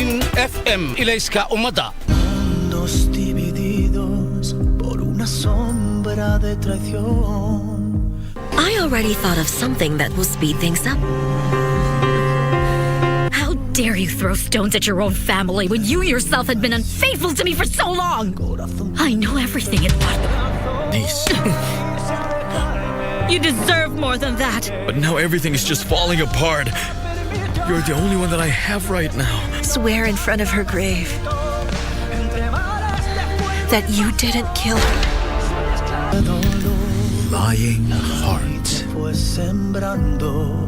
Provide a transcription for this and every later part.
Win FM Ilayska Umada. Mundos divididos por una sombra de traición. I already thought of something that will speed things up. How dare you throw stones at your own family when you yourself had been unfaithful to me for so long? I know everything, Eduardo. Niece. You deserve more than that. But now everything is just falling apart. You're the only one that I have right now. Swear in front of her grave that you didn't kill her. Lying heart fue sembrando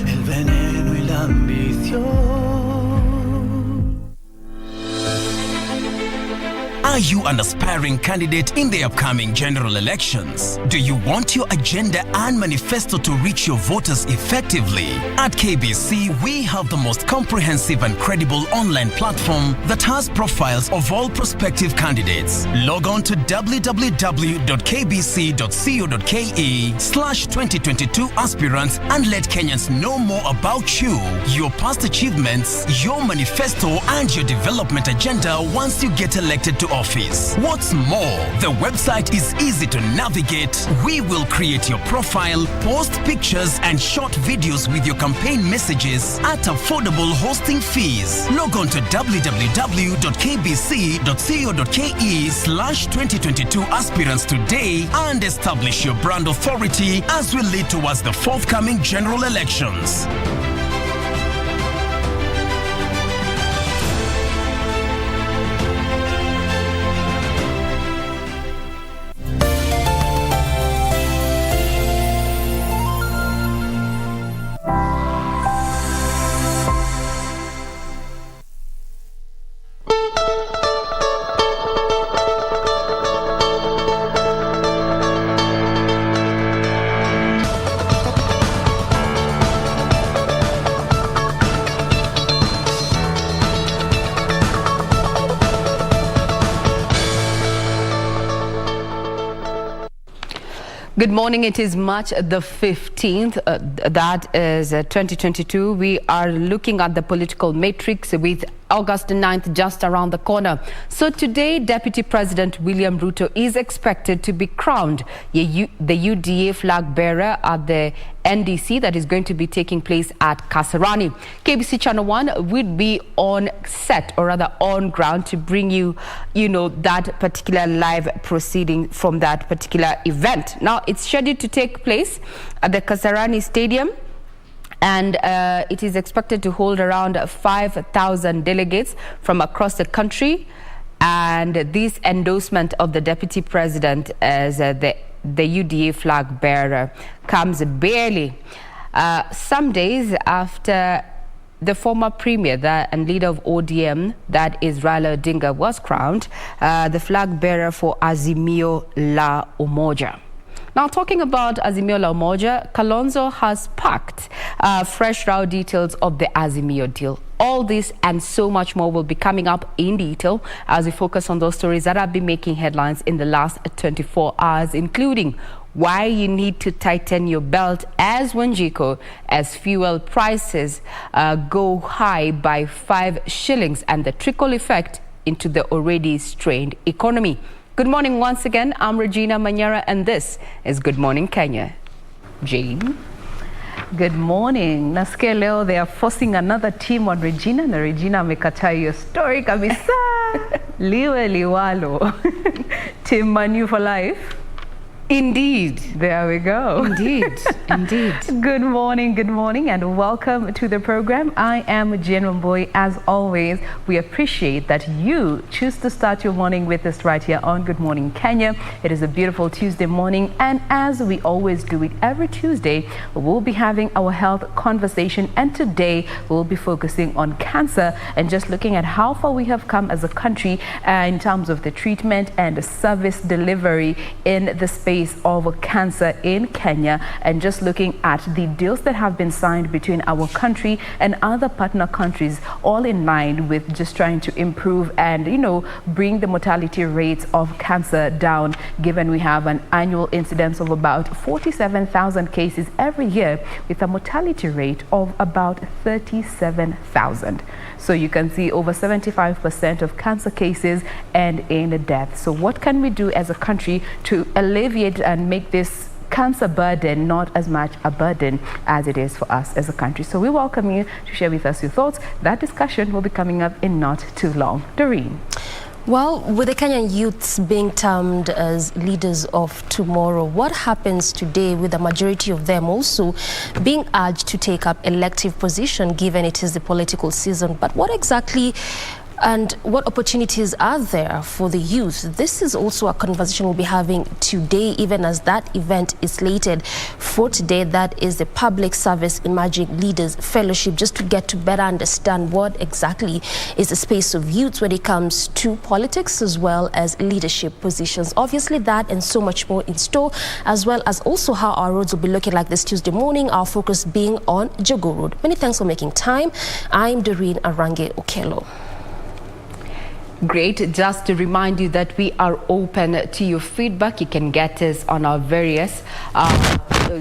el veneno y la ambición. Are you an aspiring candidate in the upcoming general elections? Do you want your agenda and manifesto to reach your voters effectively? At KBC, we have the most comprehensive and credible online platform that has profiles of all prospective candidates. Log on to www.kbc.co.ke/2022 aspirants and let Kenyans know more about you, your past achievements, your manifesto, and your development agenda once you get elected to office. What's more, the website is easy to navigate. We will create your profile, post pictures and short videos with your campaign messages at affordable hosting fees. Log on to www.kbc.co.ke/2022 aspirants today and establish your brand authority as we lead towards the forthcoming general elections. Good morning. It is March the 15th. That is 2022. We are looking at the political matrix with August 9th just around the corner. So today, Deputy President William Ruto is expected to be crowned the UDA flag bearer at the NDC that is going to be taking place at Kasarani. KBC Channel 1 would be on set, or rather on ground, to bring you, that particular live proceeding from that particular event. Now, it's scheduled to take place at the Kasarani Stadium, and it is expected to hold around 5,000 delegates from across the country. And this endorsement of the Deputy President as the UDA flag bearer comes barely some days after the former premier and leader of ODM, that is Raila Odinga, was crowned the flag bearer for Azimio la Umoja. Now, talking about Azimio la Umoja, Kalonzo has packed fresh raw details of the Azimio deal. All this and so much more will be coming up in detail as we focus on those stories that have been making headlines in the last 24 hours, including why you need to tighten your belt as Wanjiko as fuel prices go high by 5 shillings and the trickle effect into the already strained economy. Good morning once again. I'm Regina Manyara and this is Good Morning Kenya. Jane. Good morning. Nasikia leo they are forcing another team on Regina na Regina amekataa hiyo story kabisa. Liwe liwalo. Team Manu for life. Indeed. There we go. Indeed. Indeed. Good morning, and welcome to the program. I am Jen Wamboy. As always, we appreciate that you choose to start your morning with us right here on Good Morning Kenya. It is a beautiful Tuesday morning, and as we always do it every Tuesday, we'll be having our health conversation, and today we'll be focusing on cancer and just looking at how far we have come as a country in terms of the treatment and the service delivery in the space increase of cancer in Kenya, and just looking at the deals that have been signed between our country and other partner countries, all in line with just trying to improve and, bring the mortality rates of cancer down, given we have an annual incidence of about 47,000 cases every year with a mortality rate of about 37,000. So you can see over 75% of cancer cases end in death. So what can we do as a country to alleviate and make this cancer burden not as much a burden as it is for us as a country? So we welcome you to share with us your thoughts. That discussion will be coming up in not too long. Doreen. Well, with the Kenyan youths being termed as leaders of tomorrow, what happens today with the majority of them also being urged to take up elective position, given it is the political season? But what exactly and what opportunities are there for the youth? This is also a conversation we'll be having today, even as that event is slated for today. That is the Public Service Emerging Leaders Fellowship, just to get to better understand what exactly is the space of youth when it comes to politics as well as leadership positions. Obviously that and so much more in store, as well as also how our roads will be looking like this Tuesday morning, our focus being on Jogo Road. Many thanks for making time. I'm Doreen Arange Okello. Great. Just to remind you that we are open to your feedback. You can get us on our various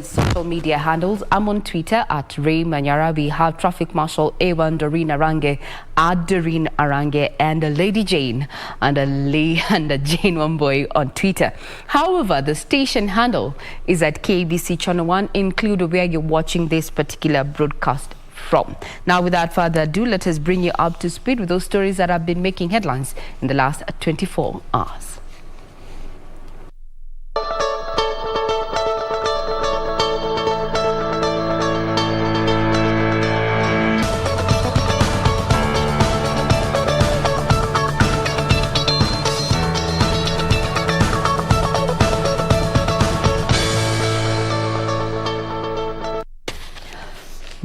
social media handles. I'm on Twitter at Ray Manyara. We have Traffic Marshal A1 Doreen Arange at Doreen Arange, and Lady Jane and Jane Wamboy on Twitter. However, the station handle is at KBC Channel 1. Include where you're watching this particular broadcast from. Now, without further ado, let us bring you up to speed with those stories that have been making headlines in the last 24 hours.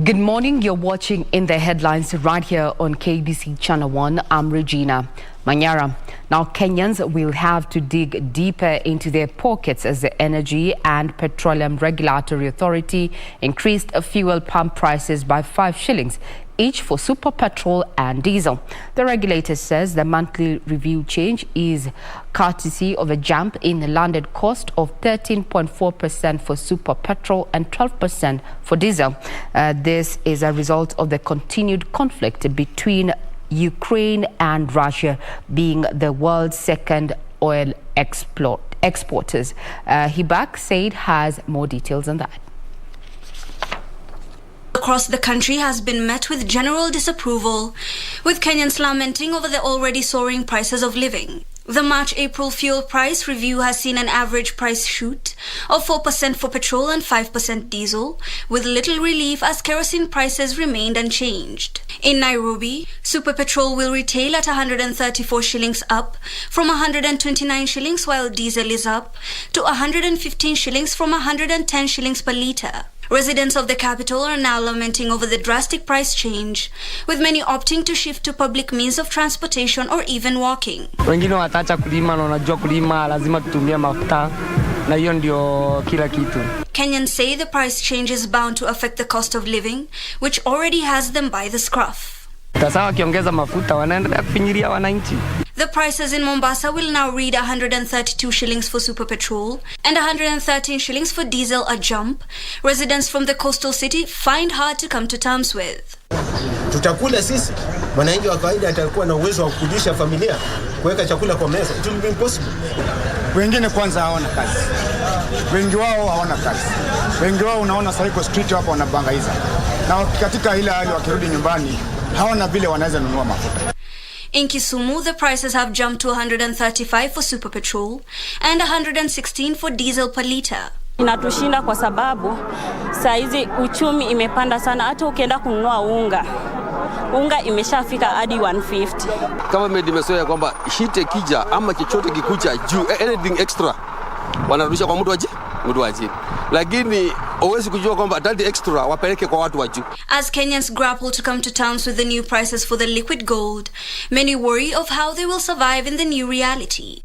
Good morning. You're watching In the Headlines right here on KBC Channel 1. I'm Regina Manyara. Now, Kenyans will have to dig deeper into their pockets as the Energy and Petroleum Regulatory Authority increased fuel pump prices by 5 shillings each for super petrol and diesel. The regulator says the monthly review change is courtesy of a jump in the landed cost of 13.4% for super petrol and 12% for diesel. This is a result of the continued conflict between Ukraine and Russia, being the world's second oil exporters. Hibak Said has more details on that. Across the country has been met with general disapproval, with Kenyans lamenting over the already soaring prices of living. The March-April fuel price review has seen an average price shoot of 4% for petrol and 5% diesel, with little relief as kerosene prices remained unchanged. In Nairobi, super petrol will retail at 134 shillings up from 129 shillings, while diesel is up to 115 shillings from 110 shillings per litre. Residents of the capital are now lamenting over the drastic price change, with many opting to shift to public means of transportation or even walking. Wengine wataacha kulima na unajua kulima lazima tutumie mafuta na hiyo ndio kila kitu. Kenyans say the price change is bound to affect the cost of living, which already has them by the scruff. Sasa wakiongeza mafuta wanaendelea kufinyiria wananchi. The prices in Mombasa will now read 132 shillings for super petrol and 113 shillings for diesel, a jump residents from the coastal city find hard to come to terms with. Tutakula sisi, wananchi wa kawaida atakuwa na uwezo wa kulisha familia, kuweka chakula kwa meza. It will be impossible. Wengine kwanza hawana kazi. Wengi wao hawana kazi. Wengi wao unaona sasa iko street hapo wanabangaiza. Na katika ile hali wakirudi nyumbani hawana vile wanaweza nunua mafuta. In Kisumu, the prices have jumped to 135 for super petrol and 116 for diesel per litre. Inatushinda kwa sababu saa hizi uchumi imepanda sana, hata ukienda kununua unga imeshafika hadi 150. Kama mimi nimesoea kwamba shite kija ama chochote kikucha juu anything extra wanarudisha kwa mtu wa chini. Lakini huwezi kujua kwamba that extra wapeleke kwa watu wa juu. As Kenyans grapple to come to terms with the new prices for the liquid gold, many worry of how they will survive in the new reality.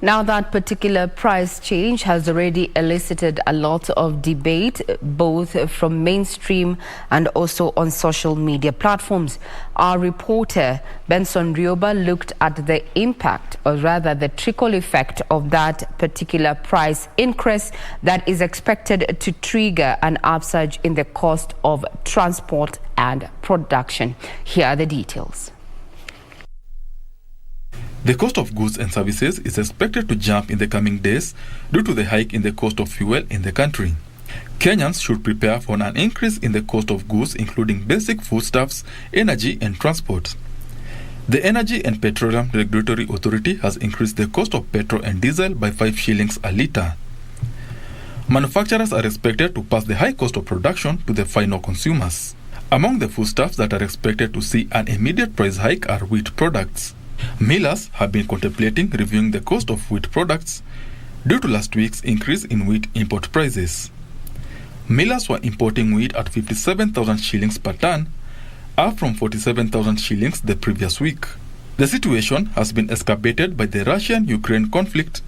Now, that particular price change has already elicited a lot of debate, both from mainstream and also on social media platforms. Our reporter, Benson Rioba, looked at the impact, or rather the trickle effect of that particular price increase that is expected to trigger an upsurge in the cost of transport and production. Here are the details. The cost of goods and services is expected to jump in the coming days due to the hike in the cost of fuel in the country. Kenyans should prepare for an increase in the cost of goods, including basic foodstuffs, energy and transport. The Energy and Petroleum Regulatory Authority has increased the cost of petrol and diesel by 5 shillings a litre. Manufacturers are expected to pass the high cost of production to the final consumers. Among the foodstuffs that are expected to see an immediate price hike are wheat products. Millers have been contemplating reviewing the cost of wheat products due to last week's increase in wheat import prices. Millers were importing wheat at 57,000 shillings per ton, up from 47,000 shillings the previous week. The situation has been exacerbated by the Russian-Ukraine conflict,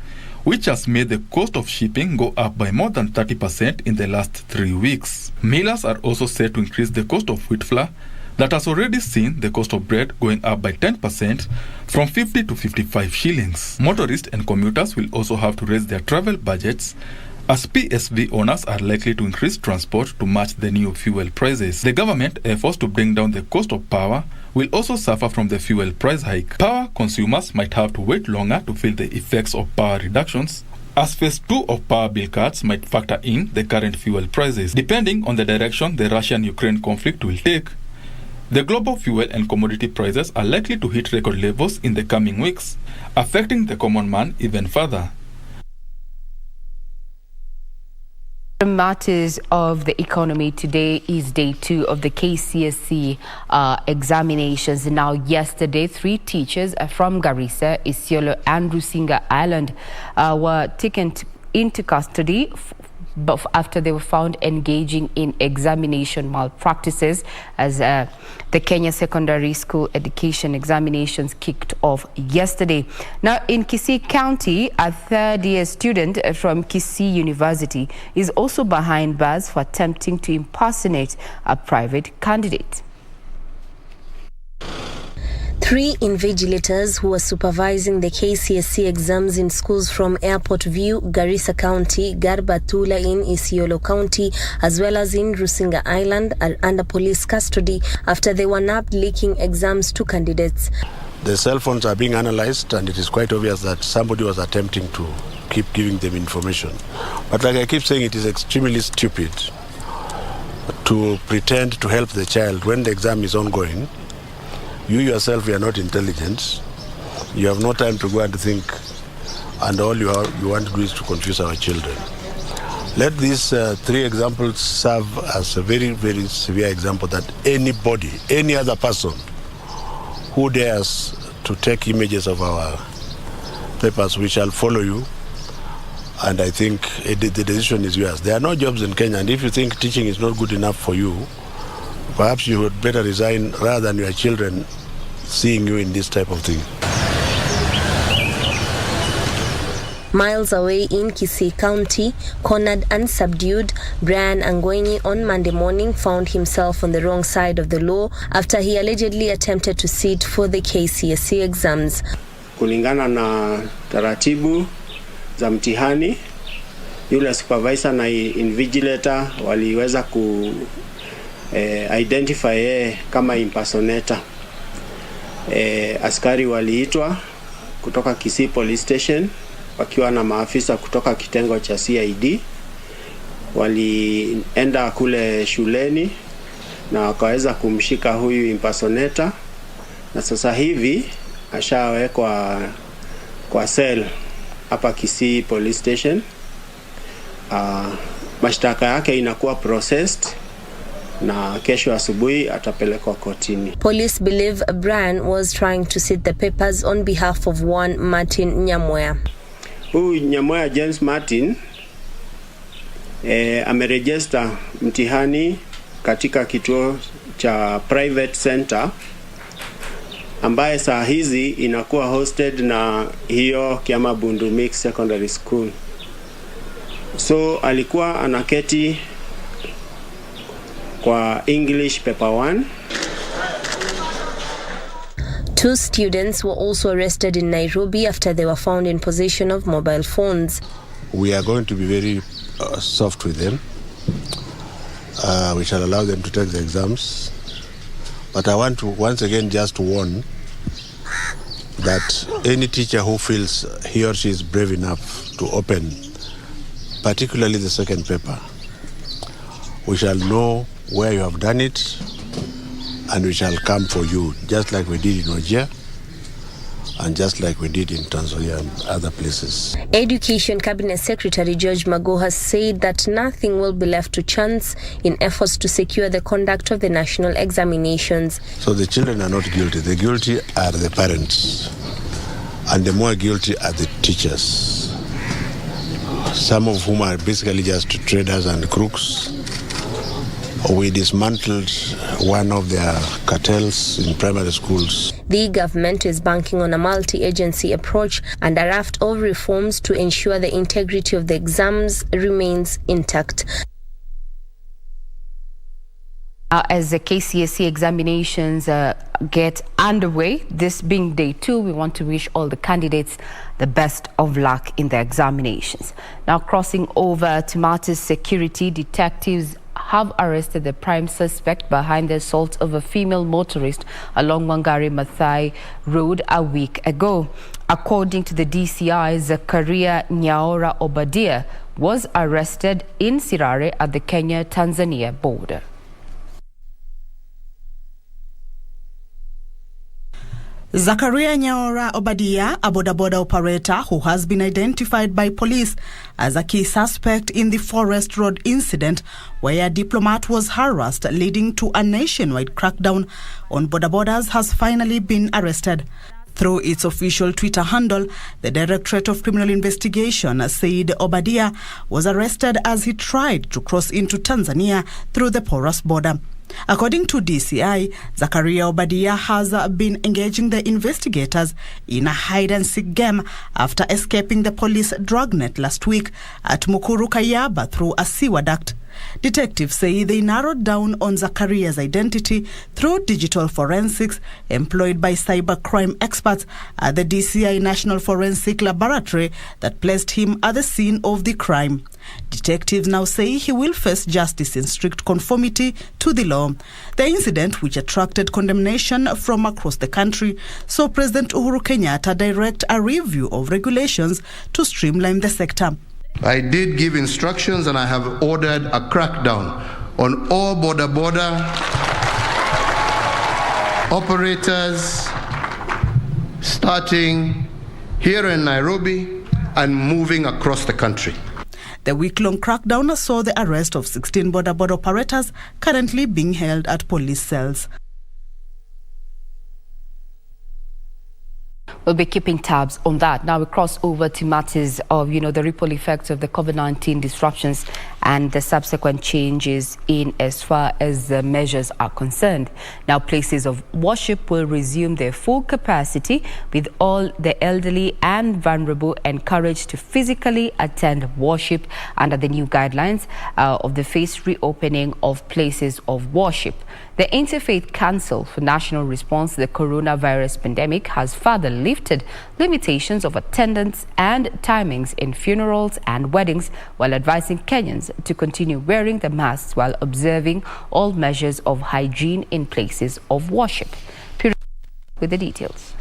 which has made the cost of shipping go up by more than 30% in the last 3 weeks. Millers are also set to increase the cost of wheat flour, that has already seen the cost of bread going up by 10% from 50 to 55 shillings. Motorists and commuters will also have to raise their travel budgets, as PSV owners are likely to increase transport to match the new fuel prices. The government efforts to bring down the cost of power will also suffer from the fuel price hike. Power consumers might have to wait longer to feel the effects of power reductions, as phase 2 of power bill cuts might factor in the current fuel prices. Depending on the direction the Russian-Ukraine conflict will take, the global fuel and commodity prices are likely to hit record levels in the coming weeks, affecting the common man even further. Matters of the economy, today is day 2 of the KCSE examinations. Now, yesterday, 3 teachers from Garissa, Isiolo and Rusinga Island were taken into custody after they were found engaging in examination malpractices as the Kenya Secondary School Education examinations kicked off yesterday. Now, in Kisii County, a third-year student from Kisii University is also behind bars for attempting to impersonate a private candidate. 3 invigilators who were supervising the KCSE exams in schools from Airport View, Garissa County, Garbatula in Isiolo County, as well as in Rusinga Island, are under police custody after they were nabbed leaking exams to candidates. The cell phones are being analyzed, and it is quite obvious that somebody was attempting to keep giving them information. But like I keep saying, it is extremely stupid to pretend to help the child when the exam is ongoing. You yourself, you are not intelligent. You have no time to go and think, and all you want to do is to confuse our children. Let these 3 examples serve as a very, very severe example that anybody, any other person who dares to take images of our papers, we shall follow you. And I think the decision is yours. There are no jobs in Kenya, and if you think teaching is not good enough for you, perhaps you would better resign rather than your children seeing you in this type of thing. Miles away in Kisii County, cornered and subdued, Brian Angwenyi on Monday morning found himself on the wrong side of the law after he allegedly attempted to sit for the KCSE exams. Kulingana na taratibu za mtihani, yule supervisor na invigilator waliweza ku identify yeye kama impersonator. Askari waliitwa kutoka Kisii Police Station wakiwa na maafisa kutoka kitengo cha CID. Walienda kule shuleni na wakaweza kumshika huyu impersonator, na sasa hivi ashawekwa kwa cell hapa Kisii Police Station. Mashtaka yake inakuwa processed na kesho asubuhi atapelekwa kotini. Police believe Brian was trying to sit the papers on behalf of one Martin Nyamwea. Huyu Nyamwea James Martin ameregister mtihani katika kituo cha private center ambaye saa hizi inakuwa hosted na hiyo Kiama Bundu Mix Secondary School. So alikuwa anaketi kwa English paper 1. 2 students were also arrested in Nairobi after they were found in possession of mobile phones. We are going to be very soft with them. We shall allow them to take the exams. But I want to once again just warn that any teacher who feels he or she is brave enough to open, particularly the second paper, we shall know where you have done it, and we shall come for you, just like we did in Wajir and just like we did in Tanzania and other places. Education Cabinet Secretary George Magoha said that nothing will be left to chance in efforts to secure the conduct of the national examinations. So the children are not guilty. The guilty are the parents, and the more guilty are the teachers, some of whom are basically just traders and crooks. We dismantled one of their cartels in primary schools. The government is banking on a multi-agency approach and a raft of reforms to ensure the integrity of the exams remains intact. As the KCSE examinations get underway, this being day 2, we want to wish all the candidates the best of luck in their examinations. Now, crossing over to matters security, detectives have arrested the prime suspect behind the assault of a female motorist along Wangari Maathai Road a week ago. According to the DCI, Zakaria Nyaora Obadia was arrested in Sirare at the Kenya-Tanzania border. Zakaria Nyaora Obadia, a boda operator who has been identified by police as a key suspect in the Forest Road incident where a diplomat was harassed, leading to a nationwide crackdown on bodas, has finally been arrested. Through its official Twitter handle, the Directorate of Criminal Investigation said Obadia was arrested as he tried to cross into Tanzania through the porous border. According to DCI, Zakaria Obadia has been engaging the investigators in a hide-and-seek game after escaping the police dragnet last week at Mukuru Kayaba through a sewer duct. Detectives say they narrowed down on Zakaria's identity through digital forensics employed by cybercrime experts at the DCI National Forensic Laboratory that placed him at the scene of the crime. Detectives now say he will face justice in strict conformity to the law. The incident, which attracted condemnation from across the country, saw President Uhuru Kenyatta direct a review of regulations to streamline the sector. I did give instructions and I have ordered a crackdown on all border operators starting here in Nairobi and moving across the country. The week-long crackdown saw the arrest of 16 border operators currently being held at police cells. We'll be keeping tabs on that. Now we cross over to matters of, the ripple effects of the COVID-19 disruptions and the subsequent changes in as far as the measures are concerned. Now places of worship will resume their full capacity, with all the elderly and vulnerable encouraged to physically attend worship under the new guidelines of the phased reopening of places of worship. The Interfaith Council for National Response to the Coronavirus Pandemic has further lifted limitations of attendance and timings in funerals and weddings, while advising Kenyans to continue wearing the masks while observing all measures of hygiene in places of worship. With the details.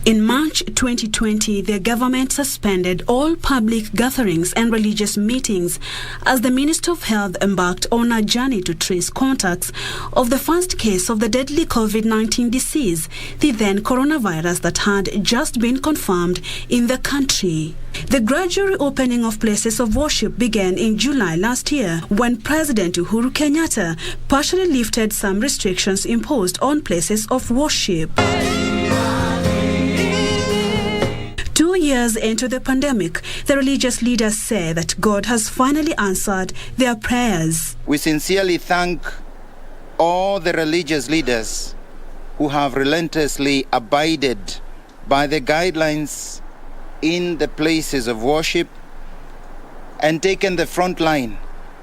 In March 2020, the government suspended all public gatherings and religious meetings as the Minister of Health embarked on a journey to trace contacts of the first case of the deadly COVID-19 disease, the then coronavirus that had just been confirmed in the country. The gradual reopening of places of worship began in July last year, when President Uhuru Kenyatta partially lifted some restrictions imposed on places of worship. 2 years into the pandemic, the religious leaders say that God has finally answered their prayers. We sincerely thank all the religious leaders who have relentlessly abided by the guidelines in the places of worship and taken the front line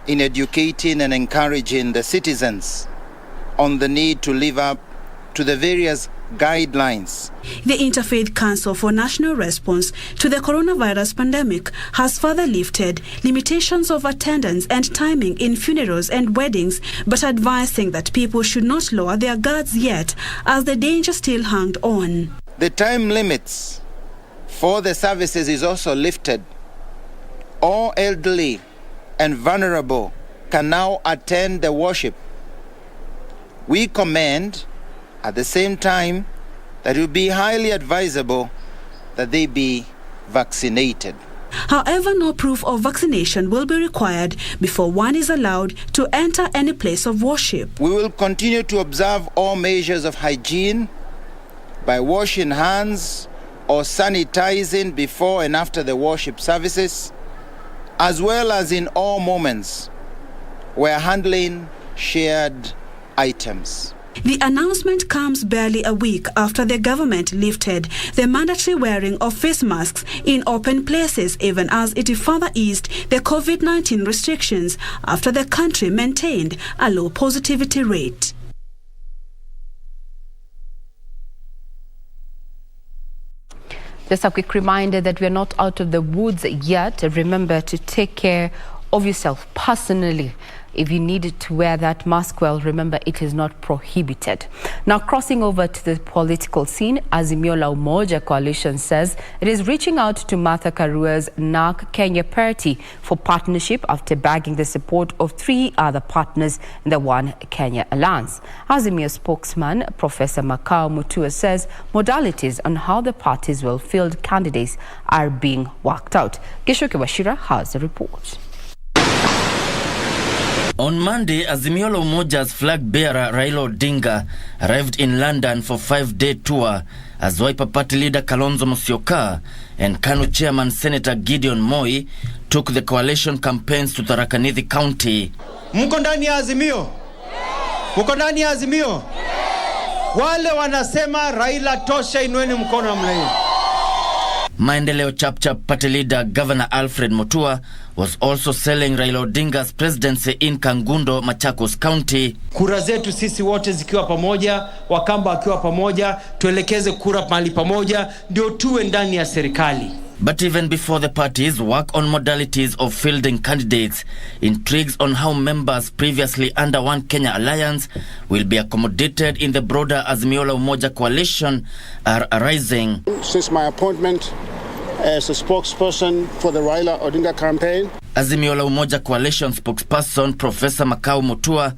in educating and encouraging the citizens on the need to live up to the various guidelines. The Interfaith Council for National Response to the Coronavirus Pandemic has further lifted limitations of attendance and timing in funerals and weddings, but advising that people should not lower their guards yet, as the danger still hung on. The time limits for the services is also lifted. All elderly and vulnerable can now attend the worship. We commend at the same time that it would be highly advisable that they be vaccinated. However, no proof of vaccination will be required before one is allowed to enter any place of worship. We will continue to observe all measures of hygiene by washing hands or sanitizing before and after the worship services, as well as in all moments where handling shared items. The announcement comes barely a week after the government lifted the mandatory wearing of face masks in open places, even as it further eased the COVID-19 restrictions after the country maintained a low positivity rate. Just a quick reminder that we are not out of the woods yet. Remember to take care of yourself personally. If you needed to wear that mask, well, remember it is not prohibited. Now, crossing over to the political scene, Azimio la Umoja coalition says it is reaching out to Martha Karua's NARC Kenya party for partnership after bagging the support of 3 other partners in the One Kenya alliance. Azimio spokesman Professor Makao Mutua says modalities on how the parties will field candidates are being worked out. Gishoke Washira has the report. On Monday, Azimio la Umoja's flag bearer Raila Odinga arrived in London for a 5-day tour as Wiper Party leader Kalonzo Musyoka and KANU chairman Senator Gideon Moi took the coalition campaigns to Tharaka Nithi County. Mko ndani ya Azimio? Mko ndani ya Azimio? Wale wanasema Raila tosha, inueni mkono mlei. Maendeleo Chapter party leader Governor Alfred Mutua was also selling Raila Odinga's presidency in Kangundo, Machakos County. Kura zetu sisi wote zikiwa pamoja, Wakamba wakiwa pamoja, tuelekeze kura mahali pamoja, ndio tuwe ndani ya serikali. But even before the parties work on modalities of fielding candidates, intrigues on how members previously under One Kenya Alliance will be accommodated in the broader Azimio la Umoja coalition are arising. Since my appointment as a spokesperson for the Raila Odinga campaign, Azimio la Umoja coalition spokesperson Professor Makao Mutua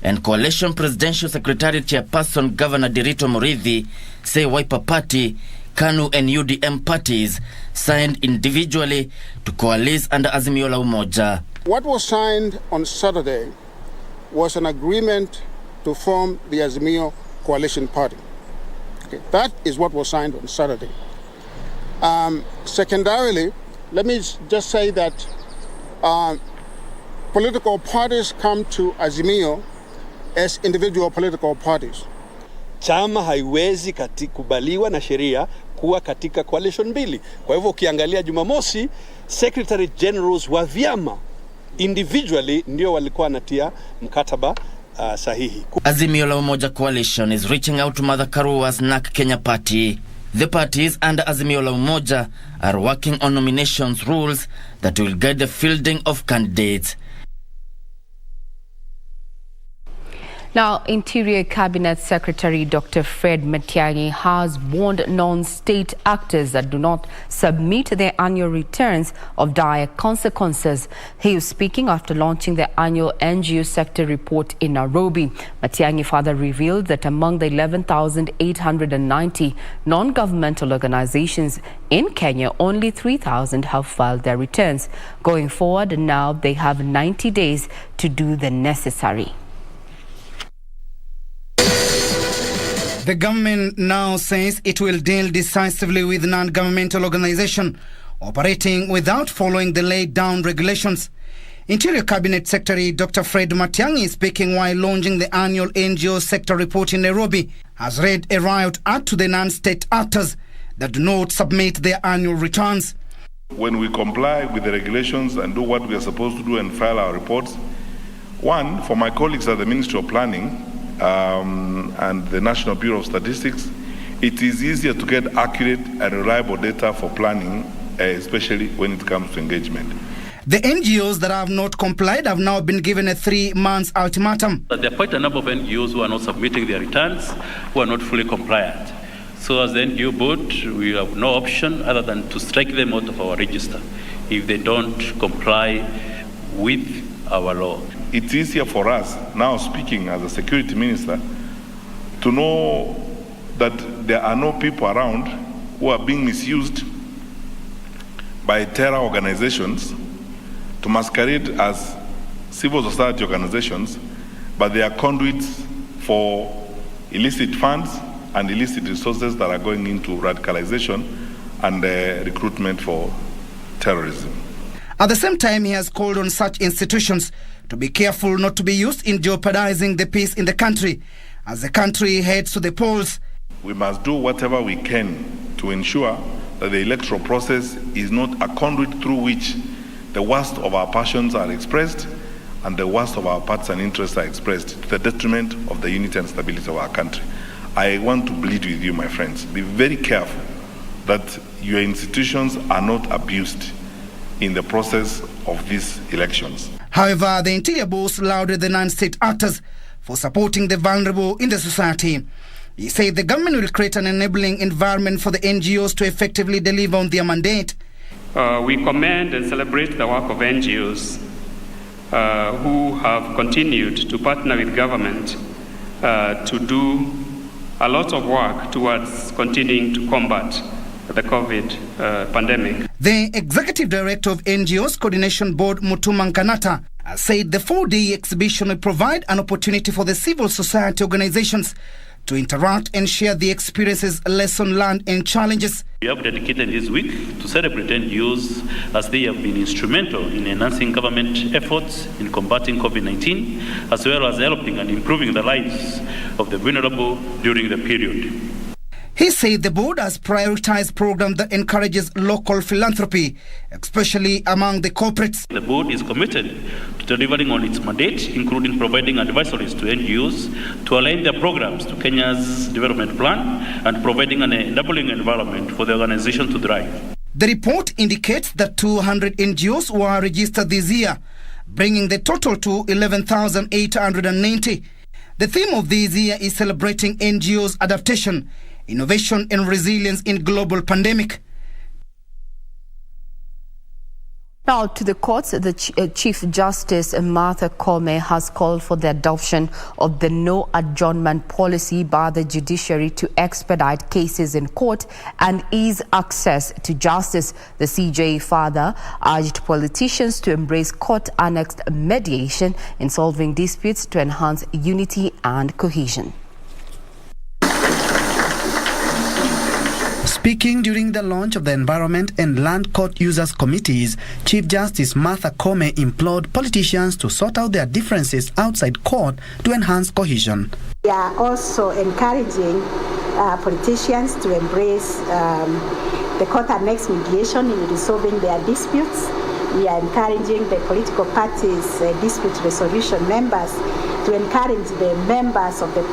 and coalition presidential secretary chairperson Governor Dirito Murithi say Wiper Party, KANU and UDM parties signed individually to coalesce under Azimio la Umoja. What was signed on Saturday was an agreement to form the Azimio Coalition Party. Okay, that is what was signed on Saturday. Secondarily, let me just say that political parties come to Azimio as individual political parties. Chama haiwezi kubaliwa na sheria kuwa katika coalition mbili. Kwa hivyo ukiangalia Jumamosi, Secretary Generals wa vyama individually ndio walikuwa natia mkataba sahihi. Azimio la Umoja coalition is reaching out to Martha Karua's NARC Kenya party. The parties under Azimio la Umoja are working on nominations rules that will guide the fielding of candidates. Now, Interior Cabinet Secretary Dr. Fred Matiang'i has warned non-state actors that do not submit their annual returns of dire consequences. He was speaking after launching the annual NGO sector report in Nairobi. Matiang'i further revealed that among the 11,890 non-governmental organizations in Kenya, only 3,000 have filed their returns. Going forward, now they have 90 days to do the necessary. The government now says it will deal decisively with non-governmental organizations operating without following the laid-down regulations. Interior Cabinet Secretary Dr. Fred Matiang'i, speaking while launching the annual NGO sector report in Nairobi, has read a riot act to the non-state actors that do not submit their annual returns. When we comply with the regulations and do what we are supposed to do and file our reports, one, for my colleagues at the Ministry of Planning and the National Bureau of Statistics, it is easier to get accurate and reliable data for planning, especially when it comes to engagement. The NGOs that have not complied have now been given a 3-month ultimatum. There are quite a number of NGOs who are not submitting their returns, who are not fully compliant. So as the NGO board, we have no option other than to strike them out of our register if they don't comply with our law. It's easier for us, now speaking as a security minister, to know that there are no people around who are being misused by terror organizations to masquerade as civil society organizations, but they are conduits for illicit funds and illicit resources that are going into radicalization and recruitment for terrorism. At the same time, he has called on such institutions to be careful not to be used in jeopardizing the peace in the country as the country heads to the polls. We must do whatever we can to ensure that the electoral process is not a conduit through which the worst of our passions are expressed and the worst of our parts and interests are expressed to the detriment of the unity and stability of our country. I want to plead with you, my friends, be very careful that your institutions are not abused in the process of these elections. However, the Interior boss lauded the non-state actors for supporting the vulnerable in the society. He said the government will create an enabling environment for the NGOs to effectively deliver on their mandate. We commend and celebrate the work of NGOs who have continued to partner with government to do a lot of work towards continuing to combat the COVID pandemic. The Executive Director of NGOs Coordination Board, Mutuma Nkanata, said the 4-day exhibition will provide an opportunity for the civil society organizations to interact and share the experiences, lessons learned and challenges. We have dedicated this week to celebrate NGOs as they have been instrumental in enhancing government efforts in combating COVID-19, as well as helping and improving the lives of the vulnerable during the period. He said the board has prioritized programs that encourages local philanthropy, especially among the corporates. The board is committed to delivering on its mandate, including providing advisories to NGOs to align their programs to Kenya's development plan and providing an enabling environment for the organization to thrive. The report indicates that 200 NGOs were registered this year, bringing the total to 11,890. The theme of this year is celebrating NGOs' adaptation, innovation and resilience in global pandemic. Now to the courts, the Chief Justice Martha Koome has called for the adoption of the no adjournment policy by the judiciary to expedite cases in court and ease access to justice. The CJ further urged politicians to embrace court-annexed mediation in solving disputes to enhance unity and cohesion. Speaking during the launch of the Environment and Land Court Users Committees, Chief Justice Martha Koome implored politicians to sort out their differences outside court to enhance cohesion. We are also encouraging politicians to embrace the court-annexed mediation in resolving their disputes. We are encouraging the political parties, dispute resolution members, to encourage the members of the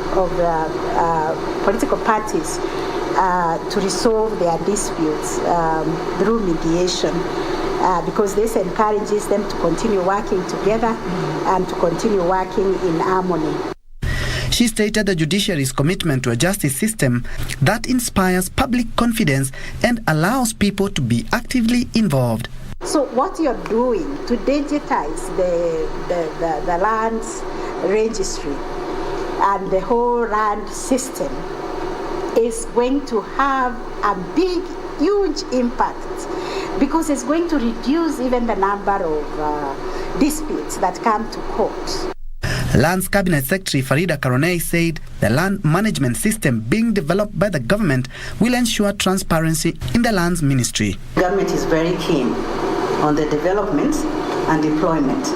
political parties to resolve their disputes through mediation, because this encourages them to continue working together and to continue working in harmony. She stated the judiciary's commitment to a justice system that inspires public confidence and allows people to be actively involved. So what you're doing to digitize the lands registry and the whole land system is going to have a big, huge impact, because it's going to reduce even the number of disputes that come to court. Lands Cabinet Secretary Farida Karonei said the land management system being developed by the government will ensure transparency in the lands ministry. The government is very keen on the developments and deployment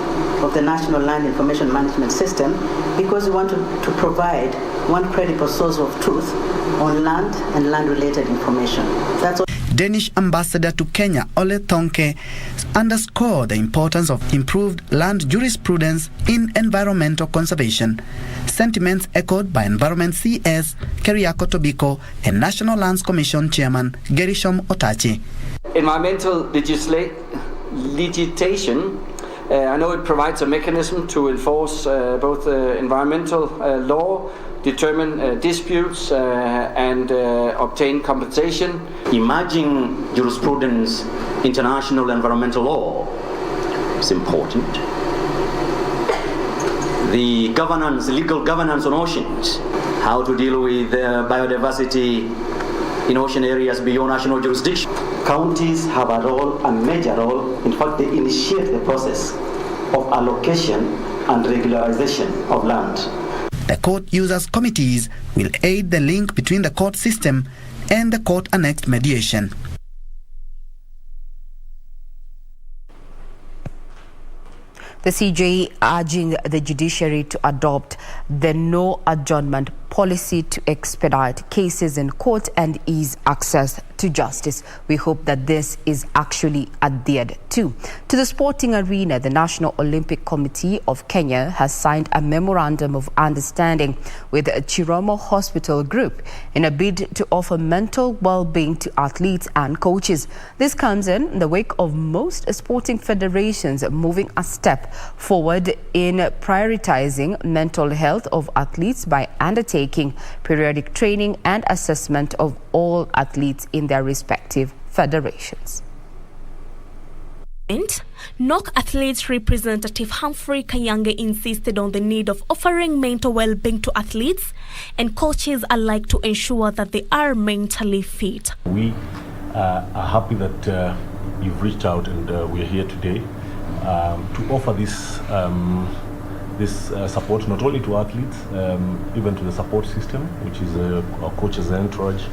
of the National Land Information Management System, because we want to provide one credible source of truth on land and land-related information. That's all. Danish ambassador to Kenya, Ole Thonke, underscored the importance of improved land jurisprudence in environmental conservation. Sentiments echoed by Environment CS Keriako Tobiko and National Lands Commission Chairman Gerishom Otachi. Environmental legislation, I know it provides a mechanism to enforce both environmental law, determine disputes and obtain compensation. Emerging jurisprudence, international environmental law is important. The governance, legal governance on oceans, how to deal with biodiversity in ocean areas beyond national jurisdiction. Counties have a role, a major role. In fact, they initiate the process of allocation and regularization of land. The court users committees will aid the link between the court system and the court-annexed mediation. The CJ urging the judiciary to adopt the no adjournment policy to expedite cases in court and ease access to justice. We hope that this is actually adhered to. To the sporting arena, the National Olympic Committee of Kenya has signed a memorandum of understanding with the Chiromo Hospital Group in a bid to offer mental well-being to athletes and coaches. This comes in the wake of most sporting federations moving a step forward in prioritizing mental health of athletes by undertaking periodic training and assessment of all athletes in their respective federations. NOC Athletes representative Humphrey Kayange insisted on the need of offering mental well-being to athletes and coaches alike to ensure that they are mentally fit. We are happy that you've reached out and we're here today to offer this support not only to athletes, even to the support system, which is our coaches and entourage,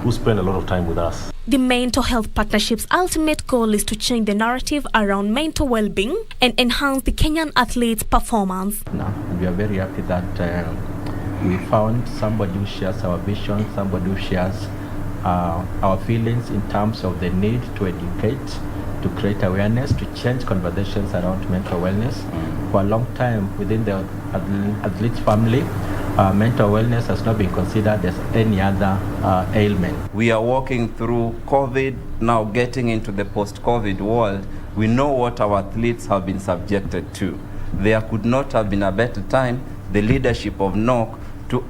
who spend a lot of time with us. The Mental Health Partnership's ultimate goal is to change the narrative around mental well-being and enhance the Kenyan athletes' performance. Now, we are very happy that we found somebody who shares our vision, somebody who shares our feelings in terms of the need to educate, to create awareness, to change conversations around mental wellness. For a long time within the athletes family, mental wellness has not been considered as any other ailment. We are walking through COVID, now getting into the post-COVID world. We know what our athletes have been subjected to. There could not have been a better time, the leadership of NOC, to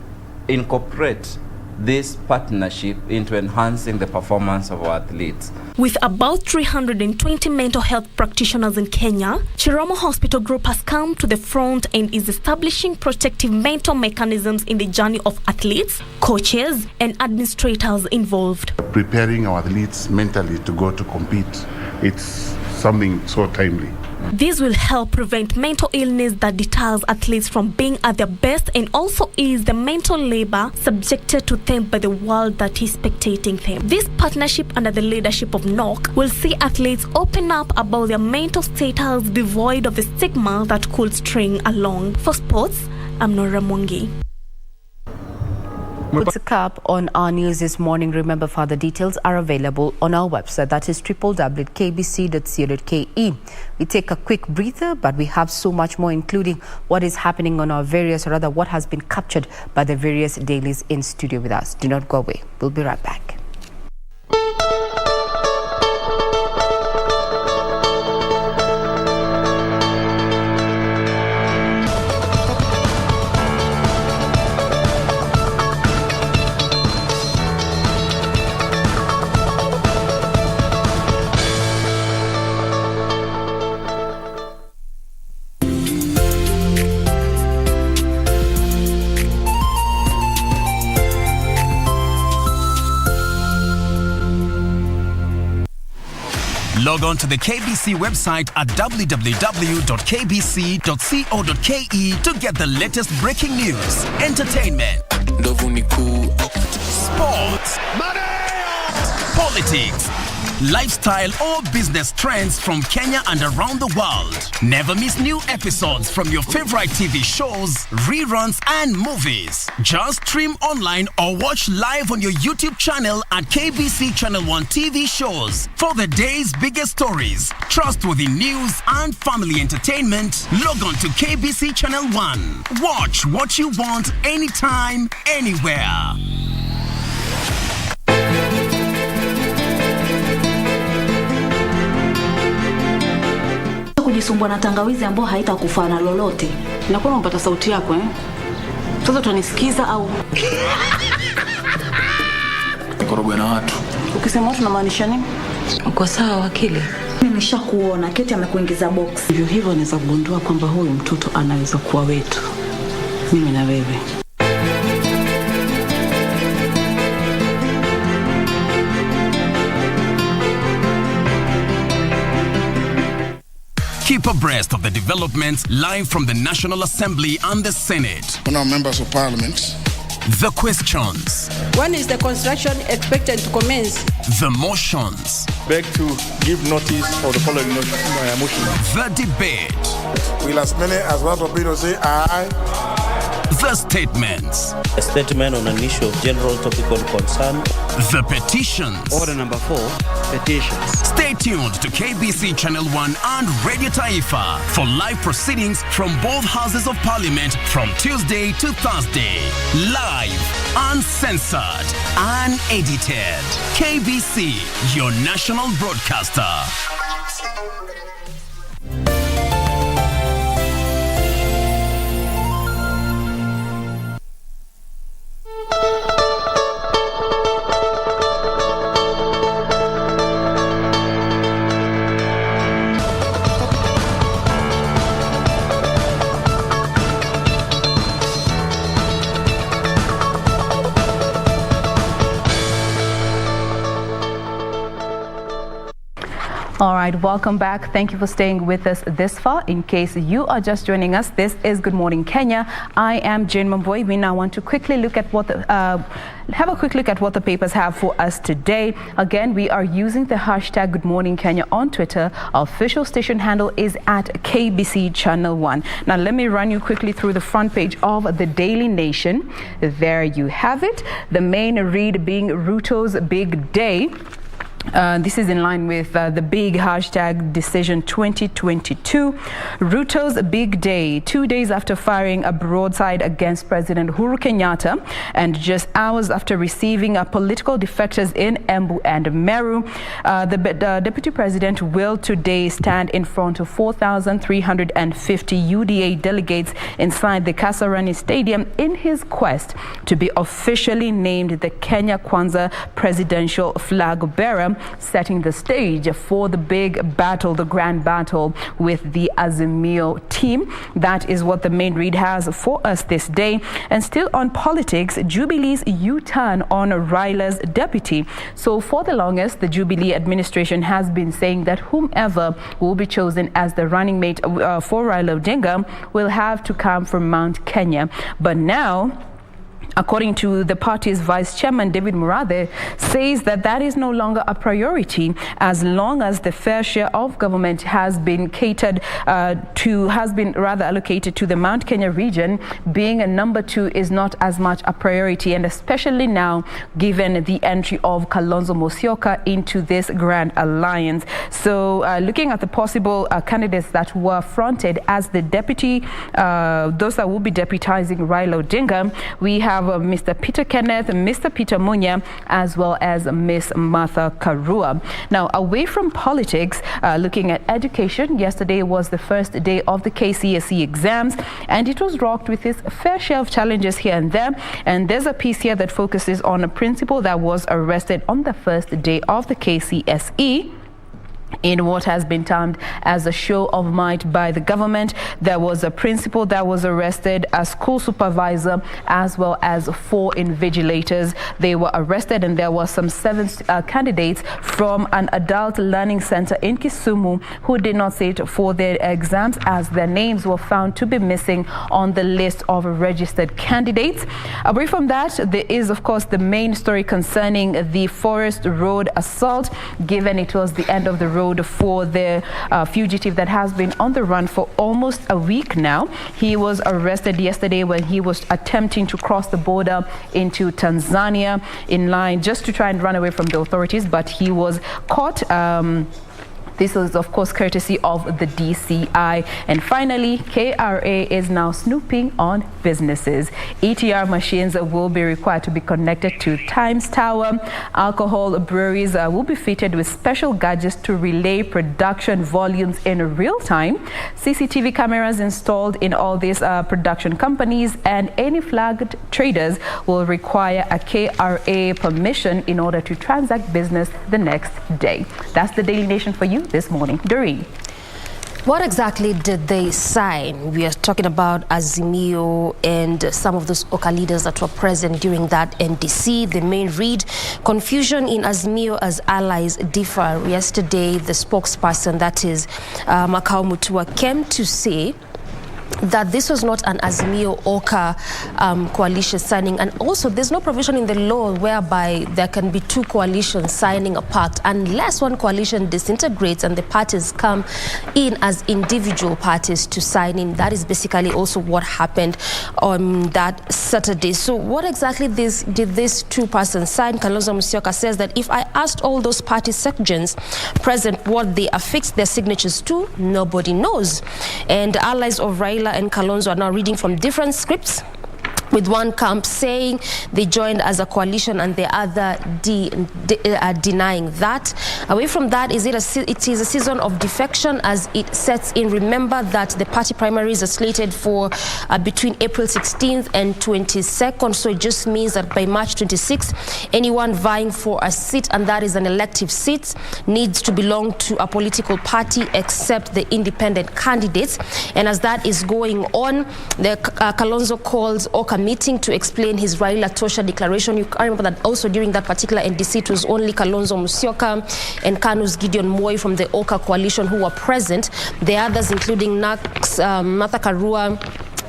incorporate this partnership into enhancing the performance of our athletes. With about 320 mental health practitioners in Kenya, Chiromo Hospital Group has come to the front and is establishing protective mental mechanisms in the journey of athletes, coaches, and administrators involved. Preparing our athletes mentally to go to compete, it's something so timely. This will help prevent mental illness that deters athletes from being at their best and also ease the mental labor subjected to them by the world that is spectating them. This partnership under the leadership of NOC will see athletes open up about their mental status devoid of the stigma that could string along. For sports, I'm Nora Mwangi. Puts a cap on our news this morning. Remember, further details are available on our website. That is www.kbc.co.ke. We take a quick breather, but we have so much more, including what is happening on our various, or rather what has been captured by the various dailies in studio with us. Do not go away. We'll be right back. Log on to the KBC website at www.kbc.co.ke to get the latest breaking news, entertainment, sports, politics, lifestyle, or business trends from Kenya and around the world. Never miss new episodes from your favorite TV shows, reruns, and movies. Just stream online or watch live on your YouTube channel at KBC Channel 1 TV shows. For the day's biggest stories, trustworthy news, and family entertainment, log on to KBC Channel 1. Watch what you want anytime, anywhere. Kujisumbua na tangawizi ambao haitakufaa na lolote. Nakuwa unapata sauti yako Sasa utanisikiza au korogwe na watu. Ukisema watu unamaanisha nini? Uko sawa wakili? Mimi nishakuona Keti amekuingiza box. Ndio hivyo naweza kugundua kwamba huyu mtoto anaweza kuwa wetu. Mimi na wewe. Keep abreast of the developments live from the National Assembly and the Senate. On our members of parliament. The questions. When is the construction expected to commence? The motions. Beg to give notice of the following motion. The debate. Will as many as want to say aye? The statements. A statement on an issue of general topical concern. The petitions. Order number 4, petitions. Stay tuned to KBC Channel 1 and Radio Taifa for live proceedings from both houses of parliament from Tuesday to Thursday. Live, uncensored, unedited. KBC, your national broadcaster. All right, welcome back. Thank you for staying with us this far. In case you are just joining us, this is Good Morning Kenya. I am Jane Mamboy. We now want to quickly look at what have a quick look at what the papers have for us today. Again, we are using the hashtag Good Morning Kenya on Twitter. Our official station handle is at KBC Channel 1. Now, let me run you quickly through the front page of the Daily Nation. There you have it. The main read being Ruto's big day. This is in line with the big hashtag decision 2022. Ruto's big day, 2 days after firing a broadside against President Uhuru Kenyatta and just hours after receiving political defectors in Embu and Meru. The Deputy President will today stand in front of 4,350 UDA delegates inside the Kasarani Stadium in his quest to be officially named the Kenya Kwanza presidential flag bearer, setting the stage for the big battle, the grand battle with the Azimio team. That is what the main read has for us this day. And still on politics, Jubilee's U-turn on Raila's deputy. So for the longest, the Jubilee administration has been saying that whomever will be chosen as the running mate for Raila Odinga will have to come from Mount Kenya. But now, according to the party's vice chairman, David Murathe, says that that is no longer a priority as long as the fair share of government has been allocated to the Mount Kenya region. Being a number 2 is not as much a priority, and especially now given the entry of Kalonzo Musyoka into this grand alliance. So looking at the possible candidates that were fronted as the deputy, those that will be deputizing Raila Odinga, we have Mr. Peter Kenneth, Mr. Peter Munya, as well as Miss Martha Karua. Now, away from politics, looking at education, yesterday was the first day of the KCSE exams, and it was rocked with its fair share of challenges here and there. And there's a piece here that focuses on a principal that was arrested on the first day of the KCSE. in what has been termed as a show of might by the government. There was a principal that was arrested, a school supervisor, as well as 4 invigilators. They were arrested, and there were some 7 candidates from an adult learning center in Kisumu who did not sit for their exams, as their names were found to be missing on the list of registered candidates. Away from that, there is, of course, the main story concerning the Forest Road assault, given it was the end of the road for the fugitive that has been on the run for almost a week now. He was arrested yesterday when he was attempting to cross the border into Tanzania in line just to try and run away from the authorities, but he was caught. This is, of course, courtesy of the DCI. And finally, KRA is now snooping on businesses. ETR machines will be required to be connected to Times Tower. Alcohol breweries will be fitted with special gadgets to relay production volumes in real time. CCTV cameras installed in all these production companies, and any flagged traders will require a KRA permission in order to transact business the next day. That's the Daily Nation for you this morning. Doreen. What exactly did they sign? We are talking about Azimio and some of those OCA leaders that were present during that NDC. The main read, confusion in Azimio as allies differ. Yesterday, the spokesperson, that is Makau Mutua, came to say that this was not an Azimio OCA coalition signing, and also there's no provision in the law whereby there can be 2 coalitions signing a pact unless one coalition disintegrates and the parties come in as individual parties to sign in. That is basically also what happened on that Saturday. So what exactly did these 2 persons sign? Kalonzo Musyoka says that if I asked all those party sections present what they affixed their signatures to, nobody knows. And allies of Raila and Kalonzo are now reading from different scripts, with one camp saying they joined as a coalition and the other denying that. Away from that, it is a season of defection as it sets in. Remember that the party primaries are slated for between April 16th and 22nd, so it just means that by March 26th, anyone vying for a seat, and that is an elective seat, needs to belong to a political party except the independent candidates. And as that is going on, the Kalonzo calls OCA meeting to explain his Raila Tosha declaration. You can remember that also during that particular NDC, it was only Kalonzo Musyoka and Kanu's Gideon Moi from the OCA coalition who were present. The others, including NAC's Martha Karua,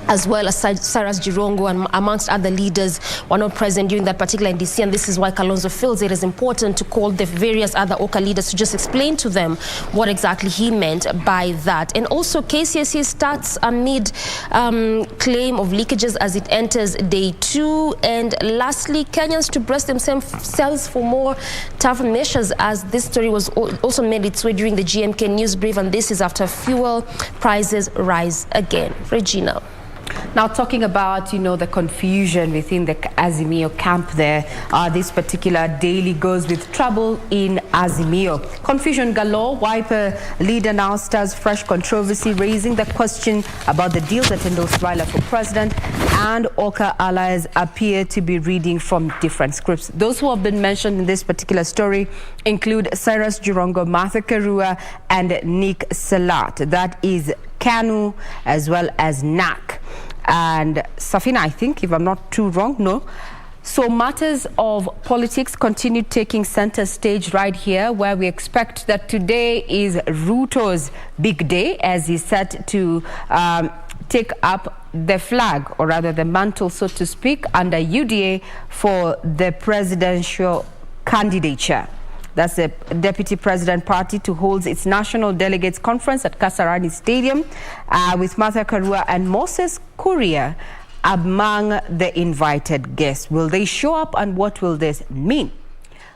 as well as Cyrus Jirongo and amongst other leaders, were not present during that particular NDC, and this is why Kalonzo feels it is important to call the various other OCA leaders to just explain to them what exactly he meant by that. And also KCSE starts amid claim of leakages as it enters day 2. And lastly, Kenyans to brace themselves for more tough measures, as this story was also made its way during the GMK news brief, and this is after fuel prices rise again. Regina. Now, talking about, the confusion within the Azimio camp there, this particular daily goes with trouble in Azimio. Confusion galore. Wiper leader now stirs fresh controversy, raising the question about the deal that endorsed Raila for president, and OCA allies appear to be reading from different scripts. Those who have been mentioned in this particular story include Cyrus Jirongo, Martha Karua, and Nick Salat. That is Kanu, as well as NAC. And Safina, I think, if I'm not too wrong, no. So matters of politics continue taking center stage right here, where we expect that today is Ruto's big day, as he's set to take up the flag, or rather the mantle, so to speak, under UDA for the presidential candidature. That's the Deputy President Party to hold its National Delegates Conference at Kasarani Stadium with Martha Karua and Moses Kuria among the invited guests. Will they show up, and what will this mean?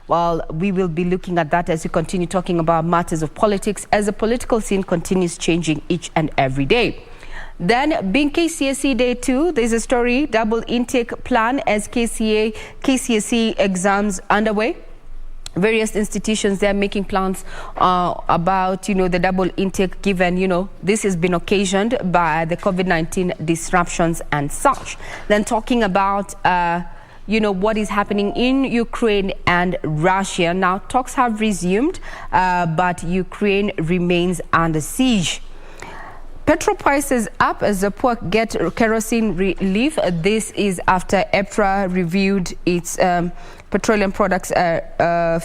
Well, we will be looking at that as we continue talking about matters of politics, as the political scene continues changing each and every day. Then, being KCSE Day 2, there's a story, double intake plan as KCSE exams underway. Various institutions, they're making plans about, the double intake, given, this has been occasioned by the COVID-19 disruptions and such. Then talking about what is happening in Ukraine and Russia. Now, talks have resumed, but Ukraine remains under siege. Petrol prices up as the poor get kerosene relief. This is after EPRA reviewed its petroleum products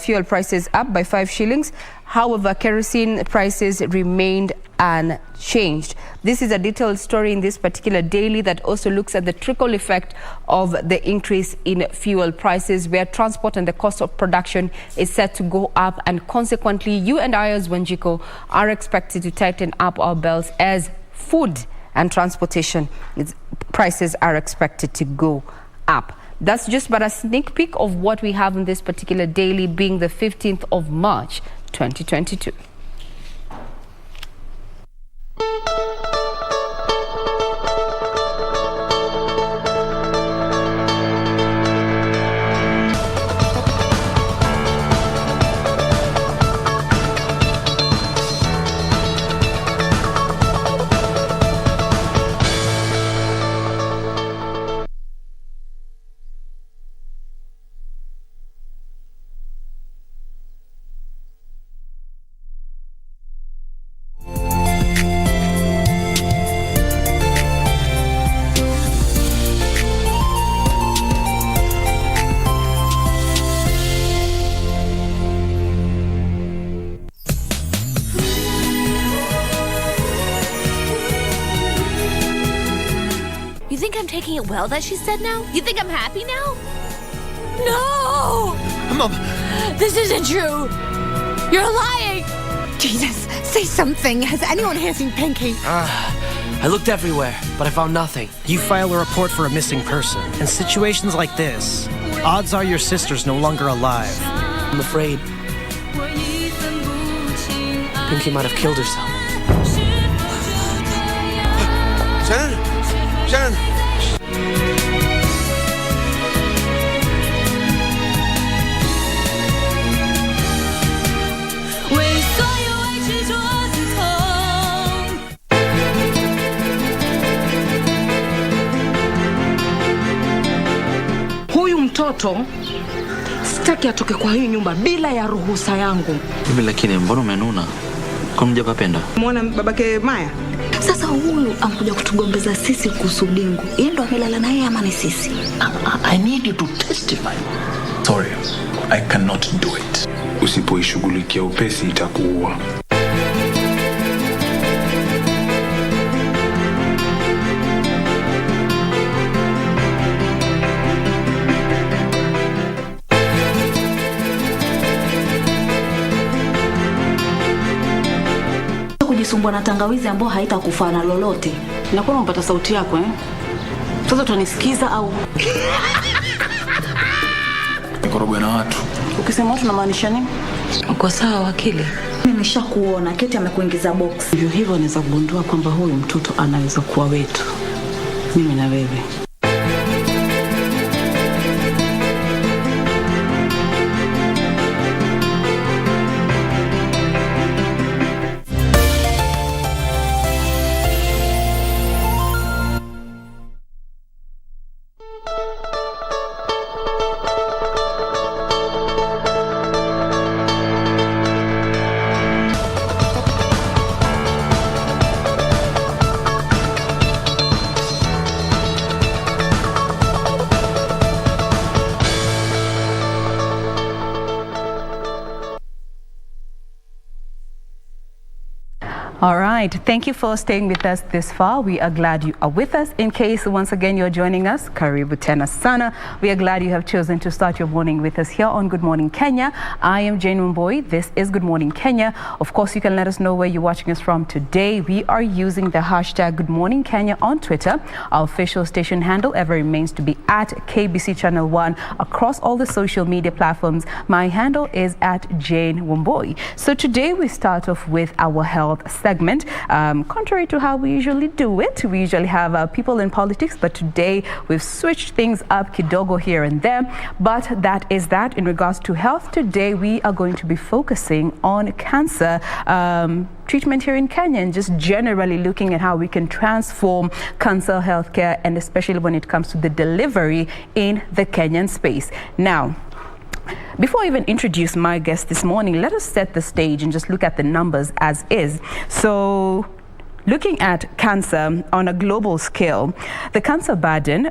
fuel prices up by 5 shillings. However, kerosene prices remained unchanged. This is a detailed story in this particular daily that also looks at the trickle effect of the increase in fuel prices, where transport and the cost of production is set to go up, and consequently you and I as Wanjiko are expected to tighten up our belts as food and transportation prices are expected to go up. That's just but a sneak peek of what we have in this particular daily, being the 15th of March 2022. Taking it well that she said now? You think I'm happy now? No! Mom! This isn't true! You're lying! Jesus, say something. Has anyone here seen Pinky? I looked everywhere, but I found nothing. You file a report for a missing person. In situations like this, odds are your sister's no longer alive. I'm afraid Pinky might have killed herself. Shannon! Shannon! Huyu mtoto sitaki atoke kwa hii nyumba bila ya ruhusa yangu. Mimi lakini mbona umenuna? Kwa mja papenda? Muona babake Maya? Sasa huyu amkuja kutugombeza sisi kuhusu Bingu. Yeye ndo amelala na yeye ama ni sisi? I need you to testify. Sorry, I cannot do it. Usipoishughulikia upesi itakuua. Kujisumbua na tangawizi ambao haitakufaa na lolote. Nakuwa unapata sauti yako Sasa utanisikiza au? Nikoroga na watu. Ukisema watu unamaanisha nini? Uko sawa wakili? Nimeshakuona Keti amekuingiza box. Hivyo naweza kugundua kwamba huyu mtoto anaweza kuwa wetu. Mimi na wewe. All right. Thank you for staying with us this far. We are glad you are with us. In case once again you're joining us, karibu tena sana. We are glad you have chosen to start your morning with us here on Good Morning Kenya. I am Jane Wumboy. This is Good Morning Kenya. Of course, you can let us know where you're watching us from today. We are using the hashtag Good Morning Kenya on Twitter. Our official station handle ever remains to be at KBC Channel 1 across all the social media platforms. My handle is at Jane Wumboy. So today we start off with our health segment. segment. Contrary to how we usually do it, we usually have people in politics, but today we've switched things up kidogo here and there. But that is that. In regards to health, today we are going to be focusing on cancer treatment here in Kenya, and just generally looking at how we can transform cancer healthcare, and especially when it comes to the delivery in the Kenyan space. Now, before I even introduce my guest this morning, let us set the stage and just look at the numbers as is. So, looking at cancer on a global scale, the cancer burden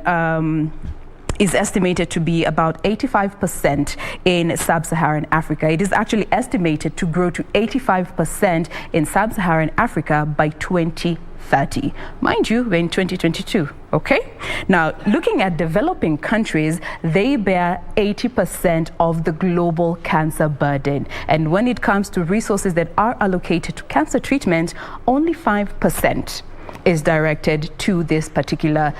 is estimated to be about 85% in sub-Saharan Africa. It is actually estimated to grow to 85% in sub-Saharan Africa by 2030. Mind you, we're in 2022, okay? Now, looking at developing countries, they bear 80% of the global cancer burden. And when it comes to resources that are allocated to cancer treatment, only 5% is directed to this particular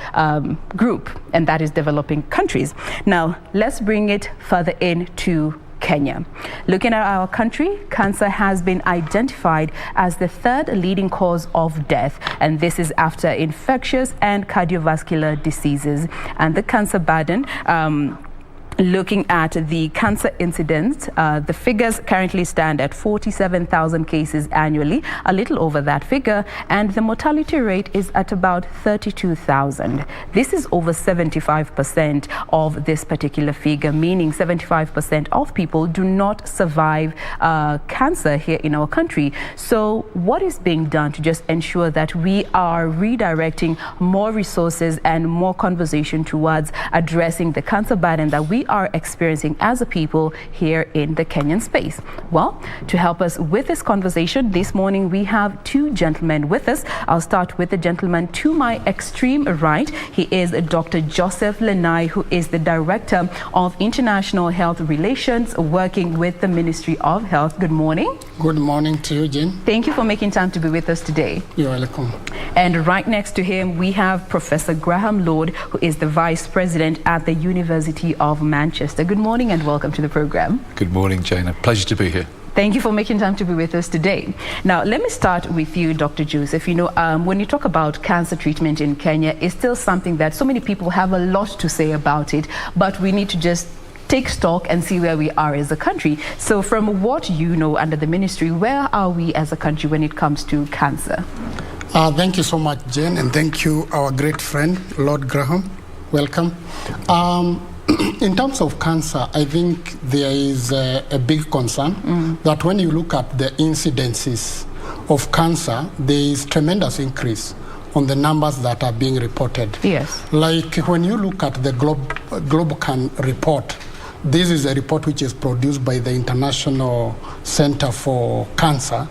group, and that is developing countries. Now, let's bring it further into Kenya. Looking at our country, cancer has been identified as the third leading cause of death, and this is after infectious and cardiovascular diseases. And the cancer burden, looking at the cancer incidence, the figures currently stand at 47,000 cases annually, a little over that figure, and the mortality rate is at about 32,000. This is over 75% of this particular figure, meaning 75% of people do not survive cancer here in our country. So what is being done to just ensure that we are redirecting more resources and more conversation towards addressing the cancer burden that we are experiencing as a people here in the Kenyan space? Well, to help us with this conversation this morning, we have two gentlemen with us. I'll start with the gentleman to my extreme right. He is Dr. Joseph Lenai, who is the Director of International Health Relations, working with the Ministry of Health. Good morning. Good morning to you, Jane. Thank you for making time to be with us today. You're welcome. And right next to him, we have Professor Graham Lord, who is the Vice President at the University of Manchester. Good morning and welcome to the program. Good morning, Jane. A pleasure to be here. Thank you for making time to be with us today. Now, let me start with you, Dr. Joseph. You know, when you talk about cancer treatment in Kenya, it's still something that so many people have a lot to say about it, but we need to just take stock and see where we are as a country. So from what you know under the ministry, where are we as a country when it comes to cancer? Thank you so much, Jane, and thank you, our great friend, Lord Graham. Welcome. In terms of cancer, I think there is a big concern that when you look at the incidences of cancer, there is tremendous increase on the numbers that are being reported. Yes. Like when you look at the Globocan report, this is a report which is produced by the International Center for Cancer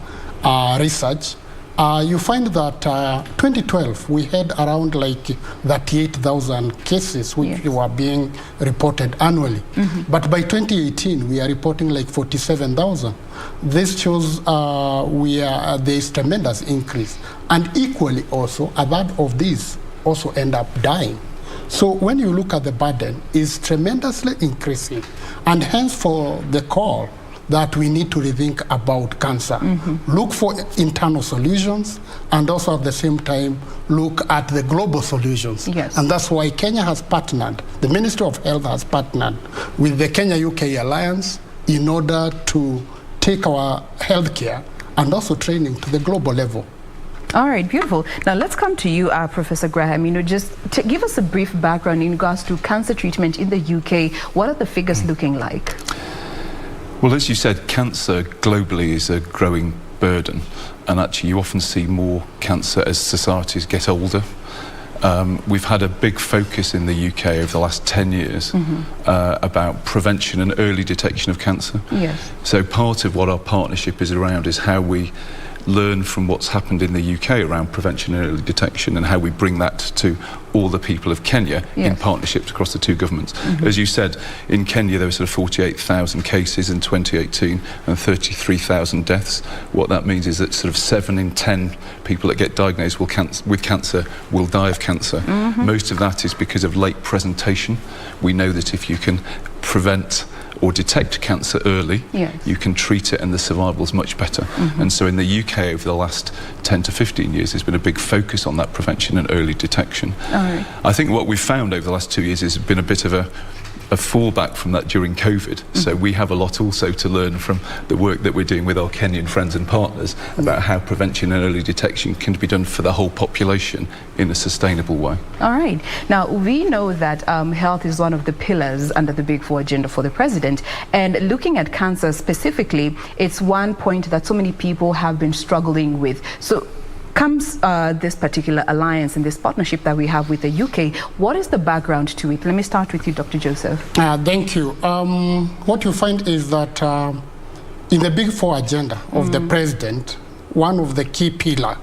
Research. You find that 2012 we had around like 38,000 cases which were being reported annually. But by 2018 we are reporting like 47,000. This shows there is tremendous increase, and equally also a third of these also end up dying. So when you look at the burden, is tremendously increasing, and hence for the call that we need to rethink about cancer. Look for internal solutions, and also at the same time look at the global solutions. Yes. And that's why Kenya has partnered, the Ministry of Health has partnered with the Kenya-UK Alliance in order to take our healthcare and also training to the global level. All right, beautiful. Now let's come to you, Professor Graham. You know, just to give us a brief background in regards to cancer treatment in the UK. What are the figures looking like? Well, as you said, cancer globally is a growing burden, and actually you often see more cancer as societies get older. We've had a big focus in the UK over the last 10 years about prevention and early detection of cancer. Yes. So part of what our partnership is around is how we learn from what's happened in the UK around prevention and early detection, and how we bring that to all the people of Kenya in partnerships across the two governments. As you said, in Kenya there were sort of 48,000 cases in 2018 and 33,000 deaths. What that means is that sort of 7 in 10 people that get diagnosed with cancer will die of cancer. Most of that is because of late presentation. We know that if you can prevent or detect cancer early, you can treat it and the survival is much better. And so in the UK over the last 10 to 15 years, there's been a big focus on that prevention and early detection. I think what we've found over the last 2 years has been a bit of a fallback from that during COVID. So we have a lot also to learn from the work that we're doing with our Kenyan friends and partners about how prevention and early detection can be done for the whole population in a sustainable way. All right. Now, we know that health is one of the pillars under the Big Four agenda for the president. And looking at cancer specifically, it's one point that so many people have been struggling with. So comes this particular alliance and this partnership that we have with the UK. What is the background to it? Let me start with you, Dr. Joseph. Thank you. What you find is that in the Big Four agenda of the president, one of the key pillars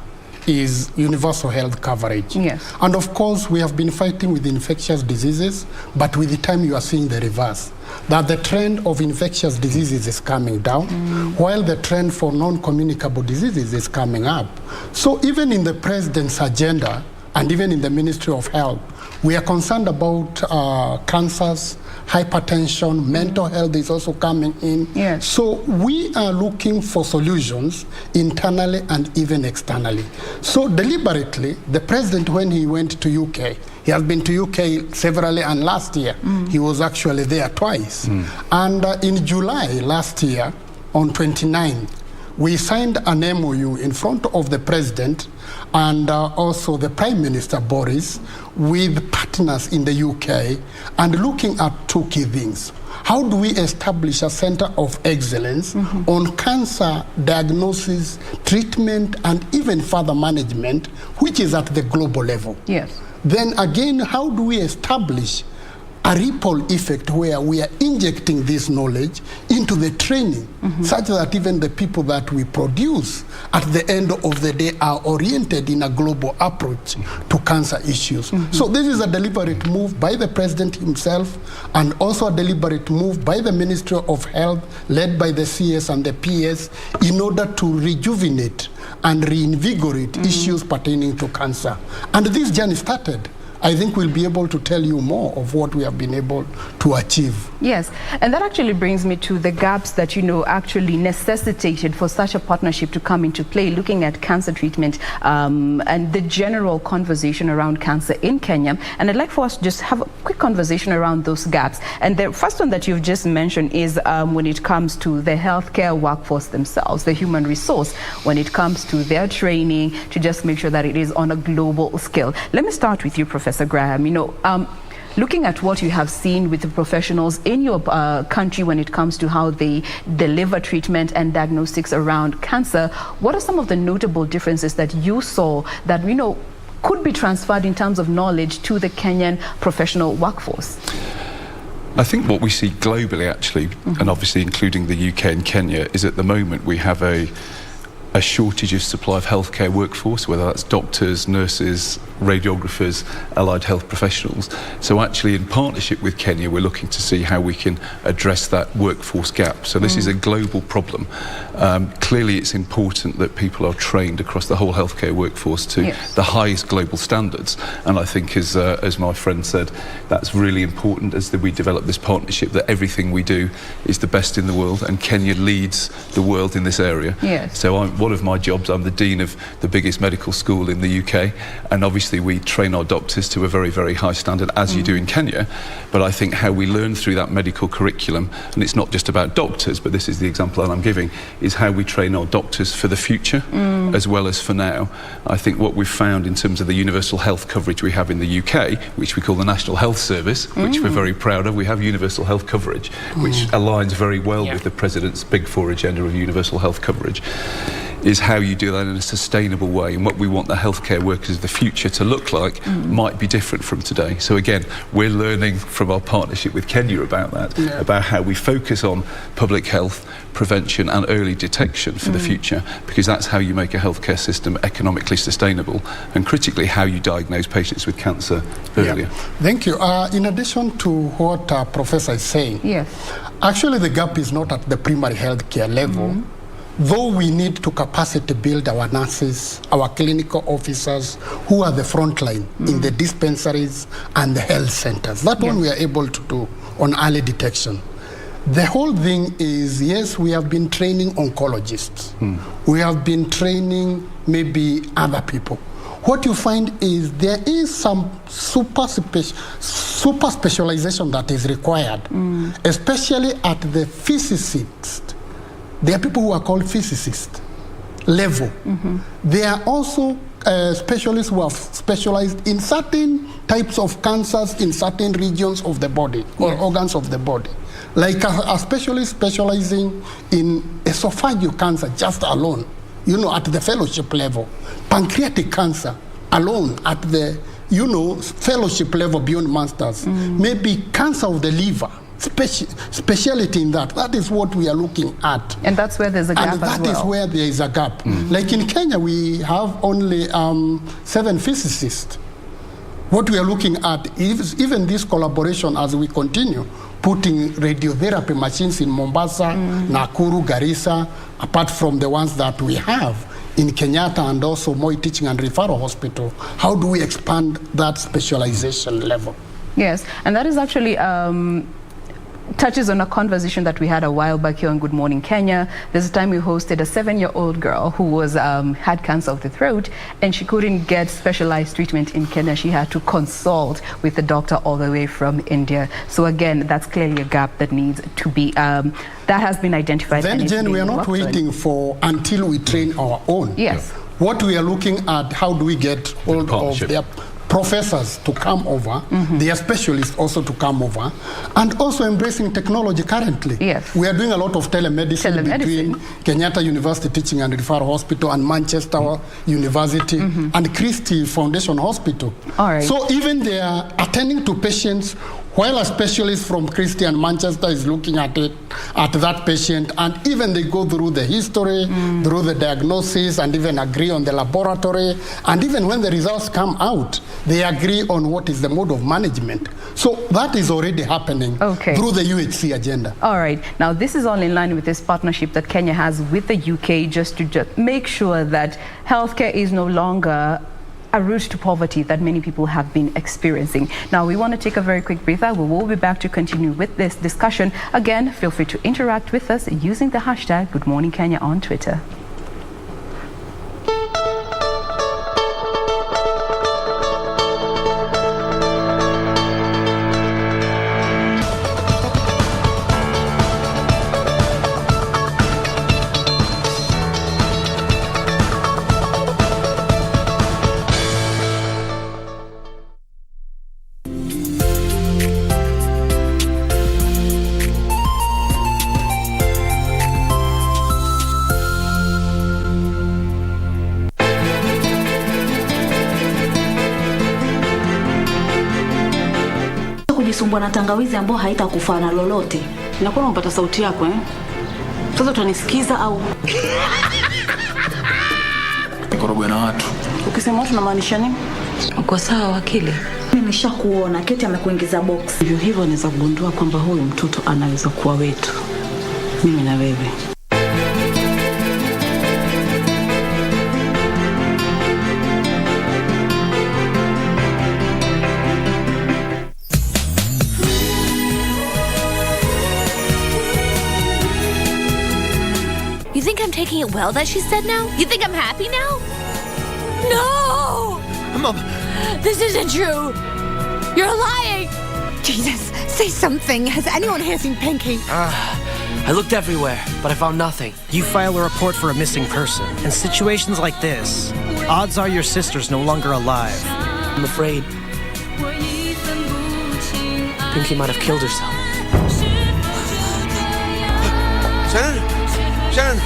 is universal health coverage. Yes. And of course, we have been fighting with infectious diseases, but with the time you are seeing the reverse, that the trend of infectious diseases is coming down, while the trend for non-communicable diseases is coming up. So even in the president's agenda, and even in the Ministry of Health, we are concerned about cancers, hypertension, mental health is also coming in. Yes. So we are looking for solutions internally and even externally. So deliberately, the president, when he went to UK, he has been to UK severally, and last year he was actually there twice. And in July last year, on 29th, we signed an MOU in front of the president and also the Prime Minister Boris with partners in the UK, and looking at two key things. How do we establish a center of excellence on cancer diagnosis, treatment, and even further management, which is at the global level? Yes. Then again, how do we establish a ripple effect where we are injecting this knowledge into the training such that even the people that we produce at the end of the day are oriented in a global approach to cancer issues. So this is a deliberate move by the president himself, and also a deliberate move by the Ministry of Health, led by the CS and the PS, in order to rejuvenate and reinvigorate issues pertaining to cancer. And this journey started. I think we'll be able to tell you more of what we have been able to achieve. Yes, and that actually brings me to the gaps that, you know, actually necessitated for such a partnership to come into play, looking at cancer treatment and the general conversation around cancer in Kenya. And I'd like for us to just have a quick conversation around those gaps. And the first one that you've just mentioned is when it comes to the healthcare workforce themselves, the human resource, when it comes to their training, to just make sure that it is on a global scale. Let me start with you, Professor Graham. You know, looking at what you have seen with the professionals in your country when it comes to how they deliver treatment and diagnostics around cancer, what are some of the notable differences that you saw that, you know, could be transferred in terms of knowledge to the Kenyan professional workforce? I think what we see globally, actually, and obviously including the UK and Kenya, is at the moment we have a shortage of supply of healthcare workforce, whether that's doctors, nurses, radiographers, allied health professionals. So actually, in partnership with Kenya, we're looking to see how we can address that workforce gap. So this is a global problem. Clearly, it's important that people are trained across the whole healthcare workforce to the highest global standards. And I think, as my friend said, that's really important as we develop this partnership, that everything we do is the best in the world, and Kenya leads the world in this area. Yes. So one of my jobs, I'm the Dean of the biggest medical school in the UK, and obviously we train our doctors to a very, very high standard, as you do in Kenya. But I think how we learn through that medical curriculum, and it's not just about doctors, but this is the example that I'm giving, is how we train our doctors for the future as well as for now. I think what we've found in terms of the universal health coverage we have in the UK, which we call the National Health Service, which we're very proud of, we have universal health coverage, which aligns very well with the President's Big Four agenda of universal health coverage, is how you do that in a sustainable way. And what we want the healthcare workers of the future to look like might be different from today. So again, we're learning from our partnership with Kenya about that, about how we focus on public health, prevention and early detection for the future, because that's how you make a healthcare system economically sustainable, and critically how you diagnose patients with cancer earlier. Thank you. In addition to what Professor is saying, actually the gap is not at the primary healthcare level. Though we need to capacity build our nurses, our clinical officers, who are the front line in the dispensaries and the health centers. That one we are able to do on early detection. The whole thing is, yes, we have been training oncologists. We have been training maybe other people. What you find is there is some super specialization that is required, especially at the physicist. There are people who are called physicist level. There are also specialists who have specialized in certain types of cancers in certain regions of the body or organs of the body. Like a specialist specializing in esophageal cancer just alone, at the fellowship level. Pancreatic cancer alone at the, fellowship level beyond masters. Maybe cancer of the liver, speciality in that. That is what we are looking at. And that's where there's a gap as well. And that is where there is a gap. Like in Kenya, we have only 7 physicists. What we are looking at is even this collaboration as we continue, putting radiotherapy machines in Mombasa, Nakuru, Garissa, apart from the ones that we have in Kenyatta and also Moi Teaching and Referral Hospital. How do we expand that specialization level? Yes, and that is actually touches on a conversation that we had a while back here on Good Morning Kenya. There's a time we hosted a 7-year-old girl who was had cancer of the throat, and she couldn't get specialized treatment in Kenya. She had to consult with the doctor all the way from India. So again, that's clearly a gap that needs to be that has been identified. Then, Jen, we are not waiting for until we train our own. Yes. What we are looking at, how do we get hold of their professors to come over, their specialists also to come over, and also embracing technology currently. Yes. We are doing a lot of telemedicine between Kenyatta University Teaching and Referral Hospital and Manchester University and Christie Foundation Hospital. All right. So even they are attending to patients while a specialist from Christie and Manchester is looking at it, at that patient, and even they go through the history, through the diagnosis, and even agree on the laboratory, and even when the results come out, they agree on what is the mode of management. So that is already happening through the UHC agenda. All right. Now, this is all in line with this partnership that Kenya has with the UK just to make sure that healthcare is no longer a route to poverty that many people have been experiencing. Now, we want to take a very quick breather. We will be back to continue with this discussion. Again, feel free to interact with us using the hashtag Good Morning Kenya on Twitter. Kujisumbua na tangawizi ambao haitakufaa na lolote. Nakuwa unapata sauti yako Sasa utanisikiza au Korogwe na watu. Ukisema watu unamaanisha nini? Uko sawa wakili? Nimeshakuona Keti amekuingiza box. Hivyo naweza kugundua kwamba huyu mtoto anaweza kuwa wetu. Mimi na wewe. You think I'm taking it well that she said now? You think I'm happy now? No! Mom! This isn't true! You're lying! Jesus, say something. Has anyone here seen Pinky? I looked everywhere, but I found nothing. You file a report for a missing person. In situations like this, odds are your sister's no longer alive. I'm afraid Pinky might have killed herself. Shannon!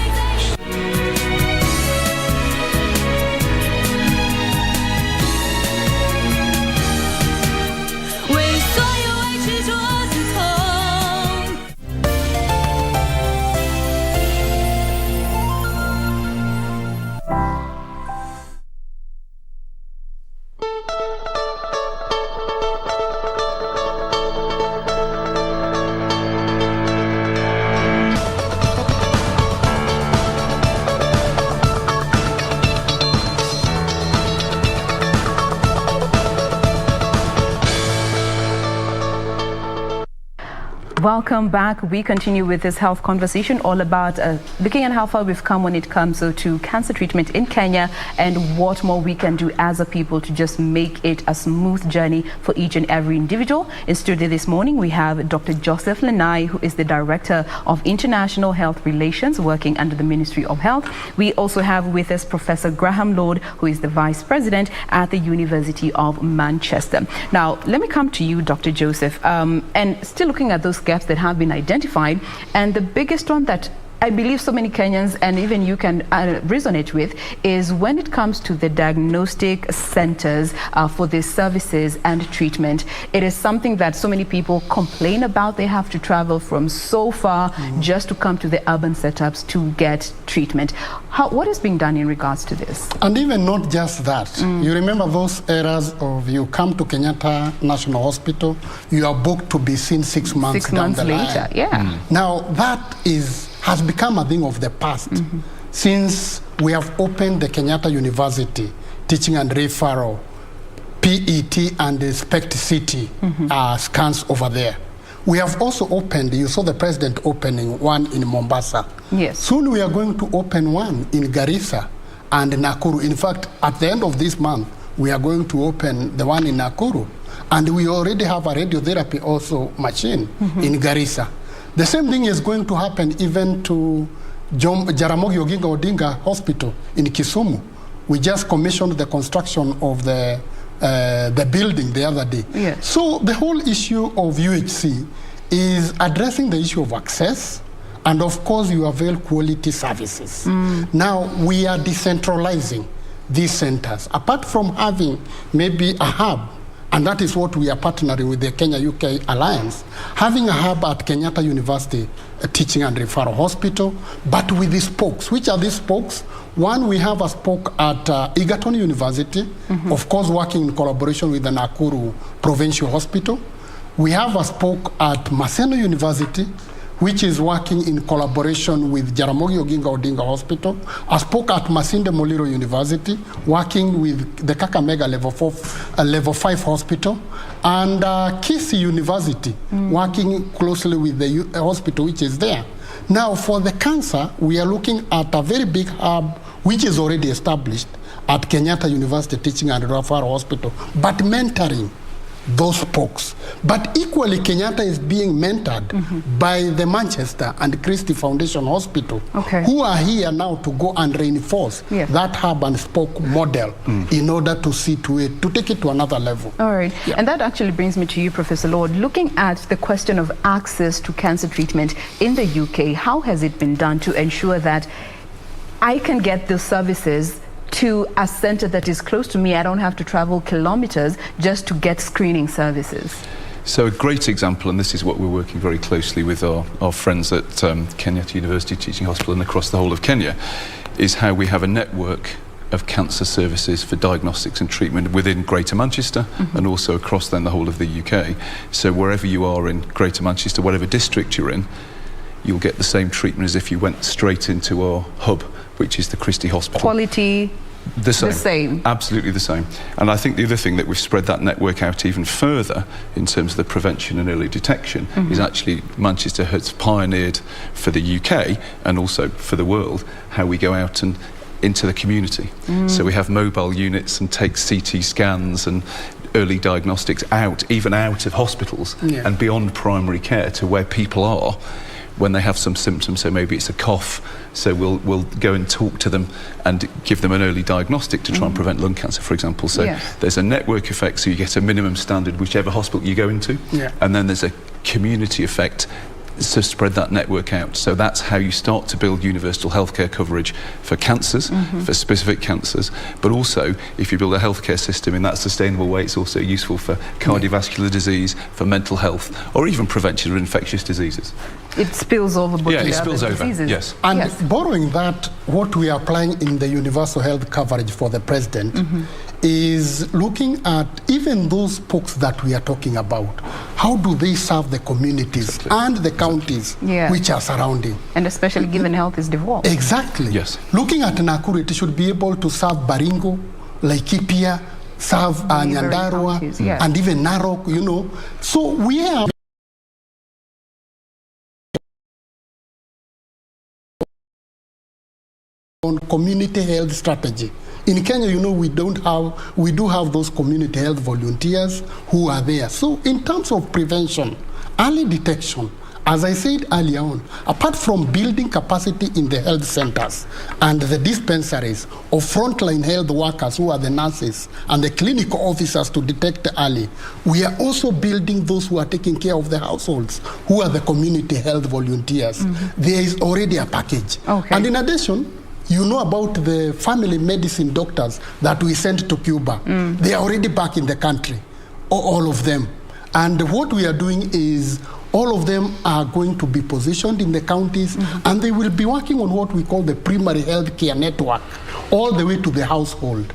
Welcome back. We continue with this health conversation all about looking at how far we've come when it comes to cancer treatment in Kenya and what more we can do as a people to just make it a smooth journey for each and every individual. In studio this morning, we have Dr. Joseph Lenai, who is the Director of International Health Relations working under the Ministry of Health. We also have with us Professor Graham Lord, who is the Vice President at the University of Manchester. Now, let me come to you, Dr. Joseph, and still looking at those gaps that have been identified, and the biggest one that I believe so many Kenyans and even you can resonate with is when it comes to the diagnostic centers for these services and treatment. It is something that so many people complain about. They have to travel from so far just to come to the urban setups to get treatment. What is being done in regards to this? And even not just that. You remember those eras of you come to Kenyatta National Hospital, you are booked to be seen 6 months down the line. 6 months later, yeah. Now that has become a thing of the past since we have opened the Kenyatta University Teaching and Referral, PET and SPECT CT scans over there. We have also opened, you saw the president opening one in Mombasa. Yes. Soon we are going to open one in Garissa and Nakuru. In fact, at the end of this month, we are going to open the one in Nakuru. And we already have a radiotherapy also machine in Garissa. The same thing is going to happen even to Jaramogi Oginga Odinga Hospital in Kisumu. We just commissioned the construction of the building the other day. Yes. So the whole issue of UHC is addressing the issue of access, and of course you avail quality services. Now we are decentralizing these centers. Apart from having maybe a hub, and that is what we are partnering with the Kenya-UK Alliance, having a hub at Kenyatta University Teaching and Referral Hospital, but with the spokes. Which are these spokes? One, we have a spoke at Egerton University, of course working in collaboration with the Nakuru Provincial Hospital. We have a spoke at Maseno University, which is working in collaboration with Jaramogi Oginga Odinga Hospital. I spoke at Masinde Muliro University, working with the Kakamega Level 5 Hospital, and Kisii University, working closely with the hospital which is there. Now, for the cancer, we are looking at a very big hub, which is already established at Kenyatta University Teaching and Referral Hospital, but mentoring those spokes. But equally, Kenyatta is being mentored by the Manchester and Christie Foundation Hospital, who are here now to go and reinforce that hub and spoke model in order to see to it, to take it to another level. All right. Yeah. And that actually brings me to you, Professor Lord. Looking at the question of access to cancer treatment in the UK, how has it been done to ensure that I can get the services to a center that is close to me? I don't have to travel kilometers just to get screening services. So a great example, and this is what we're working very closely with our friends at Kenyatta University Teaching Hospital and across the whole of Kenya, is how we have a network of cancer services for diagnostics and treatment within Greater Manchester and also across then the whole of the UK. So wherever you are in Greater Manchester, whatever district you're in, you'll get the same treatment as if you went straight into our hub, which is the Christie Hospital. Quality? The same. The same. Absolutely the same. And I think the other thing that we've spread that network out even further in terms of the prevention and early detection is actually Manchester has pioneered for the UK and also for the world how we go out and into the community. So we have mobile units and take CT scans and early diagnostics out, even out of hospitals and beyond primary care to where people are when they have some symptoms. So maybe it's a cough, so we'll go and talk to them and give them an early diagnostic to try and prevent lung cancer, for example. So there's a network effect, so you get a minimum standard whichever hospital you go into, and then there's a community effect to spread that network out. So that's how you start to build universal healthcare coverage for cancers, for specific cancers, but also if you build a healthcare system in that sustainable way, it's also useful for cardiovascular disease, for mental health, or even prevention of infectious diseases. It spills over both it spills over, diseases. yes. And borrowing that, what we are applying in the universal health coverage for the president is looking at even those spokes that we are talking about. How do they serve the communities and the counties which are surrounding? And especially given health is devolved. Exactly. Yes. Looking at Nakuru, it should be able to serve Baringo, Laikipia, serve Nyandarua, and even Narok, you know. So we are on community health strategy. In Kenya, you know, we do have those community health volunteers who are there. So in terms of prevention, early detection, as I said earlier on, apart from building capacity in the health centers and the dispensaries of frontline health workers who are the nurses and the clinical officers to detect early, we are also building those who are taking care of the households, who are the community health volunteers. There is already a package. Okay. And in addition, you know about the family medicine doctors that we sent to Cuba. They are already back in the country, all of them. And what we are doing is all of them are going to be positioned in the counties, and they will be working on what we call the primary health care network, all the way to the household,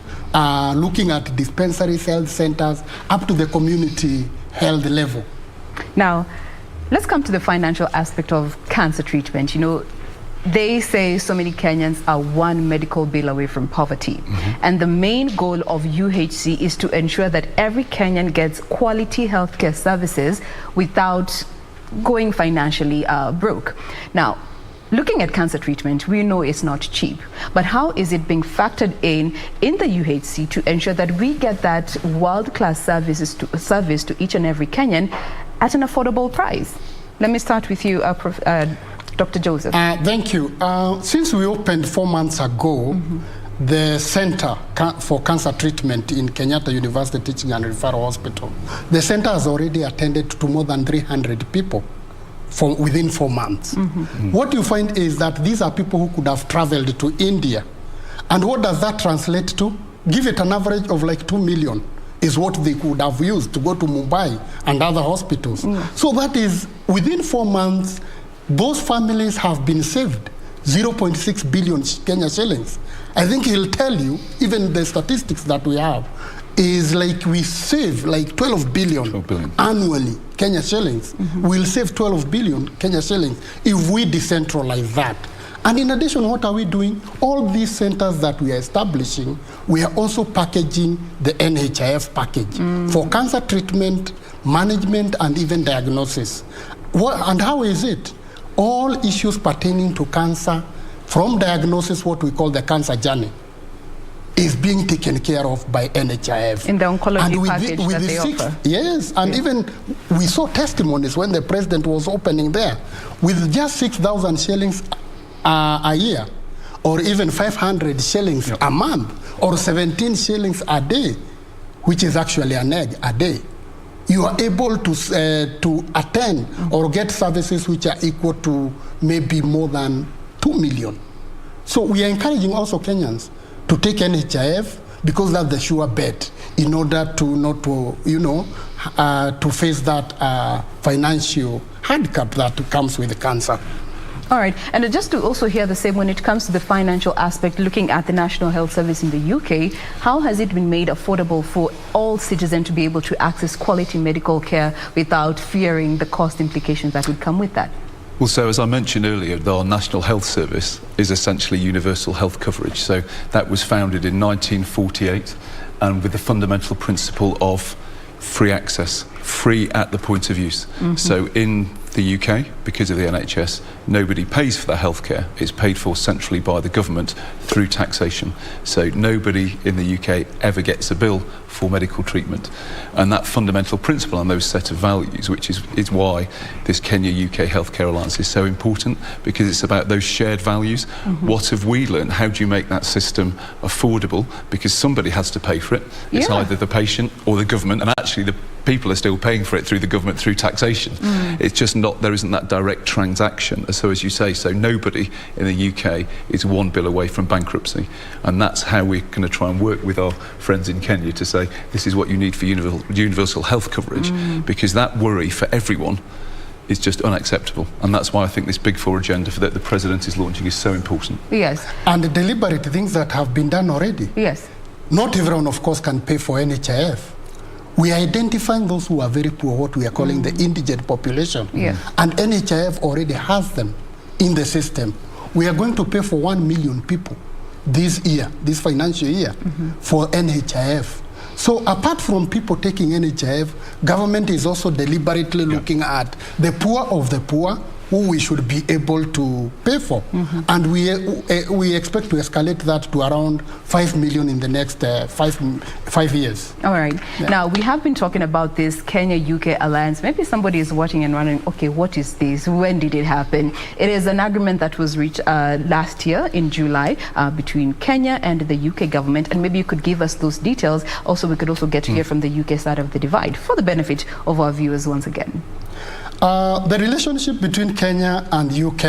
looking at dispensaries, health centers, up to the community health level. Now, let's come to the financial aspect of cancer treatment. You know, they say so many Kenyans are one medical bill away from poverty. And the main goal of UHC is to ensure that every Kenyan gets quality healthcare services without going financially broke. Now, looking at cancer treatment, we know it's not cheap, but how is it being factored in the UHC to ensure that we get that world-class service to each and every Kenyan at an affordable price? Let me start with you, Dr. Joseph. Thank you. Since we opened 4 months ago, the Center for Cancer Treatment in Kenyatta University Teaching and Referral Hospital, the center has already attended to more than 300 people within 4 months. What you find is that these are people who could have traveled to India. And what does that translate to? Give it an average of like 2 million is what they could have used to go to Mumbai and other hospitals. So that is, within 4 months, those families have been saved 0.6 billion Kenya shillings. I think he'll tell you, even the statistics that we have, is like we save like 12 billion annually Kenya shillings. We'll save 12 billion Kenya shillings if we decentralize that. And in addition, what are we doing? All these centers that we are establishing, we are also packaging the NHIF package for cancer treatment, management, and even diagnosis. And how is it? All issues pertaining to cancer, from diagnosis, what we call the cancer journey, is being taken care of by NHIF. In the oncology package that they offer. Yes, and even we saw testimonies when the president was opening there. With just 6,000 shillings a year, or even 500 shillings a month, or 17 shillings a day, which is actually an egg a day, you are able to attend or get services which are equal to maybe more than 2 million. So we are encouraging also Kenyans to take NHIF because that's the sure bet in order to not to face that financial handicap that comes with cancer. All right, and just to also hear the same when it comes to the financial aspect, looking at the National Health Service in the UK, how has it been made affordable for all citizens to be able to access quality medical care without fearing the cost implications that would come with that? Well, so as I mentioned earlier, our National Health Service is essentially universal health coverage. So that was founded in 1948 and with the fundamental principle of free access, free at the point of use. So in the UK, because of the NHS, nobody pays for their healthcare. It's paid for centrally by the government through taxation. So nobody in the UK ever gets a bill for medical treatment. And that fundamental principle and those set of values, which is why this Kenya-UK Healthcare Alliance is so important, because it's about those shared values. What have we learned? How do you make that system affordable? Because somebody has to pay for it. It's either the patient or the government, and actually the people are still paying for it through the government through taxation. It's just not, there isn't that direct transaction. So as you say, so nobody in the UK is one bill away from bankruptcy. And that's how we're going to try and work with our friends in Kenya to say, this is what you need for universal health coverage, because that worry for everyone is just unacceptable. And that's why I think this Big Four agenda that the President is launching is so important. Yes. And the deliberate things that have been done already. Yes. Not everyone, of course, can pay for NHIF. We are identifying those who are very poor, what we are calling the indigent population. And NHIF already has them in the system. We are going to pay for 1 million people this year, this financial year, for NHIF. So apart from people taking NHIF, government is also deliberately looking at the poor of the poor who we should be able to pay for. And we expect to escalate that to around 5 million in the next 5 years. All right. Yeah. Now, we have been talking about this Kenya-UK alliance. Maybe somebody is watching and wondering, okay, what is this? When did it happen? It is an agreement that was reached last year in July between Kenya and the UK government. And maybe you could give us those details. Also, we could also get to hear from the UK side of the divide for the benefit of our viewers once again. The relationship between Kenya and UK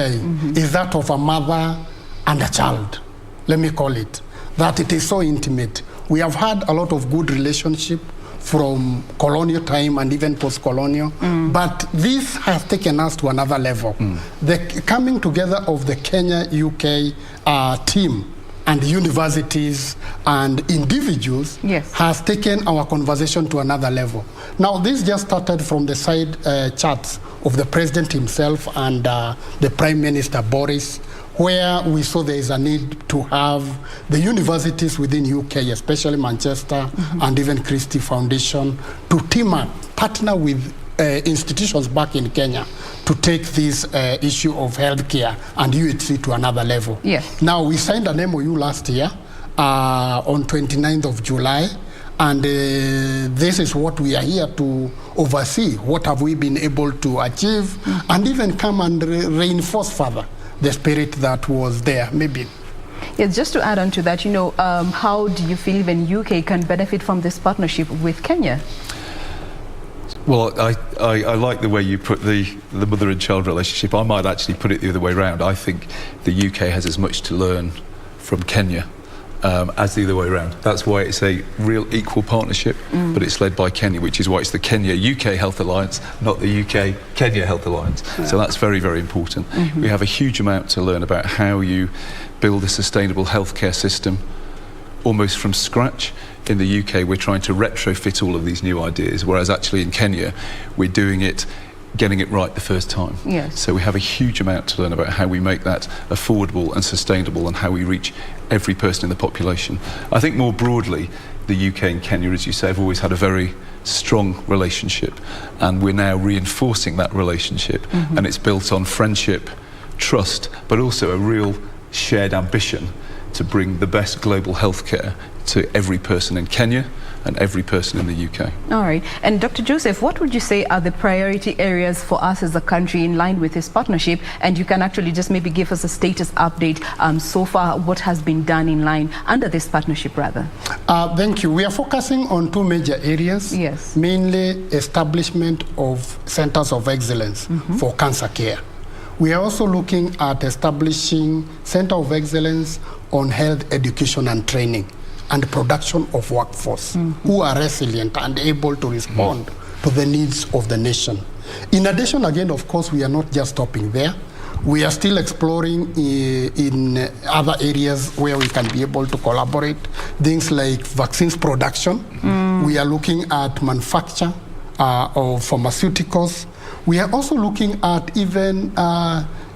is that of a mother and a child, let me call it. That it is so intimate. We have had a lot of good relationship from colonial time and even post-colonial, but this has taken us to another level. The coming together of the Kenya-UK team and universities and individuals has taken our conversation to another level. Now, this just started from the side chats of the president himself and the Prime Minister Boris, where we saw there is a need to have the universities within UK, especially Manchester and even Christie Foundation, to team up, partner with institutions back in Kenya to take this issue of healthcare and UHC to another level. Yes. Now, we signed an MOU last year on 29th of July, and this is what we are here to oversee. What have we been able to achieve and even come and reinforce further the spirit that was there, maybe. Yes, just to add on to that, how do you feel even UK can benefit from this partnership with Kenya? Well, I like the way you put the mother and child relationship. I might actually put it the other way around. I think the UK has as much to learn from Kenya as the other way around. That's why it's a real equal partnership, but it's led by Kenya, which is why it's the Kenya-UK Health Alliance, not the UK-Kenya Health Alliance. So that's very, very important. We have a huge amount to learn about how you build a sustainable healthcare system almost from scratch. In the UK, we're trying to retrofit all of these new ideas, whereas actually in Kenya, we're doing it, getting it right the first time. Yes. So we have a huge amount to learn about how we make that affordable and sustainable and how we reach every person in the population. I think more broadly, the UK and Kenya, as you say, have always had a very strong relationship, and we're now reinforcing that relationship, and it's built on friendship, trust, but also a real shared ambition to bring the best global healthcare to every person in Kenya and every person in the UK. All right. And Dr. Joseph, what would you say are the priority areas for us as a country in line with this partnership? And you can actually just maybe give us a status update so far, what has been done in line under this partnership, rather. Thank you. We are focusing on two major areas. Yes. Mainly establishment of centers of excellence for cancer care. We are also looking at establishing center of excellence on health education and training and production of workforce who are resilient and able to respond to the needs of the nation. In addition, again, of course, we are not just stopping there. We are still exploring in other areas where we can be able to collaborate. Things like vaccines production. We are looking at manufacture of pharmaceuticals. We are also looking at even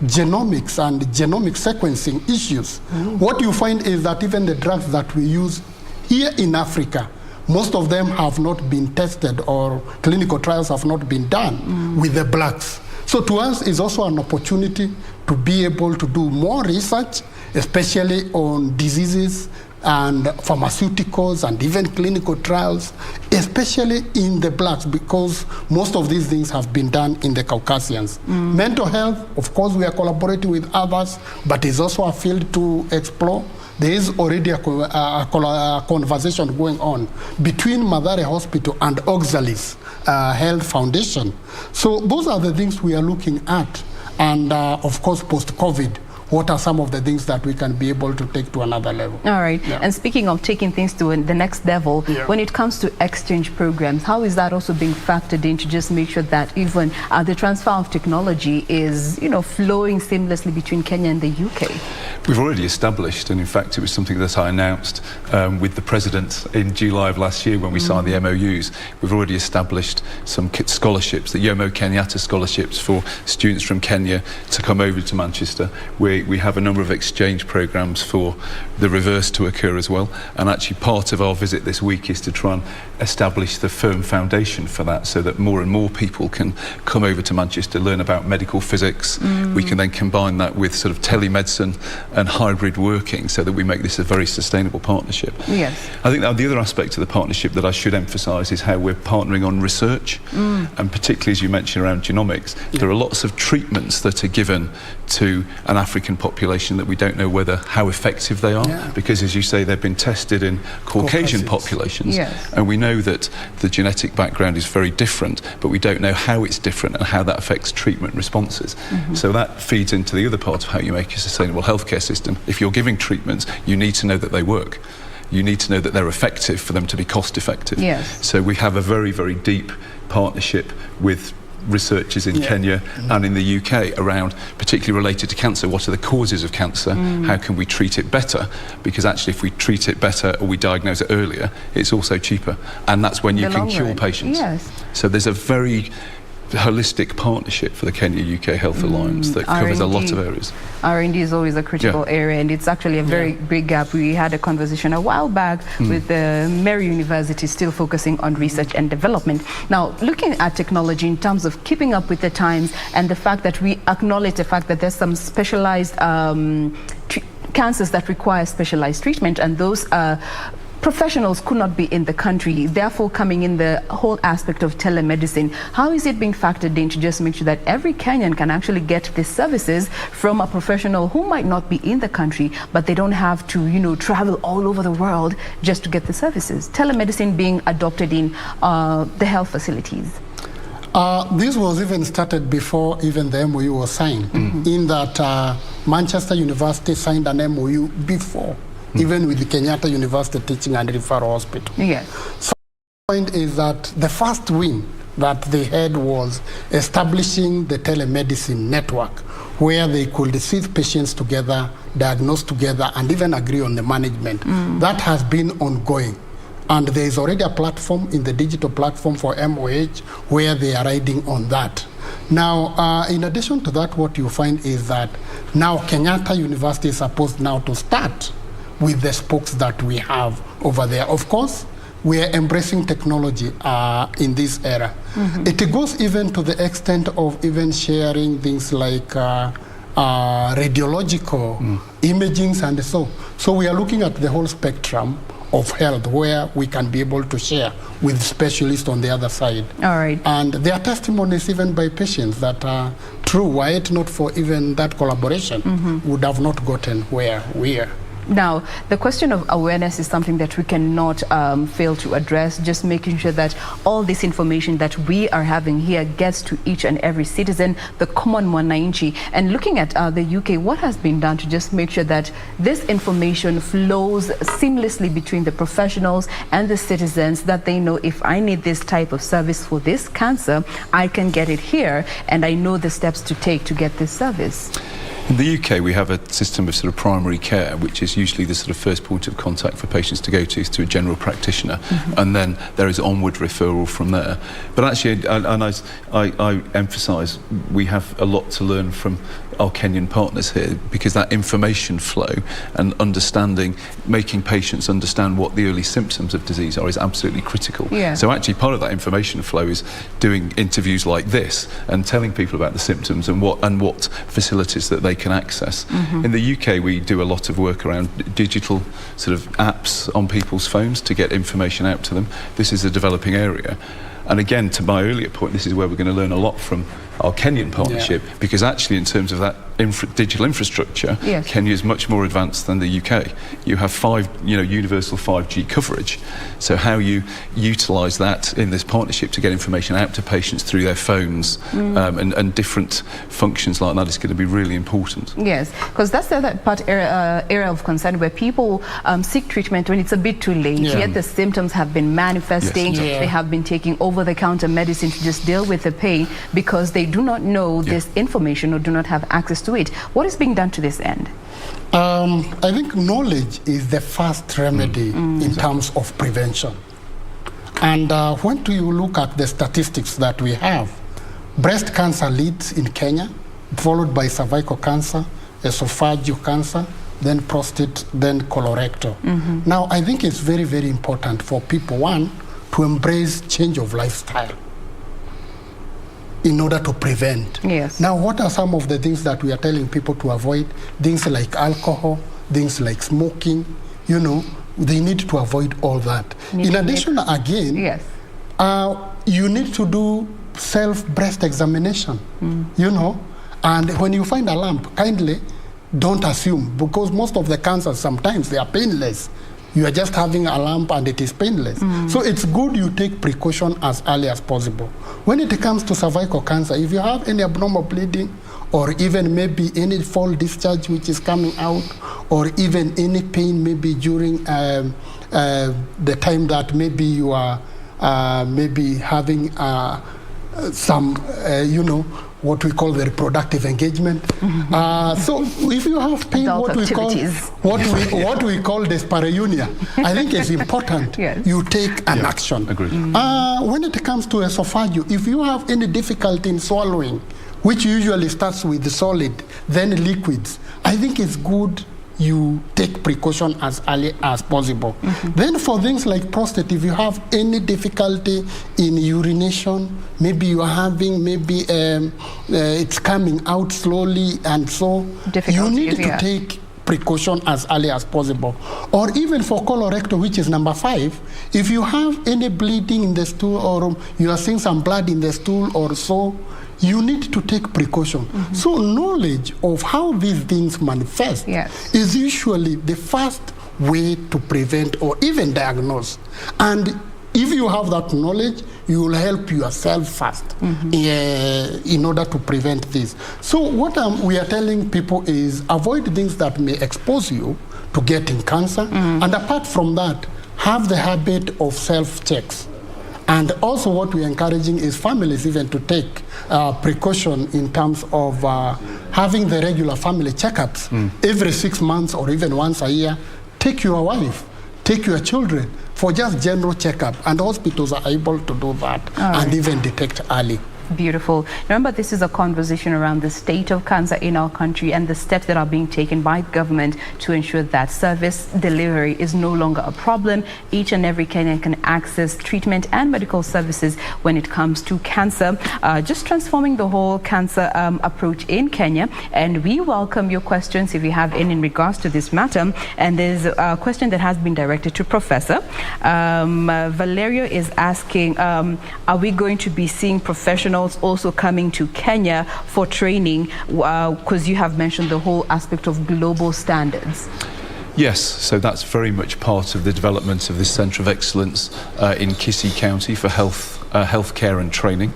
genomics and genomic sequencing issues. What you find is that even the drugs that we use here in Africa, most of them have not been tested or clinical trials have not been done with the blacks. So to us, it's also an opportunity to be able to do more research, especially on diseases and pharmaceuticals and even clinical trials, especially in the blacks, because most of these things have been done in the Caucasians. Mental health, of course, we are collaborating with others, but it's also a field to explore. There is already a conversation going on between Mathare Hospital and Oxalis Health Foundation. So those are the things we are looking at. And of course, post-COVID, what are some of the things that we can be able to take to another level? All right. Yeah. And speaking of taking things to the next level, when it comes to exchange programs, how is that also being factored in to just make sure that even the transfer of technology is, flowing seamlessly between Kenya and the UK? We've already established, and in fact it was something that I announced with the President in July of last year when we signed the MOUs. We've already established some scholarships, the Jomo Kenyatta scholarships for students from Kenya to come over to Manchester. We we have a number of exchange programs for the reverse to occur as well. And actually part of our visit this week is to try and establish the firm foundation for that, so that more and more people can come over to Manchester, learn about medical physics. We can then combine that with sort of telemedicine and hybrid working, so that we make this a very sustainable partnership. Yes. I think now the other aspect of the partnership that I should emphasise is how we're partnering on research, and particularly as you mentioned around genomics, there are lots of treatments that are given to an African population that we don't know how effective they are, because as you say, they've been tested in Caucasian populations, and we know that the genetic background is very different, but we don't know how it's different and how that affects treatment responses. So that feeds into the other part of how you make a sustainable healthcare system. If you're giving treatments, you need to know that they work. You need to know that they're effective for them to be cost effective. So we have a very, very deep partnership with researchers in Kenya and in the UK around, particularly related to cancer. What are the causes of cancer? How can we treat it better? Because actually if we treat it better or we diagnose it earlier, it's also cheaper, and that's when you can cure patients. So there's a very holistic partnership for the Kenya-UK Health Alliance that covers a lot of areas. R&D is always a critical area, and it's actually a very big gap. We had a conversation a while back with the Mary University, still focusing on research and development. Now, looking at technology in terms of keeping up with the times, and the fact that we acknowledge the fact that there's some specialized cancers that require specialized treatment, and those professionals could not be in the country, therefore coming in the whole aspect of telemedicine. How is it being factored in to just make sure that every Kenyan can actually get these services from a professional who might not be in the country, but they don't have to, travel all over the world just to get the services? Telemedicine being adopted in the health facilities. This was even started before even the MOU was signed, in that Manchester University signed an MOU before, even with the Kenyatta University Teaching and Referral Hospital. So the point is that the first win that they had was establishing the telemedicine network, where they could see patients together, diagnose together, and even agree on the management. That has been ongoing. And there is already a platform in the digital platform for MOH where they are riding on that. Now, in addition to that, what you find is that now Kenyatta University is supposed now to start with the spokes that we have over there. Of course, we are embracing technology in this era. It goes even to the extent of even sharing things like radiological imagings and so. So we are looking at the whole spectrum of health, where we can be able to share with specialists on the other side. And there are testimonies even by patients that are true. Were it not for even that collaboration, would have not gotten where we are. Now, the question of awareness is something that we cannot fail to address, just making sure that all this information that we are having here gets to each and every citizen, the common mwananchi. And looking at the UK, what has been done to just make sure that this information flows seamlessly between the professionals and the citizens, that they know if I need this type of service for this cancer, I can get it here, and I know the steps to take to get this service? In the UK, we have a system of sort of primary care, which is usually the sort of first point of contact for patients to go to a general practitioner, and then there is onward referral from there. But actually, and I emphasise, we have a lot to learn from our Kenyan partners here, because that information flow and understanding, making patients understand what the early symptoms of disease are, is absolutely critical. So actually, part of that information flow is doing interviews like this and telling people about the symptoms and what facilities that they can access. In the UK, we do a lot of work around digital sort of apps on people's phones to get information out to them. This is a developing area. And again, to my earlier point, this is where we're going to learn a lot from our Kenyan partnership, because actually in terms of that digital infrastructure, Kenya is much more advanced than the UK. You have universal 5G coverage. So how you utilise that in this partnership to get information out to patients through their phones and different functions like that is going to be really important. Yes, because that's the other area of concern, where people seek treatment when it's a bit too late, yet the symptoms have been manifesting. They have been taking over-the-counter medicine to just deal with the pain because they do not know this information or do not have access to it. What is being done to this end? I think knowledge is the first remedy in terms of prevention. And when do you look at the statistics that we have, breast cancer leads in Kenya, followed by cervical cancer, esophageal cancer, then prostate, then colorectal. Now, I think it's very, very important for people, one, to embrace change of lifestyle in order to prevent. Yes. Now, what are some of the things that we are telling people to avoid? Things like alcohol, things like smoking, you know, they need to avoid all that. In addition, again, yes, you need to do self-breast examination, you know, and when you find a lump, kindly don't assume, because most of the cancers, sometimes they are painless. You are just having a lump and it is painless. So it's good you take precaution as early as possible. When it comes to cervical cancer, if you have any abnormal bleeding, or even maybe any fall discharge which is coming out, or even any pain maybe during the time that maybe you are maybe having some, you know, what we call the reproductive engagement. So if you have pain, what we call dyspareunia, I think it's important you take an action. Agreed. When it comes to esophageal, if you have any difficulty in swallowing, which usually starts with the solid, then liquids, I think it's good you take precaution as early as possible. Then for things like prostate, if you have any difficulty in urination, maybe you are having, maybe it's coming out slowly, and so you need to take precaution as early as possible. Or even for colorectal, which is number 5, if you have any bleeding in the stool, or you are seeing some blood in the stool or so, you need to take precaution. So knowledge of how these things manifest is usually the first way to prevent or even diagnose. And if you have that knowledge, you will help yourself first in order to prevent this. So what we are telling people is avoid things that may expose you to getting cancer. And apart from that, have the habit of self-checks. And also what we're encouraging is families even to take precaution in terms of having the regular family checkups every 6 months or even once a year. Take your wife, take your children for just general checkup, and hospitals are able to do that and even detect early. Beautiful. Remember, this is a conversation around the state of cancer in our country and the steps that are being taken by government to ensure that service delivery is no longer a problem. Each and every Kenyan can access treatment and medical services when it comes to cancer. Just transforming the whole cancer approach in Kenya. And we welcome your questions if you have any in regards to this matter. And there's a question that has been directed to Professor. Valerio is asking, are we going to be seeing professionals also coming to Kenya for training, because you have mentioned the whole aspect of global standards? Yes, so that's very much part of the development of this Centre of Excellence in Kisii County for healthcare and training.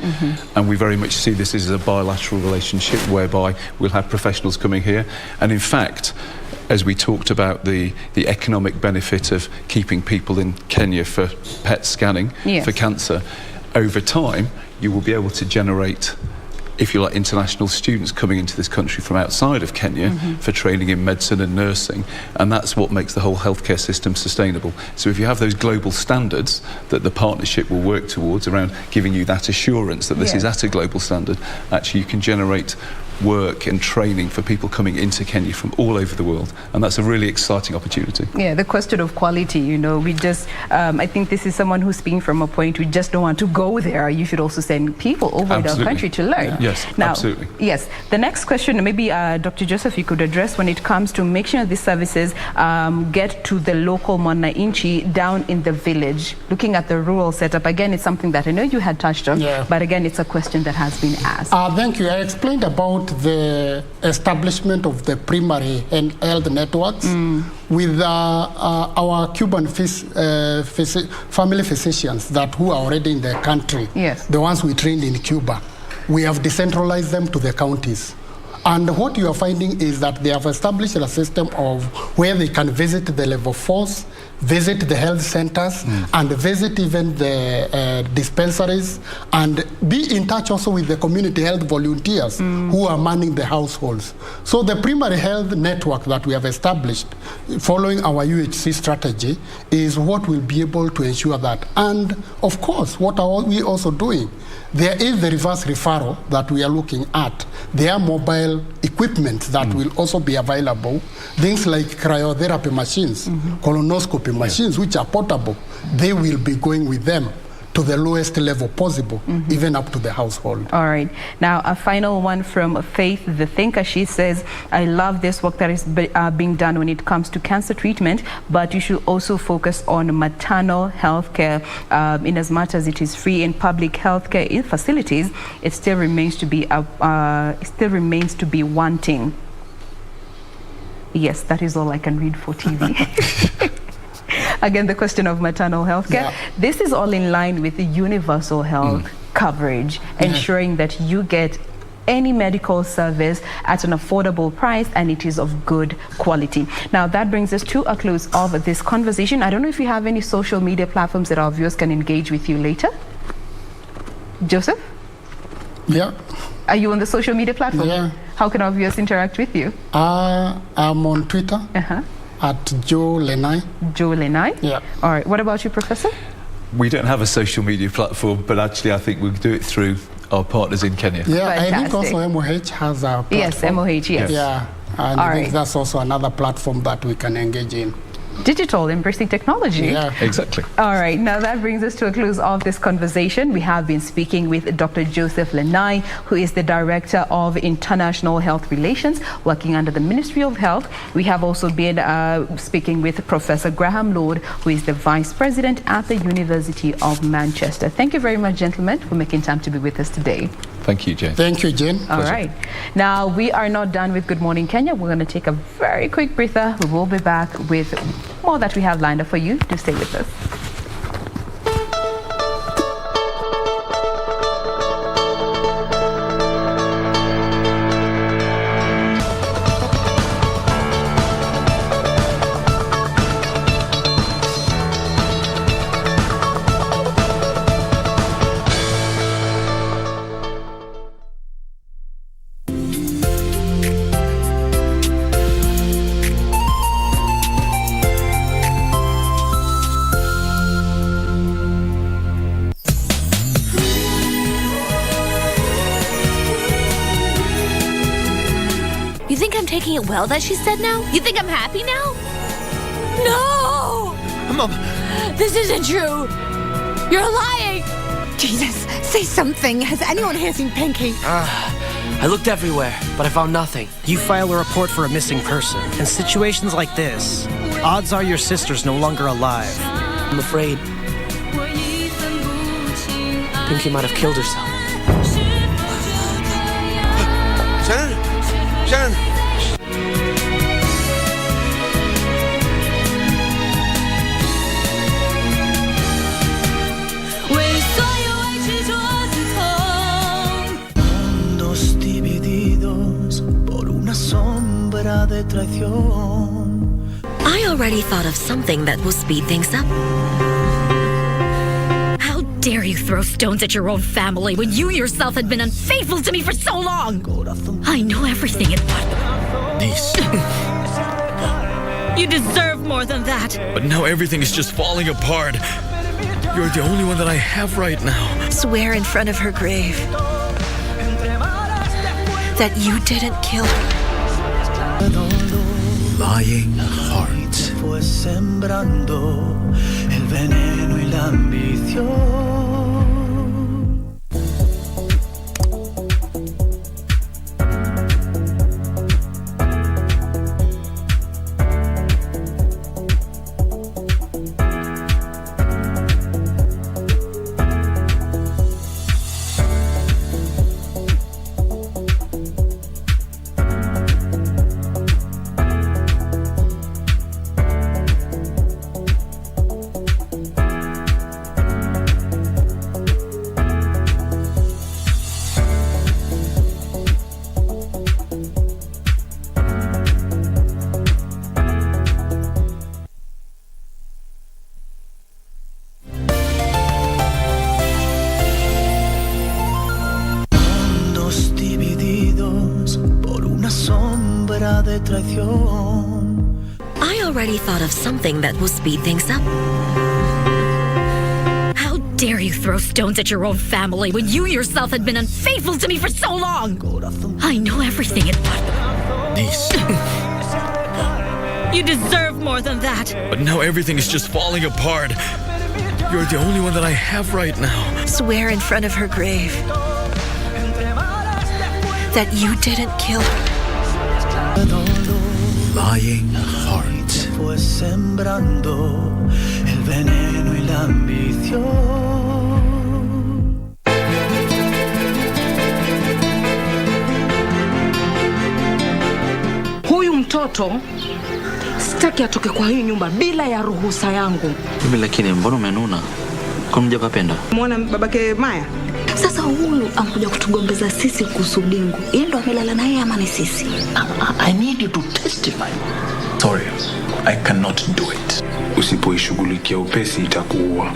And we very much see this as a bilateral relationship whereby we'll have professionals coming here. And in fact, as we talked about the economic benefit of keeping people in Kenya for PET scanning for cancer, over time you will be able to generate, if you like, international students coming into this country from outside of Kenya for training in medicine and nursing, and that's what makes the whole healthcare system sustainable. So if you have those global standards that the partnership will work towards around giving you that assurance that this is at a global standard, actually you can generate work and training for people coming into Kenya from all over the world, and that's a really exciting opportunity. Yeah, the question of quality, you know, we just, I think this is someone who's speaking from a point we just don't want to go there. You should also send people over in our country to learn. Yes, now, absolutely. Yes, the next question, maybe Dr. Joseph, you could address when it comes to making sure these services get to the local Mwananchi down in the village, looking at the rural setup. Again, it's something that I know you had touched on, but again, it's a question that has been asked. Thank you. I explained about the establishment of the primary health networks with our Cuban family physicians who are already in the country, the ones we trained in Cuba. We have decentralized them to the counties. And what you are finding is that they have established a system of where they can visit the level 4s, visit the health centers, and visit even the dispensaries, and be in touch also with the community health volunteers who are manning the households. So the primary health network that we have established following our UHC strategy is what will be able to ensure that. And of course, what are we also doing? There is the reverse referral that we are looking at. There are mobile medical equipment that will also be available. Things like cryotherapy machines, colonoscopy machines, which are portable, they will be going with them to the lowest level possible, even up to the household. All right. Now, a final one from Faith the Thinker. She says, I love this work that is being done when it comes to cancer treatment, but you should also focus on maternal health care. In as much as it is free in public health care facilities, it still remains to be wanting. Yes, that is all I can read for TV. Again, the question of maternal health care. Yeah. This is all in line with the universal health coverage, ensuring that you get any medical service at an affordable price and it is of good quality. Now, that brings us to a close of this conversation. I don't know if you have any social media platforms that our viewers can engage with you later. Joseph? Yeah. Are you on the social media platform? Yeah. How can our viewers interact with you? I'm on Twitter. At Joe Lenai. Joe Lenai? Yeah. All right. What about you, Professor? We don't have a social media platform, but actually I think we do it through our partners in Kenya. Yeah, fantastic. I think also MOH has a platform. Yes, MOH, yes. Yeah, and I think that's also another platform that we can engage in. Digital, embracing technology. Yeah, exactly. All right, now that brings us to a close of this conversation. We have been speaking with Dr. Joseph Lenai, who is the Director of International Health Relations, working under the Ministry of Health. We have also been speaking with Professor Graham Lord, who is the Vice President at the University of Manchester. Thank you very much, gentlemen, for making time to be with us today. Thank you, Jane. Thank you, Jane. All right. Now, we are not done with Good Morning Kenya. We're going to take a very quick breather. We will be back with more that we have lined up for you. Do stay with us. You think I'm taking it well that she said no? You think I'm happy now? No! Mom! This isn't true! You're lying! Jesus, say something. Has anyone here seen Pinky? I looked everywhere, but I found nothing. You file a report for a missing person. In situations like this, odds are your sister's no longer alive. I'm afraid Pinky might have killed herself. Shannon! Shannon! Mundos divididos por una sombra de traición. I already thought of something that will speed things up. How dare you throw stones at your own family when you yourself had been unfaithful to me for so long? I know everything about This. you. Deserve more than that. But now everything is just falling apart. You're the only one that I have right now. Swear in front of her grave that you didn't kill her. Lying heart. Fue sembrando el veneno y la ambición. I already thought of something that will speed things up. How dare you throw stones at your own family when you yourself had been unfaithful to me for so long? I know everything about Niece. you. Deserve more than that. But now everything is just falling apart. You're the only one that I have right now. Swear in front of her grave that you didn't kill her. Lying heart. Fue sembrando el veneno y la ambición. Huyu mtoto sitaki atoke kwa hii nyumba bila ya ruhusa yangu. Mimi lakini mbona umenuna? Kwani hujapapenda? Muona babake Maya? Sasa huyu amkuja kutugombeza sisi kuhusu Bingu. Yeye ndo amelala na yeye ama ni sisi? I need you to testify. Sorry, I cannot do it. Usipoishughulikia upesi itakuua.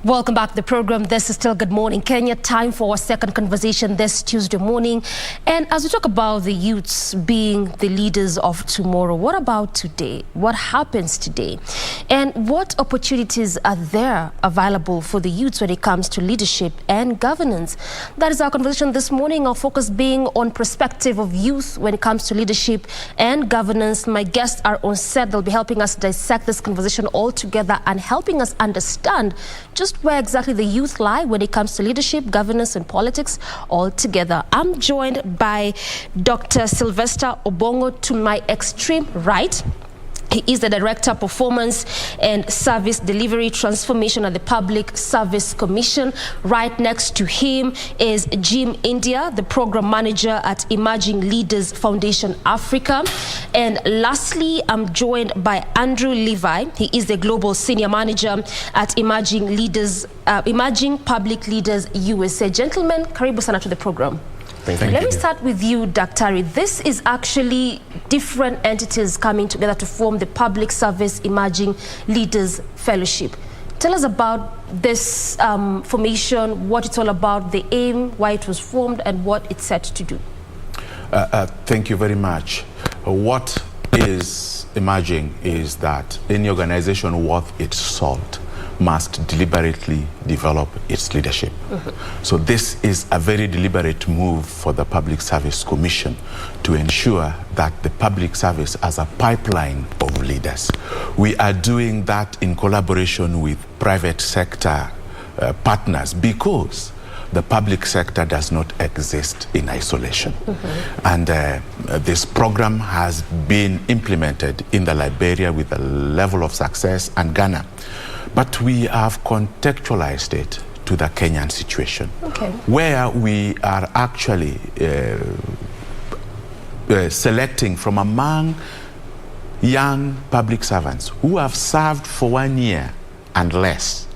Welcome back to the program. This is still Good Morning Kenya. Time for our second conversation this Tuesday morning. And as we talk about the youths being the leaders of tomorrow, what about today? What happens today? And what opportunities are there available for the youths when it comes to leadership and governance? That is our conversation this morning. Our focus being on perspective of youth when it comes to leadership and governance. My guests are on set. They'll be helping us dissect this conversation all together and helping us understand just where exactly the youth lie when it comes to leadership, governance, and politics all together. I'm joined by Dr. Sylvester Obongo to my extreme right. He is the Director of Performance and Service Delivery Transformation at the Public Service Commission. Right next to him is Jim India, the Program Manager at Emerging Leaders Foundation Africa. And lastly, I'm joined by Andrew Levi. He is the Global Senior Manager at Emerging Public Leaders USA. Gentlemen, karibu sana to the program. Let me start with you, Daktari. This is actually different entities coming together to form the Public Service Emerging Leaders Fellowship. Tell us about this formation, what it's all about, the aim, why it was formed, and what it's set to do. Thank you very much. What is emerging is that any organization worth its salt must deliberately develop its leadership. So this is a very deliberate move for the Public Service Commission to ensure that the public service as a pipeline of leaders. We are doing that in collaboration with private sector partners because the public sector does not exist in isolation. And this program has been implemented in the Liberia with a level of success and Ghana. But we have contextualized it to the Kenyan situation, where we are actually selecting from among young public servants who have served for 1 year and less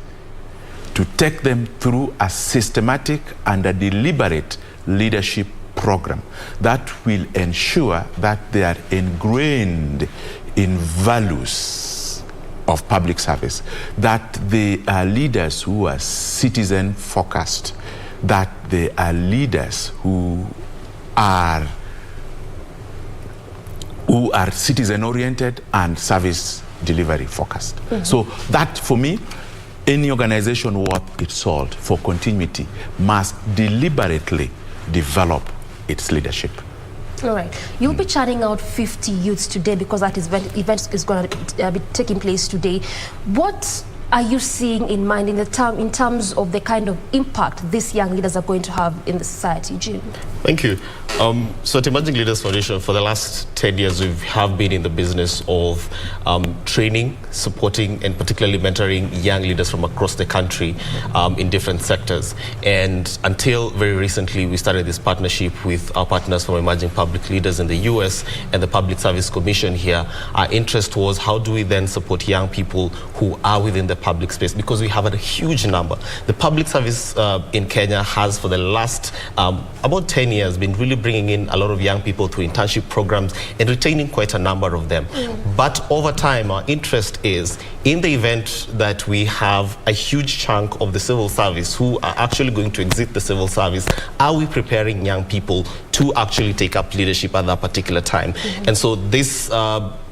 to take them through a systematic and a deliberate leadership program that will ensure that they are ingrained in values of public service, that they are leaders who are citizen-focused, that they are leaders who are citizen-oriented and service delivery focused. So that, for me, any organization worth its salt for continuity must deliberately develop its leadership. All right. You'll be chatting out 50 youths today because that event is going to be taking place today. What are you seeing in mind in terms of the kind of impact these young leaders are going to have in the society? Jim? Thank you. So at Emerging Leaders Foundation, for the last 10 years, we have been in the business of training, supporting, and particularly mentoring young leaders from across the country in different sectors. And until very recently, we started this partnership with our partners from Emerging Public Leaders in the US and the Public Service Commission here. Our interest was how do we then support young people who are within the public space, because we have a huge number. The public service in Kenya has, for the last about 10 years, been really bringing in a lot of young people through internship programs and retaining quite a number of them. But over time, our interest is in the event that we have a huge chunk of the civil service who are actually going to exit the civil service, are we preparing young people to actually take up leadership at that particular time? And so this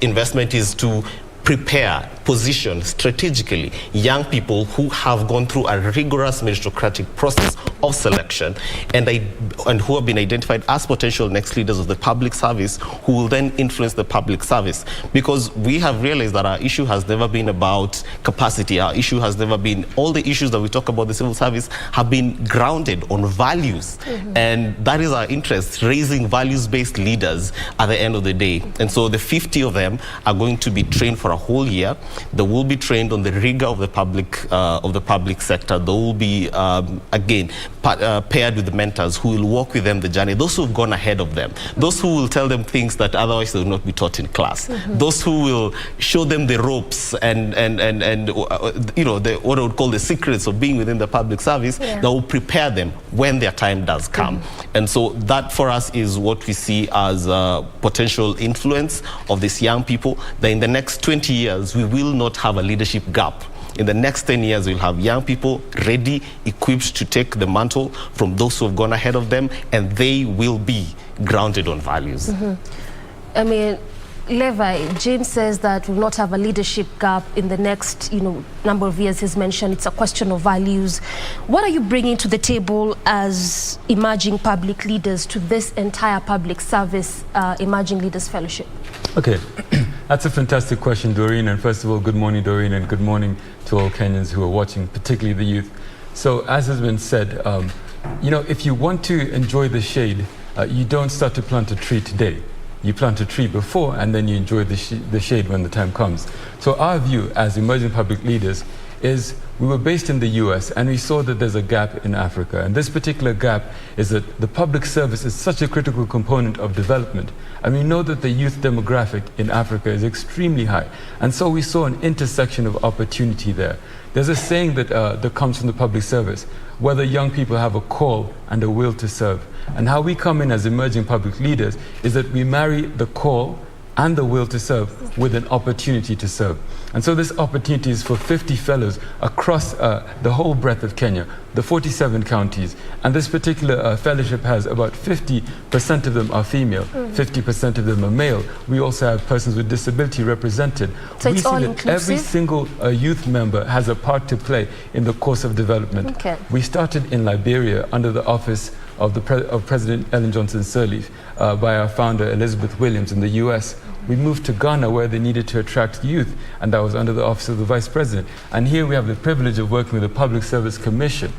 investment is to prepare, position strategically young people who have gone through a rigorous meritocratic process of selection and who have been identified as potential next leaders of the public service, who will then influence the public service. Because we have realized that our issue has never been about capacity. Our issue has never been, all the issues that we talk about the civil service have been grounded on values. And that is our interest, raising values-based leaders at the end of the day. And so the 50 of them are going to be trained for a whole year. They will be trained on the rigor of the public sector. They will be again paired with the mentors who will walk with them the journey. Those who have gone ahead of them, those who will tell them things that otherwise they will not be taught in class. Those who will show them the ropes and you know, what I would call the secrets of being within the public service, that will prepare them when their time does come. And so that for us is what we see as potential influence of these young people, that in the next 20 years we will not have a leadership gap. In the next 10 years, we'll have young people ready, equipped to take the mantle from those who have gone ahead of them, and they will be grounded on values. I mean, Levi, James says that we'll not have a leadership gap in the next, number of years. He's mentioned it's a question of values. What are you bringing to the table as emerging public leaders to this entire public service Emerging Leaders Fellowship? Okay, that's a fantastic question, Doreen. And first of all, good morning, Doreen, and good morning to all Kenyans who are watching, particularly the youth. So as has been said, if you want to enjoy the shade, you don't start to plant a tree today. You plant a tree before, and then you enjoy the shade when the time comes. So our view as emerging public leaders is we were based in the US and we saw that there's a gap in Africa. And this particular gap is that the public service is such a critical component of development. And we know that the youth demographic in Africa is extremely high. And so we saw an intersection of opportunity there. There's a saying that comes from the public service, whether young people have a call and a will to serve. And how we come in as emerging public leaders is that we marry the call and the will to serve with an opportunity to serve. And so this opportunity is for 50 fellows across the whole breadth of Kenya, the 47 counties. And this particular fellowship has about 50% of them are female, 50% of them are male. We also have persons with disability represented. So it's all inclusive? Every single youth member has a part to play in the course of development. Okay. We started in Liberia under the office of President Ellen Johnson Sirleaf by our founder Elizabeth Williams in the US. We moved to Ghana where they needed to attract youth, and that was under the office of the Vice President. And here we have the privilege of working with the Public Service Commission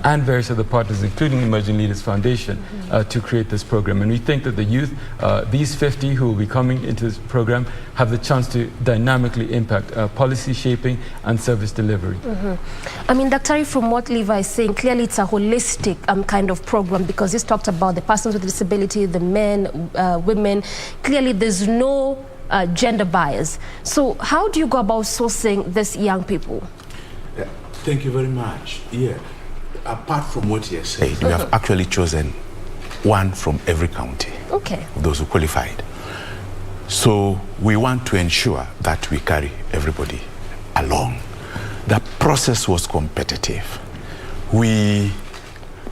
and various other partners, including Emerging Leaders Foundation, to create this program. And we think that the youth, these 50 who will be coming into this program, have the chance to dynamically impact policy shaping and service delivery. I mean, Daktari, from what Levi is saying, clearly it's a holistic kind of program, because he's talked about the persons with disability, the men, women. Clearly there's no gender bias. So how do you go about sourcing these young people? Thank you very much. Apart from what you said, we have actually chosen one from every county. Okay. Those who qualified. So we want to ensure that we carry everybody along. The process was competitive.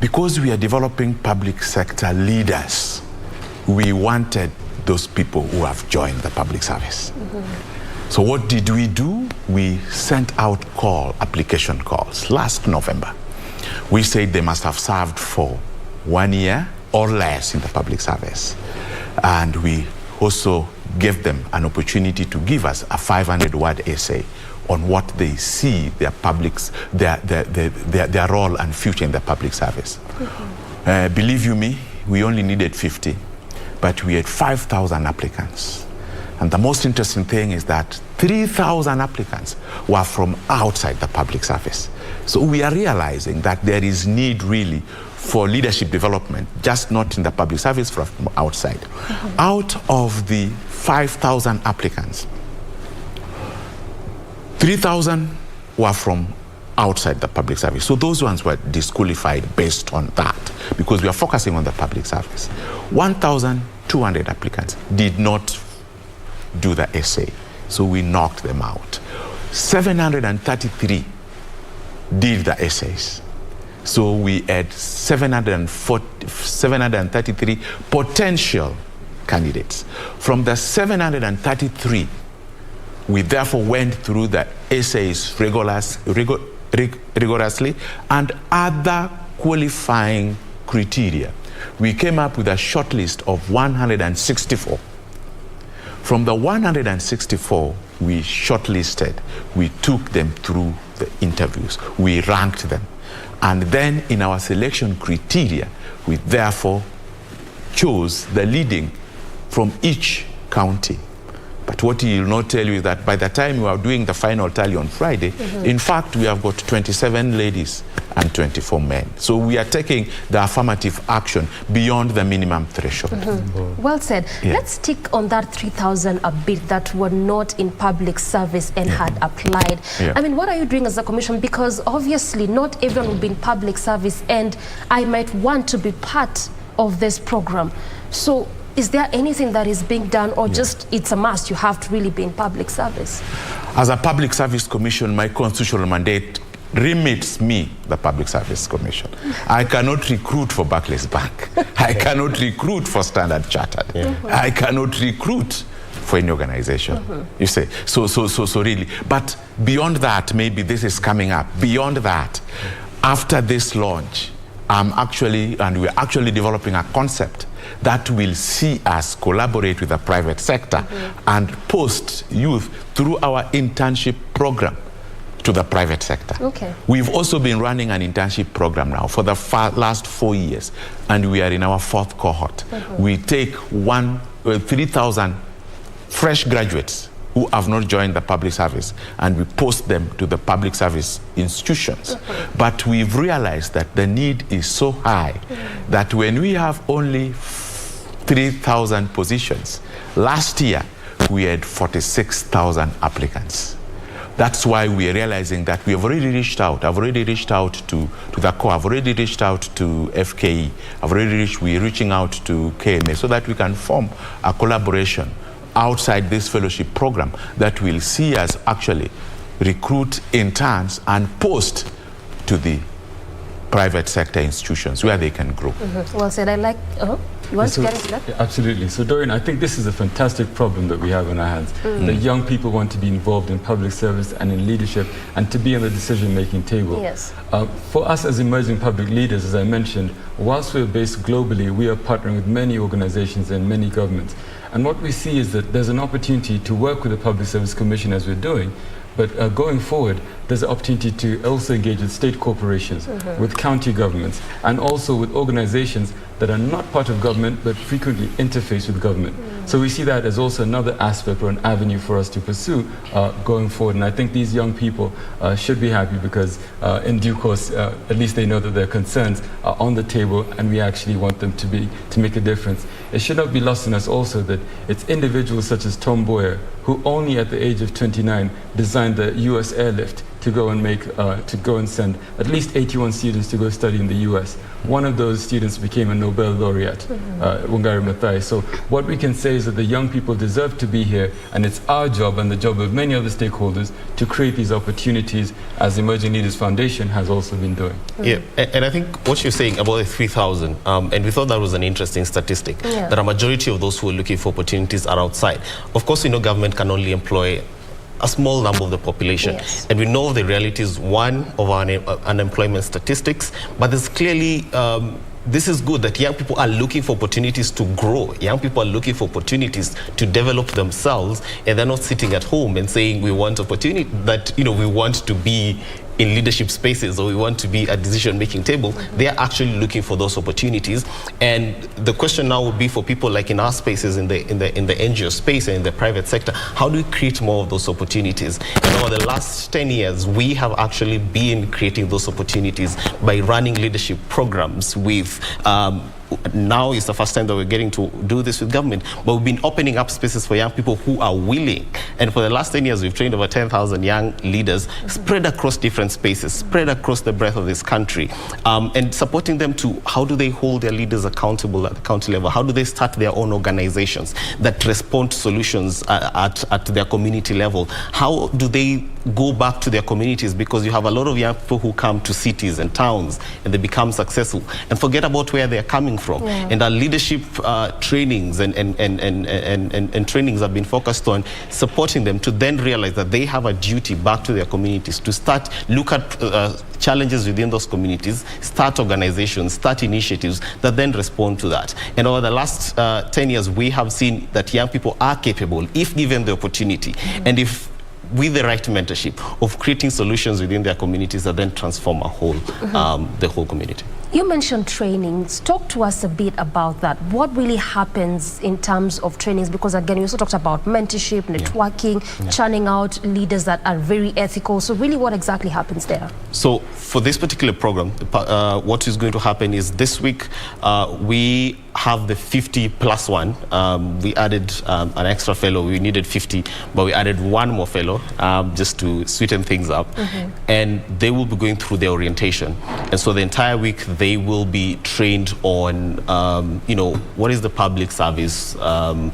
Because we are developing public sector leaders, we wanted those people who have joined the public service. So what did we do? We sent out application calls last November. We said they must have served for 1 year or less in the public service. And we also gave them an opportunity to give us a 500-word essay on what they see their role and future in the public service. Believe you me, we only needed 50, but we had 5,000 applicants. And the most interesting thing is that 3,000 applicants were from outside the public service. So we are realizing that there is need really for leadership development, just not in the public service, from outside. Out of the 5,000 applicants, 3,000 were from outside the public service. So those ones were disqualified based on that, because we are focusing on the public service. 1,200 applicants did not do the essay, so we knocked them out. 733 did the essays. So we had 733 potential candidates. From the 733, we therefore went through the essays rigorously and other qualifying criteria. We came up with a short list of 164. From the 164 we shortlisted, we took them through the interviews, we ranked them. And then in our selection criteria, we therefore chose the leading from each county. But what he will not tell you is that by the time we are doing the final tally on Friday, in fact, we have got 27 ladies and 24 men. So we are taking the affirmative action beyond the minimum threshold. Well said. Yeah. Let's stick on that 3,000 a bit that were not in public service and had applied. I mean, what are you doing as a commission? Because obviously not everyone will be in public service, and I might want to be part of this program. So is there anything that is being done, or just it's a must, you have to really be in public service? As a public service commission, my constitutional mandate remits me, the Public Service Commission. I cannot recruit for Barclays Bank. I cannot recruit for Standard Chartered. I cannot recruit for any organization. You say, so really. But beyond that, maybe this is coming up. Beyond that, after this launch, we're actually developing a concept that will see us collaborate with the private sector and post youth through our internship program to the private sector. We've also been running an internship program now for the last 4 years, and we are in our 4th cohort. We take 3,000 fresh graduates who have not joined the public service, and we post them to the public service institutions. But we've realized that the need is so high that when we have only 3,000 positions, last year we had 46,000 applicants. That's why we are realizing that we have already reached out. I've already reached out to the core. I've already reached out to FKE. We're reaching out to KMA so that we can form a collaboration outside this fellowship program that will see us actually recruit interns and post to the private sector institutions where they can grow. Well said. I like... You want to get into that? Yeah, absolutely. So, Doreen, I think this is a fantastic problem that we have on our hands. The young people want to be involved in public service and in leadership and to be on the decision-making table. For us as emerging public leaders, as I mentioned, whilst we're based globally, we are partnering with many organizations and many governments. And what we see is that there's an opportunity to work with the Public Service Commission as we're doing, but going forward, there's an opportunity to also engage with state corporations, with county governments, and also with organizations that are not part of government, but frequently interface with government. So we see that as also another aspect or an avenue for us to pursue going forward. And I think these young people should be happy because in due course, at least they know that their concerns are on the table and we actually want them to make a difference. It should not be lost on us also that it's individuals such as Tom Boyer, who only at the age of 29 designed the US airlift to go and send at least 81 students to go study in the US. One of those students became a Nobel laureate, Wangari Maathai. So what we can say is that the young people deserve to be here, and it's our job and the job of many other stakeholders to create these opportunities, as Emerging Leaders Foundation has also been doing. Yeah, and I think what you're saying about the 3,000, and we thought that was an interesting statistic, that a majority of those who are looking for opportunities are outside. Of course, we know government can only employ a small number of the population. Yes. And we know the reality is one of our unemployment statistics, but there's clearly, this is good that young people are looking for opportunities to grow. Young people are looking for opportunities to develop themselves, and they're not sitting at home and saying we want opportunity, that, we want to be in leadership spaces or we want to be at decision-making table. They are actually looking for those opportunities. And the question now would be for people like in our spaces, in the NGO space and in the private sector, how do we create more of those opportunities? And over the last 10 years, we have actually been creating those opportunities by running leadership programs with now is the first time that we're getting to do this with government, but we've been opening up spaces for young people who are willing. And for the last 10 years, we've trained over 10,000 young leaders spread across different spaces, spread across the breadth of this country, and supporting them to how do they hold their leaders accountable at the county level? How do they start their own organizations that respond to solutions at their community level? How do they go back to their communities? Because you have a lot of young people who come to cities and towns and they become successful and forget about where they're coming from. Yeah. And our leadership trainings and trainings have been focused on supporting them to then realize that they have a duty back to their communities to start look at challenges within those communities, start organizations, start initiatives that then respond to that. And over the last 10 years, we have seen that young people are capable if given the opportunity, and if with the right mentorship of creating solutions within their communities that then transform the whole community. You mentioned trainings. Talk to us a bit about that. What really happens in terms of trainings? Because again, you also talked about mentorship, networking, churning out leaders that are very ethical. So really, what exactly happens there? So for this particular program, what is going to happen is this week, we have the 50+1. We added an extra fellow. We needed 50, but we added one more fellow just to sweeten things up. And they will be going through their orientation. And so the entire week, they will be trained on, what is the public service. And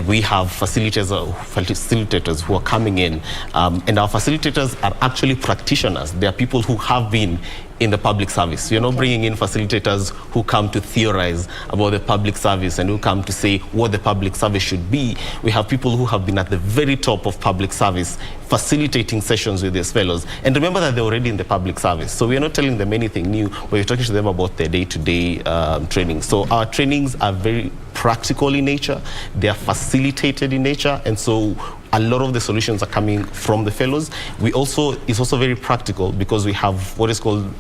we have facilitators who are coming in. And our facilitators are actually practitioners. They are people who have been in the public service. You're not bringing in facilitators who come to theorize about the public service and who come to say what the public service should be. We have people who have been at the very top of public service facilitating sessions with these fellows. And remember that they're already in the public service. So we're not telling them anything new, but we're talking to them about their day-to-day training. So our trainings are very practical in nature. They are facilitated in nature. And so a lot of the solutions are coming from the fellows. It's also very practical because we have what is called,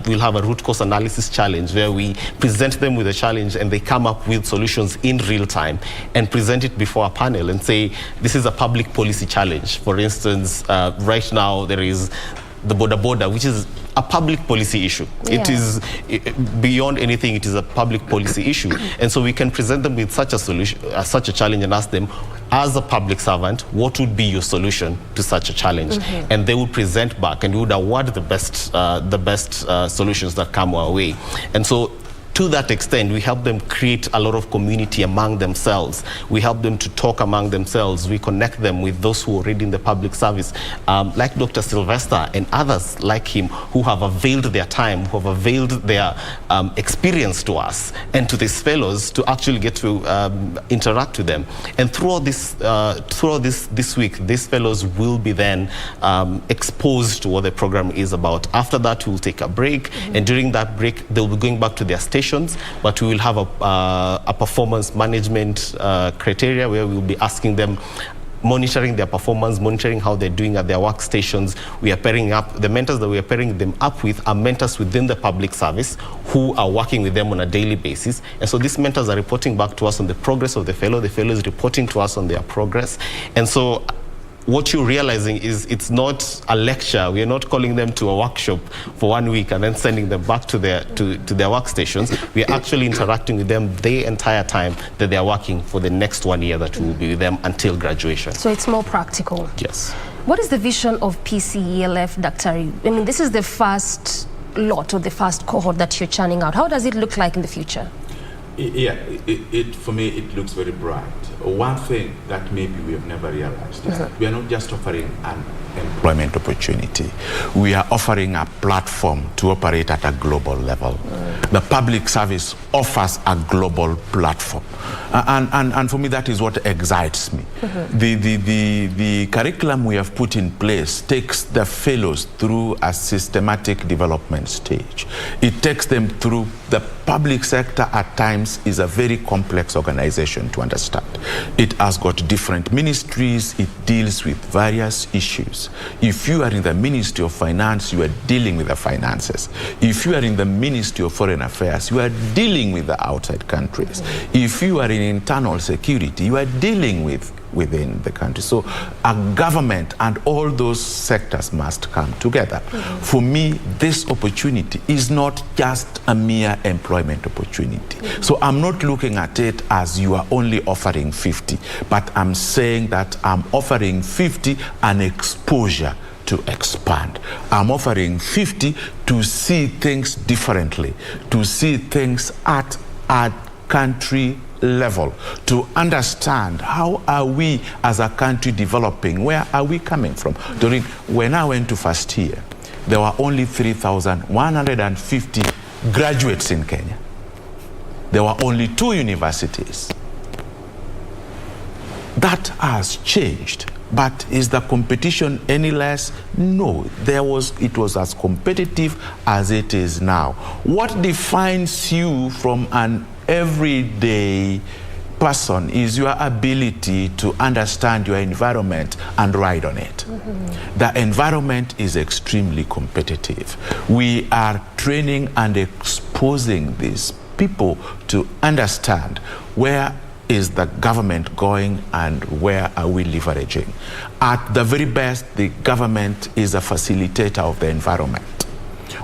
we'll have a root cause analysis challenge where we present them with a challenge and they come up with solutions in real time and present it before a panel and say, this is a public policy challenge. For instance, right now there is the border, which is a public policy issue. Yeah. It is beyond anything, it is a public policy issue. And so we can present them with such a solution, such a challenge, and ask them, as a public servant, what would be your solution to such a challenge? And they would present back and we would award the best solutions that come our way. And so to that extent, we help them create a lot of community among themselves. We help them to talk among themselves. We connect them with those who are already in the public service, like Dr. Sylvester and others like him who have availed their time, who have availed their experience to us and to these fellows to actually get to interact with them. And throughout this week, these fellows will be then exposed to what the program is about. After that, we'll take a break, and during that break, they'll be going back to their station. But we will have a performance management criteria where we will be asking them, monitoring their performance, monitoring how they're doing at their workstations. We are pairing up, the mentors that we are pairing them up with are mentors within the public service who are working with them on a daily basis. And so these mentors are reporting back to us on the progress of the fellow is reporting to us on their progress. And so what you're realizing is it's not a lecture. We are not calling them to a workshop for 1 week and then sending them back to their workstations. We are actually interacting with them the entire time that they are working for the next 1 year that we will be with them until graduation. So it's more practical. Yes. What is the vision of PCELF, Dr. I mean, this is the first lot or the first cohort that you're churning out. How does it look like in the future? Yeah, for me, it looks very bright. One thing that maybe we have never realized is that we are not just offering an employment opportunity. We are offering a platform to operate at a global level. The public service offers a global platform. And for me, that is what excites me. The curriculum we have put in place takes the fellows through a systematic development stage. It takes them through the public sector at times is a very complex organization to understand. It has got different ministries, it deals with various issues. If you are in the Ministry of Finance, you are dealing with the finances. If you are in the Ministry of Foreign Affairs, you are dealing with the outside countries. If you are in internal security, you are dealing with within the country. So a government and all those sectors must come together. For me, this opportunity is not just a mere employment opportunity. So I'm not looking at it as you are only offering 50, but I'm saying that I'm offering 50 an exposure to expand. I'm offering 50 to see things differently, to see things at a country level, to understand how are we as a country developing, where are we coming from. During when I went to first year, there were only 3,150 graduates in Kenya. There were only 2 universities. That has changed. But is the competition any less? No, it was as competitive as it is now. What defines you from an everyday person is your ability to understand your environment and ride on it. The environment is extremely competitive. We are training and exposing these people to understand where is the government going and where are we leveraging. At the very best, the government is a facilitator of the environment.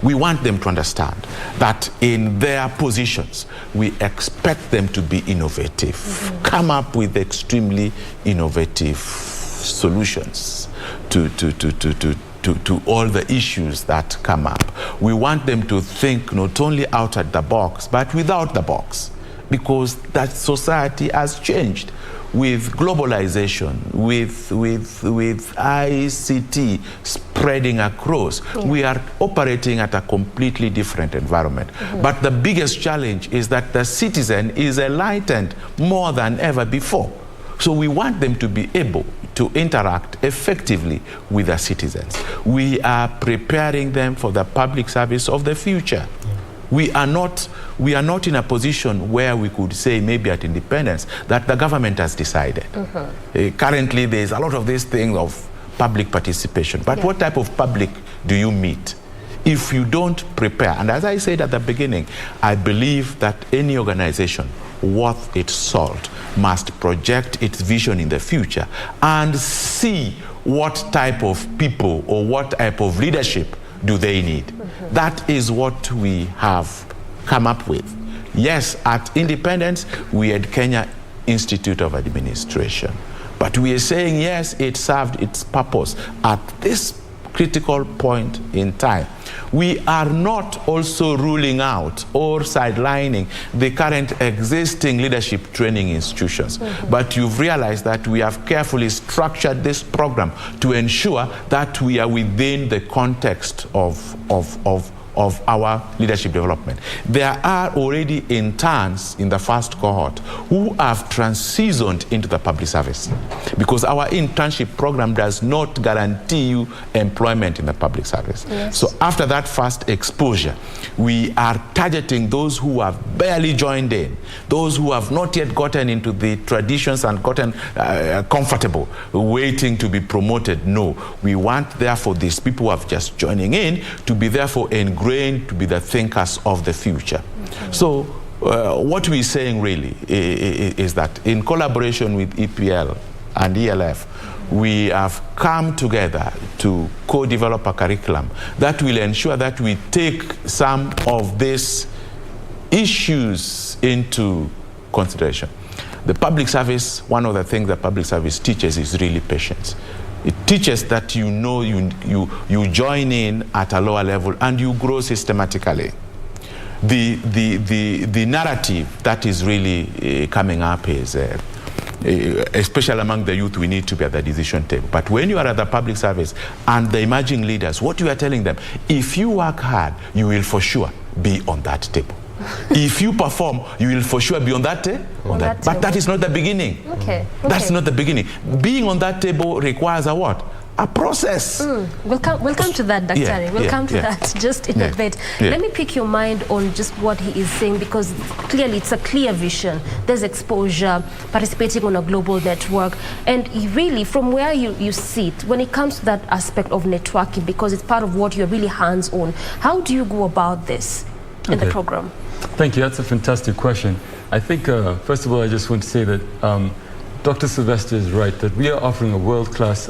We want them to understand that in their positions, we expect them to be innovative, come up with extremely innovative solutions to all the issues that come up. We want them to think not only outside the box, but without the box, because that society has changed with globalization, with ICT spreading across. We are operating at a completely different environment. But the biggest challenge is that the citizen is enlightened more than ever before. So we want them to be able to interact effectively with the citizens. We are preparing them for the public service of the future. We are not in a position where we could say, maybe at independence, that the government has decided. Currently, there is a lot of these things of public participation. But what type of public do you meet? If you don't prepare, and as I said at the beginning, I believe that any organization worth its salt must project its vision in the future and see what type of people or what type of leadership do they need. That is what we have come up with. Yes, at independence, we had Kenya Institute of Administration. But we are saying, yes, it served its purpose at this critical point in time. We are not also ruling out or sidelining the current existing leadership training institutions. But you've realized that we have carefully structured this program to ensure that we are within the context of our leadership development. There are already interns in the first cohort who have transitioned into the public service, because our internship program does not guarantee you employment in the public service. So after that first exposure, we are targeting those who have barely joined in, those who have not yet gotten into the traditions and gotten comfortable waiting to be promoted. No, we want therefore these people who have just joining in to be therefore ingrained to be the thinkers of the future. So what we're saying really is that in collaboration with EPL and ELF, we have come together to co-develop a curriculum that will ensure that we take some of these issues into consideration. The public service, one of the things the public service teaches is really patience. It teaches that you join in at a lower level and you grow systematically. The narrative that is really coming up is, especially among the youth, we need to be at the decision table. But when you are at the public service and the emerging leaders, what you are telling them, if you work hard, you will for sure be on that table. If you perform, you will for sure be on that table. But that is not the beginning. Okay. That's not the beginning. Being on that table requires a what? A process. We'll come to that, Dr. We'll come to that just in a bit. Let me pick your mind on just what he is saying, because clearly it's a clear vision. There's exposure, participating on a global network, and really from where you sit, when it comes to that aspect of networking, because it's part of what you're really hands-on, how do you go about this in the program? Thank you. That's a fantastic question. I think, first of all, I just want to say that Dr. Sylvester is right, that we are offering a world-class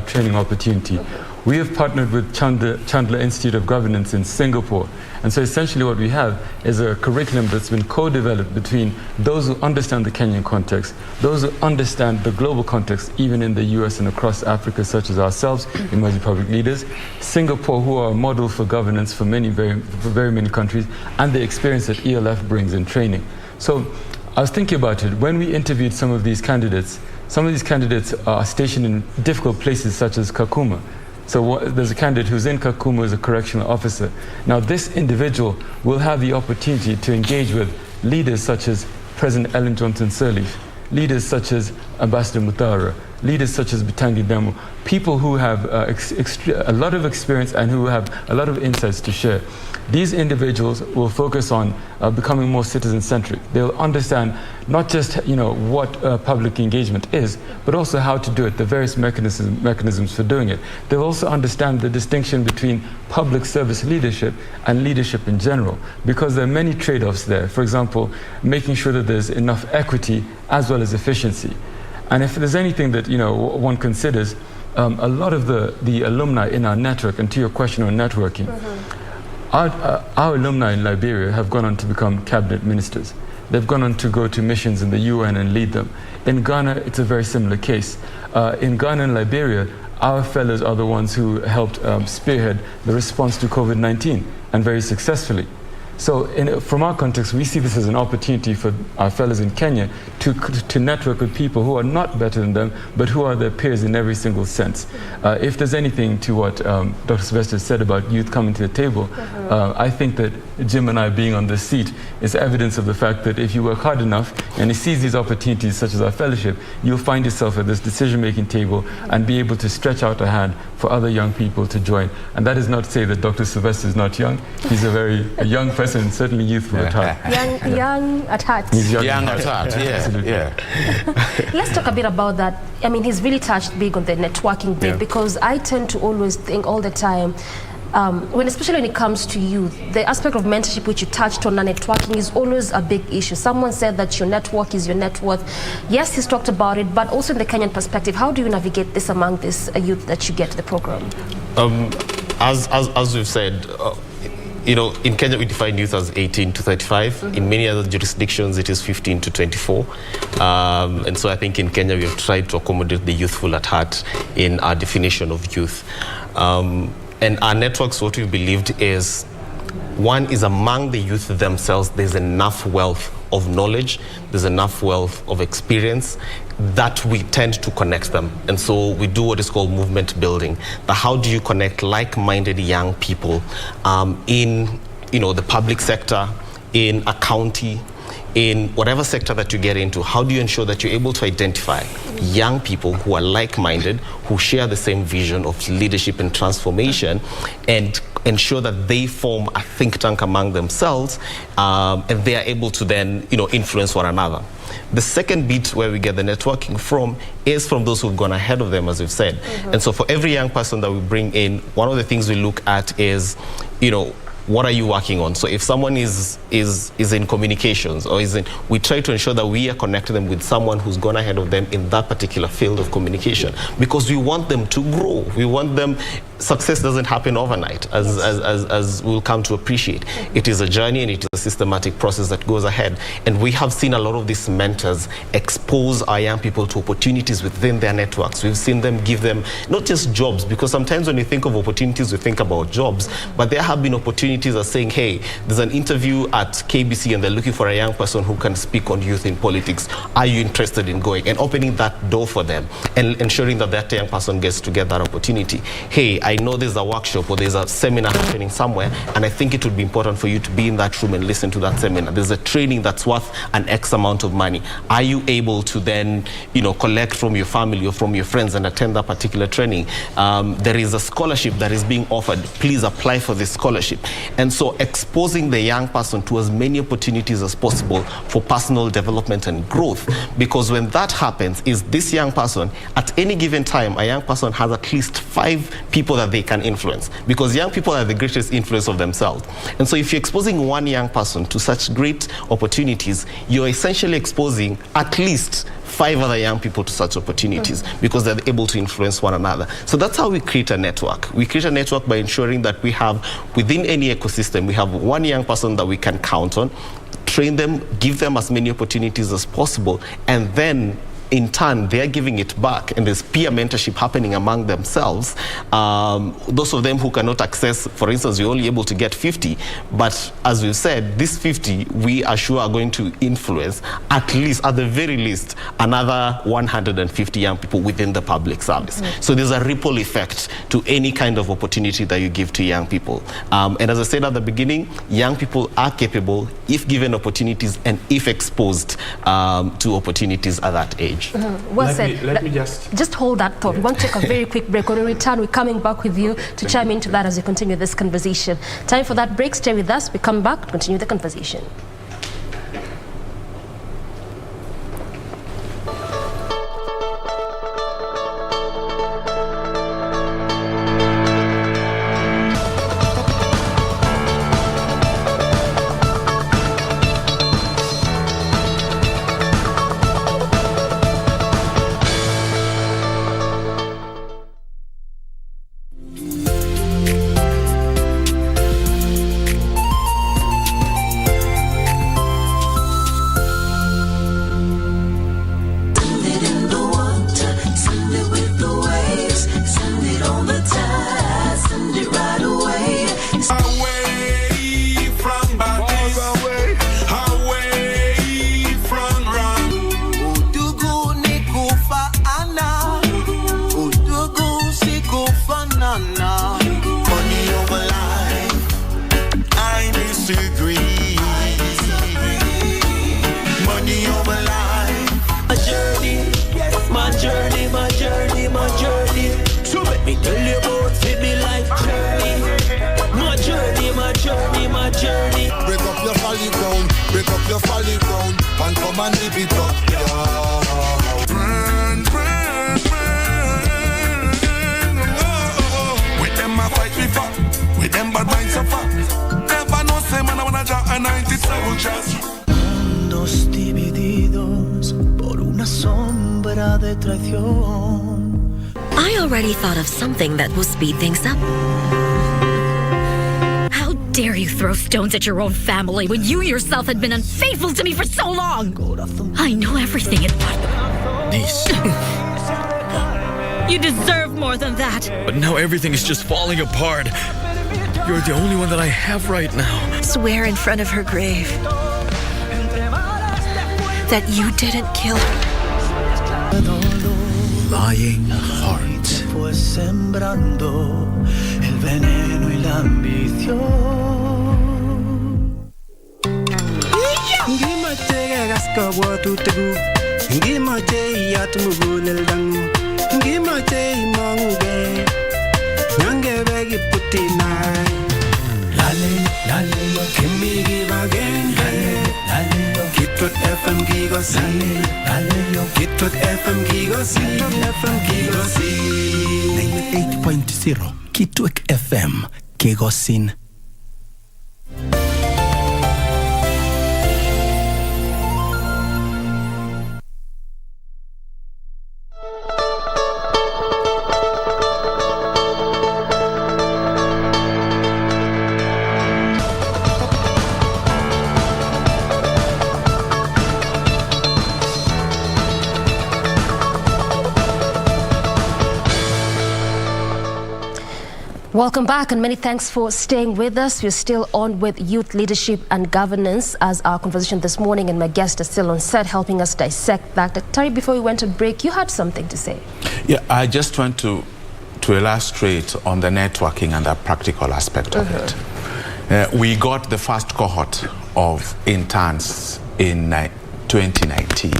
training opportunity. We have partnered with Chandler Institute of Governance in Singapore. And so essentially what we have is a curriculum that's been co-developed between those who understand the Kenyan context, those who understand the global context, even in the US and across Africa, such as ourselves, emerging public leaders, Singapore, who are a model for governance for very many countries, and the experience that ELF brings in training. So I was thinking about it. When we interviewed some of these candidates are stationed in difficult places such as Kakuma. So there's a candidate who's in Kakuma as a correctional officer. Now this individual will have the opportunity to engage with leaders such as President Ellen Johnson Sirleaf, leaders such as Ambassador Mutara, leaders such as Bitangi Demo, people who have a lot of experience and who have a lot of insights to share. These individuals will focus on becoming more citizen-centric. They'll understand not just what public engagement is, but also how to do it, the various mechanisms for doing it. They'll also understand the distinction between public service leadership and leadership in general, because there are many trade-offs there. For example, making sure that there's enough equity as well as efficiency. And if there's anything that one considers, a lot of the alumni in our network, and to your question on networking, our alumni in Liberia have gone on to become cabinet ministers. They've gone on to go to missions in the UN and lead them. In Ghana, it's a very similar case. In Ghana and Liberia, our fellows are the ones who helped spearhead the response to COVID-19, and very successfully. So from our context, we see this as an opportunity for our fellows in Kenya to network with people who are not better than them, but who are their peers in every single sense. If there's anything to what Dr. Sylvester said about youth coming to the table, I think that Jim and I being on this seat is evidence of the fact that if you work hard enough and you seize these opportunities such as our fellowship, you'll find yourself at this decision-making table and be able to stretch out a hand for other young people to join. And that is not to say that Dr. Sylvester is not young. He's a young person, certainly youthful at heart. Young at heart. He's young at heart, yeah. Let's talk a bit about that. I mean, he's really touched big on the networking bit, because I tend to always think all the time, especially when it comes to youth, the aspect of mentorship which you touched on, and networking is always a big issue. Someone said that your network is your net worth. Yes, he's talked about it, but also in the Kenyan perspective, how do you navigate this among this youth that you get to the program? As we've said, in Kenya we define youth as 18 to 35. In many other jurisdictions it is 15 to 24. And so I think in Kenya we have tried to accommodate the youthful at heart in our definition of youth. And our networks, what we've believed is, one is among the youth themselves, there's enough wealth of knowledge, there's enough wealth of experience that we tend to connect them. And so we do what is called movement building. How do you connect like-minded young people in the public sector, in a county, in whatever sector that you get into? How do you ensure that you're able to identify young people who are like-minded, who share the same vision of leadership and transformation, and ensure that they form a think tank among themselves, and they are able to then influence one another? The second bit where we get the networking from is from those who've gone ahead of them, as we've said. And so for every young person that we bring in, one of the things we look at is, what are you working on? So if someone is in communications or we try to ensure that we are connecting them with someone who's gone ahead of them in that particular field of communication, because we want them to grow. We want them success doesn't happen overnight, as we'll come to appreciate. It is a journey and it is a systematic process that goes ahead. And we have seen a lot of these mentors expose our young people to opportunities within their networks. We've seen them give them not just jobs, because sometimes when we think of opportunities, we think about jobs, but there have been opportunities as saying, hey, there's an interview at KBC and they're looking for a young person who can speak on youth in politics. Are you interested in going? And opening that door for them and ensuring that that young person gets to get that opportunity. Hey, I know there's a workshop or there's a seminar happening somewhere, and I think it would be important for you to be in that room and listen to that seminar. There's a training that's worth an X amount of money. Are you able to then, collect from your family or from your friends and attend that particular training? There is a scholarship that is being offered. Please apply for this scholarship. And so exposing the young person to as many opportunities as possible for personal development and growth. Because when that happens, is this young person, at any given time, a young person has at least 5 people that they can influence, because young people are the greatest influence of themselves. And so if you're exposing one young person to such great opportunities, you're essentially exposing at least 5 other young people to such opportunities, because they're able to influence one another. So that's how we create a network. We create a network by ensuring that we have, within any ecosystem, we have one young person that we can count on, train them, give them as many opportunities as possible, and then in turn, they're giving it back, and there's peer mentorship happening among themselves. Those of them who cannot access, for instance, you're only able to get 50, but as we've said, this 50, we are sure are going to influence at least, at the very least, another 150 young people within the public service. So there's a ripple effect to any kind of opportunity that you give to young people. And as I said at the beginning, young people are capable if given opportunities and if exposed to opportunities at that age. Well said. Let me just hold that thought. We want to take a very quick break. When we return, we're coming back with you to chime into that as we continue this conversation. Time for that break. Stay with us. We come back to continue the conversation. Mundos divididos por una sombra de traición. I already thought of something that will speed things up. How dare you throw stones at your own family when you yourself had been unfaithful to me for so long? I know everything about Niece. You deserve more than that. But now everything is just falling apart. You're the only one that I have right now. Swear in front of her grave that you didn't kill her. Lying heart fue sembrando el veneno y la ambición. Ngima tega gaska watu tegu, ngima te yatmu bulel dang, ngima te mangue, nyange begi putinai. Lale, can we give again? Lale, Kitwood FM Gigosi. Lale, Kitwood FM Gigosi. FM Gigosi. 98.0 Kitwood FM Gigosin. Welcome back, and many thanks for staying with us. We're still on with youth leadership and governance as our conversation this morning, and my guest is still on set helping us dissect that. Terry, before we went to break, you had something to say. Yeah, I just want to illustrate on the networking and the practical aspect of it. We got the first cohort of interns in 2019.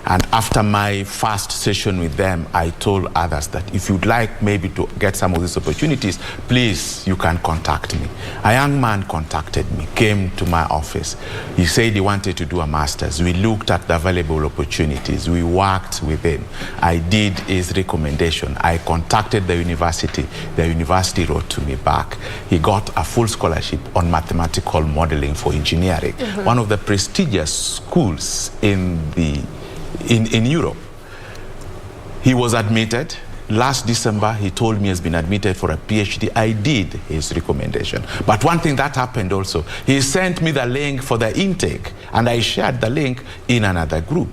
And after my first session with them, I told others that if you'd like maybe to get some of these opportunities, please, you can contact me. A young man contacted me, came to my office. He said he wanted to do a master's. We looked at the available opportunities. We worked with him. I did his recommendation. I contacted the university. The university wrote to me back. He got a full scholarship on mathematical modeling for engineering, one of the prestigious schools in Europe. He was admitted. Last December, he told me he has been admitted for a PhD. I did his recommendation. But one thing that happened also, he sent me the link for the intake, and I shared the link in another group.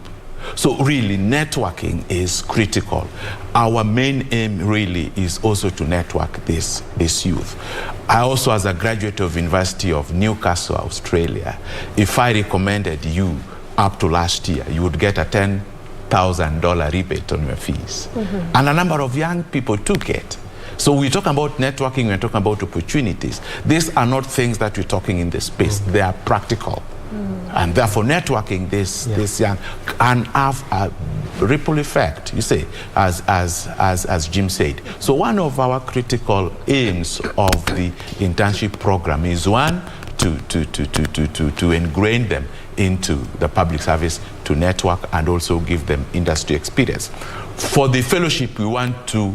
So really, networking is critical. Our main aim really is also to network this youth. I also, as a graduate of University of Newcastle, Australia, if I recommended you up to last year, you would get a $10,000 rebate on your fees. And a number of young people took it. So we talk about networking, we're talking about opportunities. These are not things that we're talking in this space. They are practical. And therefore networking this young can have a ripple effect, you say, as Jim said. So one of our critical aims of the internship program is one, to ingrain them into the public service, to network, and also give them industry experience. For the fellowship, we want to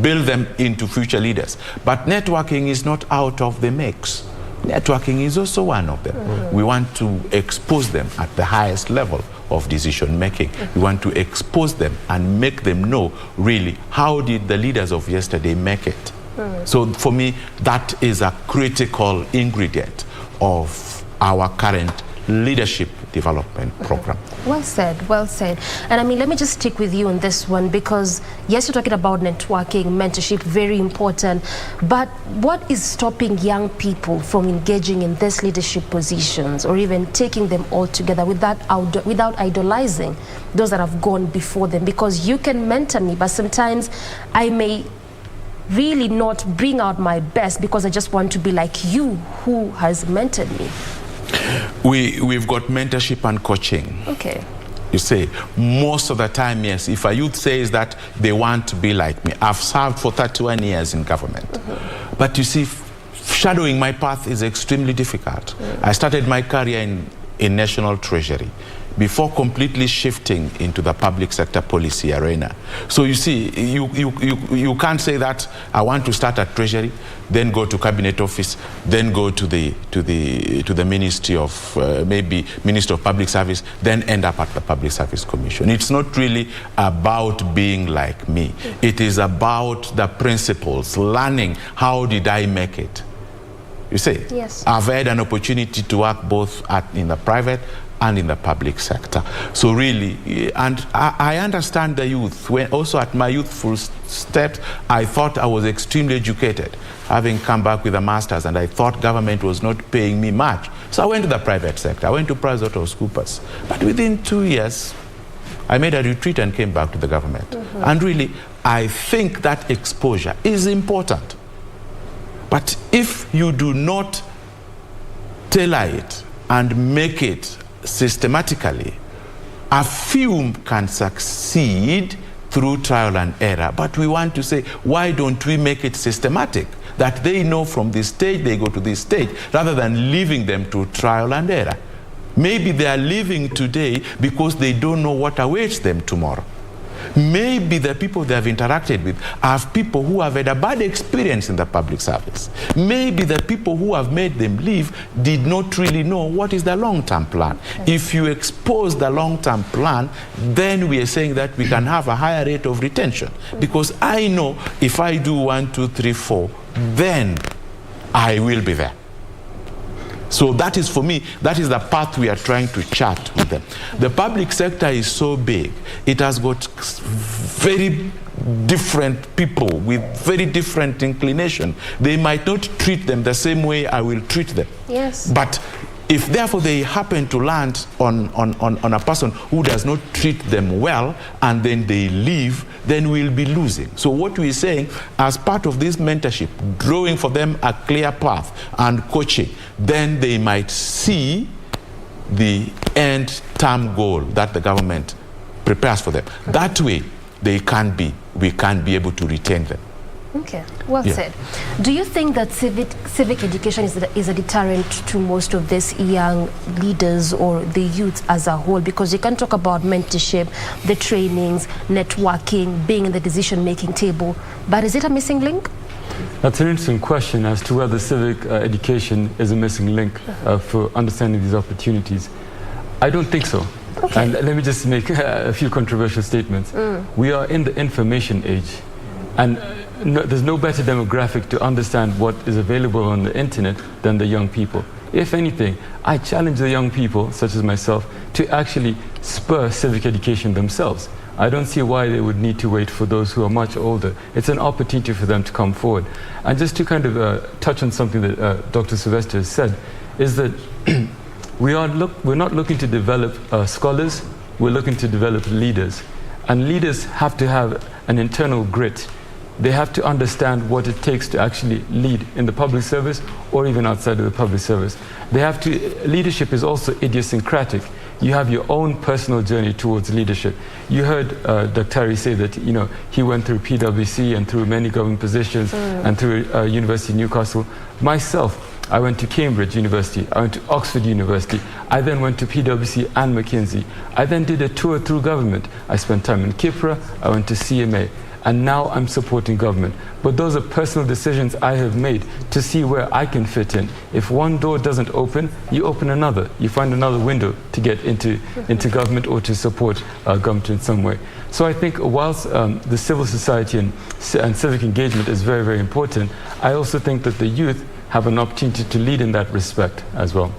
build them into future leaders. But networking is not out of the mix. Networking is also one of them. We want to expose them at the highest level of decision making. We want to expose them and make them know really how did the leaders of yesterday make it. So for me, that is a critical ingredient of our current leadership development program. Well said, well said. And I mean, let me just stick with you on this one, because yes, you're talking about networking, mentorship, very important. But what is stopping young people from engaging in these leadership positions, or even taking them all together without idolizing those that have gone before them? Because you can mentor me, but sometimes I may really not bring out my best because I just want to be like you who has mentored me. We've got mentorship and coaching. Okay. You say, most of the time, yes, if a youth says that they want to be like me, I've served for 31 years in government. But you see, shadowing my path is extremely difficult. I started my career in National Treasury before completely shifting into the public sector policy arena. So you see, you can't say that I want to start at Treasury, then go to Cabinet Office, then go to the Ministry of maybe Minister of Public Service, then end up at the Public Service Commission. It's not really about being like me. It is about the principles, learning how did I make it. You see, yes. I've had an opportunity to work both in the private and in the public sector. So really, and I understand the youth. When also at my youthful steps, I thought I was extremely educated, having come back with a master's, and I thought government was not paying me much. So I went to the private sector. I went to PricewaterhouseCoopers. But within 2 years, I made a retreat and came back to the government. And really, I think that exposure is important. But if you do not tailor it and make it systematically, a few can succeed through trial and error. But we want to say, why don't we make it systematic? That they know from this stage, they go to this stage, rather than leaving them to trial and error. Maybe they are leaving today because they don't know what awaits them tomorrow. Maybe the people they have interacted with are people who have had a bad experience in the public service. Maybe the people who have made them leave did not really know what is the long-term plan. If you expose the long-term plan, then we are saying that we can have a higher rate of retention. Because I know if I do 1, 2, 3, 4, then I will be there. So that is, for me, that is the path we are trying to chart with them. The public sector is so big. It has got very different people with very different inclination. They might not treat them the same way I will treat them. Yes. But if therefore they happen to land on a person who does not treat them well and then they leave, then we'll be losing. So what we're saying, as part of this mentorship, drawing for them a clear path and coaching, then they might see the end term goal that the government prepares for them. That way, we can be able to retain them. Okay, well said. Do you think that civic education is a deterrent to most of these young leaders or the youth as a whole? Because you can talk about mentorship, the trainings, networking, being in the decision-making table, but is it a missing link? That's an interesting question as to whether civic education is a missing link for understanding these opportunities. I don't think so. Okay. And let me just make a few controversial statements. We are in the information age, and there's no better demographic to understand what is available on the internet than the young people. If anything, I challenge the young people, such as myself, to actually spur civic education themselves. I don't see why they would need to wait for those who are much older. It's an opportunity for them to come forward. And just to kind of touch on something that Dr. Sylvester has said, is that we're not looking to develop scholars, we're looking to develop leaders. And leaders have to have an internal grit. They have to understand what it takes to actually lead in the public service or even outside of the public service. Leadership is also idiosyncratic. You have your own personal journey towards leadership. You heard Dr. Harry say that he went through PwC and through many government positions and through University of Newcastle. Myself, I went to Cambridge University, I went to Oxford University, I then went to PwC and McKinsey. I then did a tour through government. I spent time in Kipra, I went to CMA. And now I'm supporting government. But those are personal decisions I have made to see where I can fit in. If one door doesn't open, you open another. You find another window to get into government or to support government in some way. So I think whilst the civil society and civic engagement is very, very important, I also think that the youth have an opportunity to lead in that respect as well.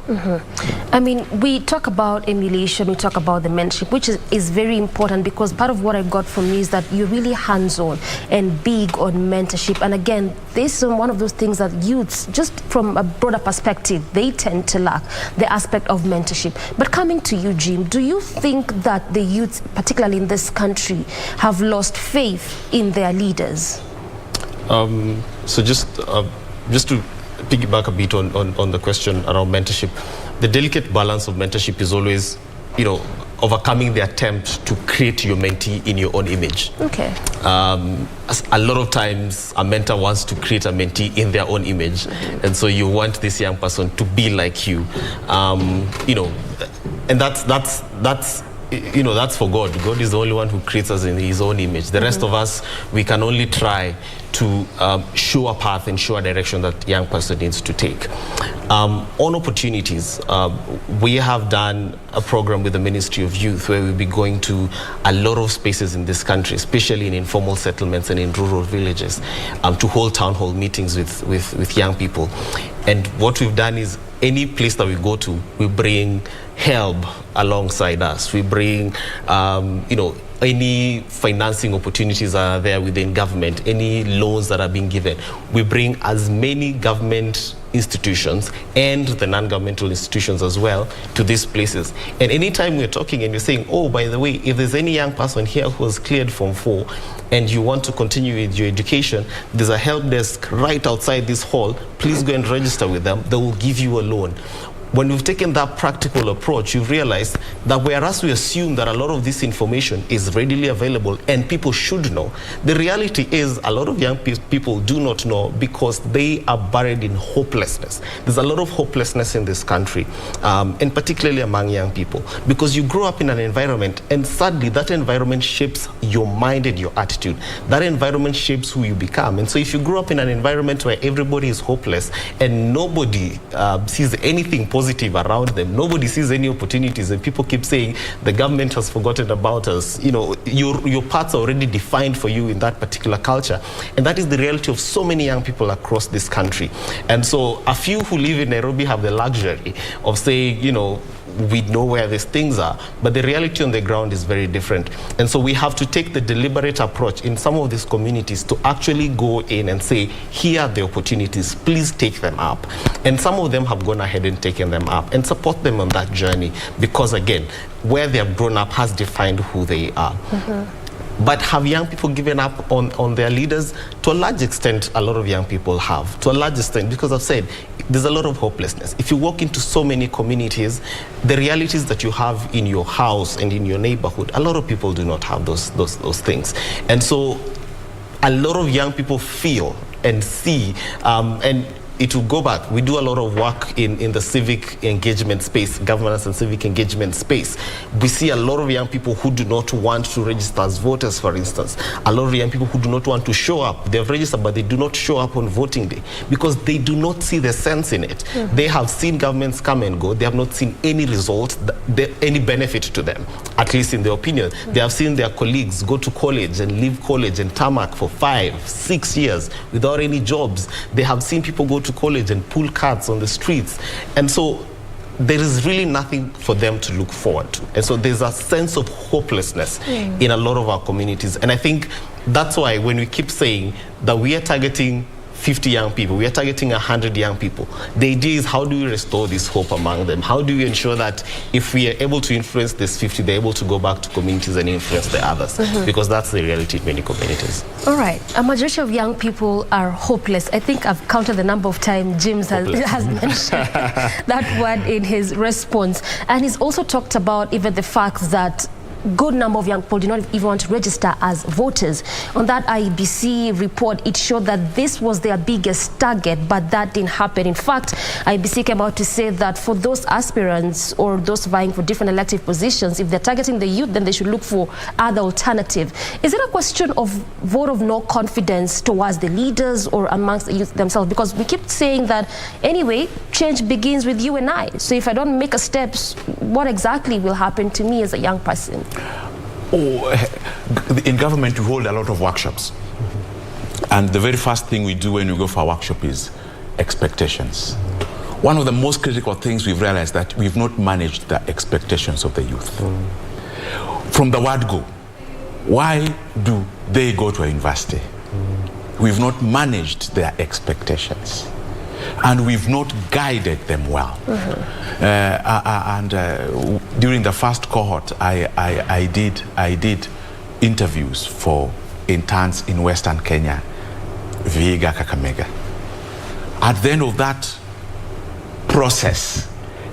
I mean, we talk about emulation, we talk about the mentorship, which is very important, because part of what I got from you is that you're really hands-on and big on mentorship. And again, this is one of those things that youths, just from a broader perspective, they tend to lack the aspect of mentorship. But coming to you, Jim, do you think that the youths, particularly in this country, have lost faith in their leaders? So just to piggyback a bit on the question around mentorship, the delicate balance of mentorship is always, overcoming the attempt to create your mentee in your own image. Okay. A lot of times a mentor wants to create a mentee in their own image, and so you want this young person to be like you, and that's for God. God is the only one who creates us in his own image. The rest of us, we can only try to show a path and show a direction that young person needs to take. On opportunities, we have done a program with the Ministry of Youth where we'll be going to a lot of spaces in this country, especially in informal settlements and in rural villages, to hold town hall meetings with young people. And what we've done is, any place that we go to, we bring help alongside us. We bring, any financing opportunities are there within government, any loans that are being given. We bring as many government institutions and the non-governmental institutions as well to these places. And anytime we're talking and you're saying, oh, by the way, if there's any young person here who has cleared Form 4 and you want to continue with your education, there's a help desk right outside this hall. Please go and register with them. They will give you a loan. When we've taken that practical approach, you've realized that whereas we assume that a lot of this information is readily available and people should know, the reality is a lot of young people do not know because they are buried in hopelessness. There's a lot of hopelessness in this country, and particularly among young people, because you grow up in an environment and sadly that environment shapes your mind and your attitude. That environment shapes who you become. And so if you grow up in an environment where everybody is hopeless and nobody sees anything positive positive around them. Nobody sees any opportunities, and people keep saying the government has forgotten about us. You know, your paths are already defined for you in that particular culture, and that is the reality of so many young people across this country. And so a few who live in Nairobi have the luxury of saying, you know, we know where these things are, but the reality on the ground is very different. And so we have to take the deliberate approach in some of these communities to actually go in and say, here are the opportunities, please take them up. And some of them have gone ahead and taken them up, and support them on that journey, because again, where they have grown up has defined who they are. But have young people given up on their leaders? To a large extent, a lot of young people have. To a large extent, because I've said, there's a lot of hopelessness. If you walk into so many communities, the realities that you have in your house and in your neighborhood, a lot of people do not have those things. And so a lot of young people feel and see, and it will go back. We do a lot of work in the civic engagement space, governance and civic engagement space. We see a lot of young people who do not want to register as voters, for instance. A lot of young people who do not want to show up. They've registered, but they do not show up on voting day because they do not see the sense in it. They have seen governments come and go. They have not seen any result, any benefit to them, at least in their opinion. They have seen their colleagues go to college and leave college and tarmac for 5, 6 years without any jobs. They have seen people go to college and pull cards on the streets. And so there is really nothing for them to look forward to. And so there's a sense of hopelessness in a lot of our communities. And I think that's why when we keep saying that we are targeting 50 young people, we are targeting 100 young people, the idea is, how do we restore this hope among them? How do we ensure that if we are able to influence this 50, they're able to go back to communities and influence the others? Because that's the reality in many communities. All right. A majority of young people are hopeless. I think I've counted the number of times James has mentioned that word in his response. And he's also talked about even the fact that good number of young people do not even want to register as voters. On that IBC report, it showed that this was their biggest target, but that didn't happen. In fact, IBC came out to say that for those aspirants or those vying for different elective positions, if they're targeting the youth, then they should look for other alternative. Is it a question of vote of no confidence towards the leaders or amongst the youth themselves? Because we keep saying that, anyway, change begins with you and I. So if I don't make a step, what exactly will happen to me as a young person? In government, we hold a lot of workshops. And the very first thing we do when we go for a workshop is expectations. One of the most critical things we've realized that we've not managed the expectations of the youth. From the word go, why do they go to a university? We've not managed their expectations. And we've not guided them well. During the first cohort, I did interviews for interns in Western Kenya, Vihiga, Kakamega. At the end of that process,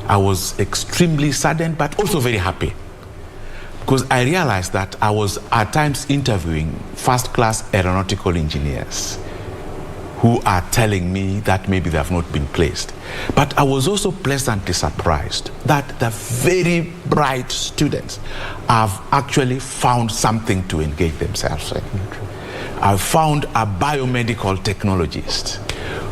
I was extremely saddened, but also very happy, because I realized that I was at times interviewing first-class aeronautical engineers who are telling me that maybe they have not been placed. But I was also pleasantly surprised that the very bright students have actually found something to engage themselves in. I found a biomedical technologist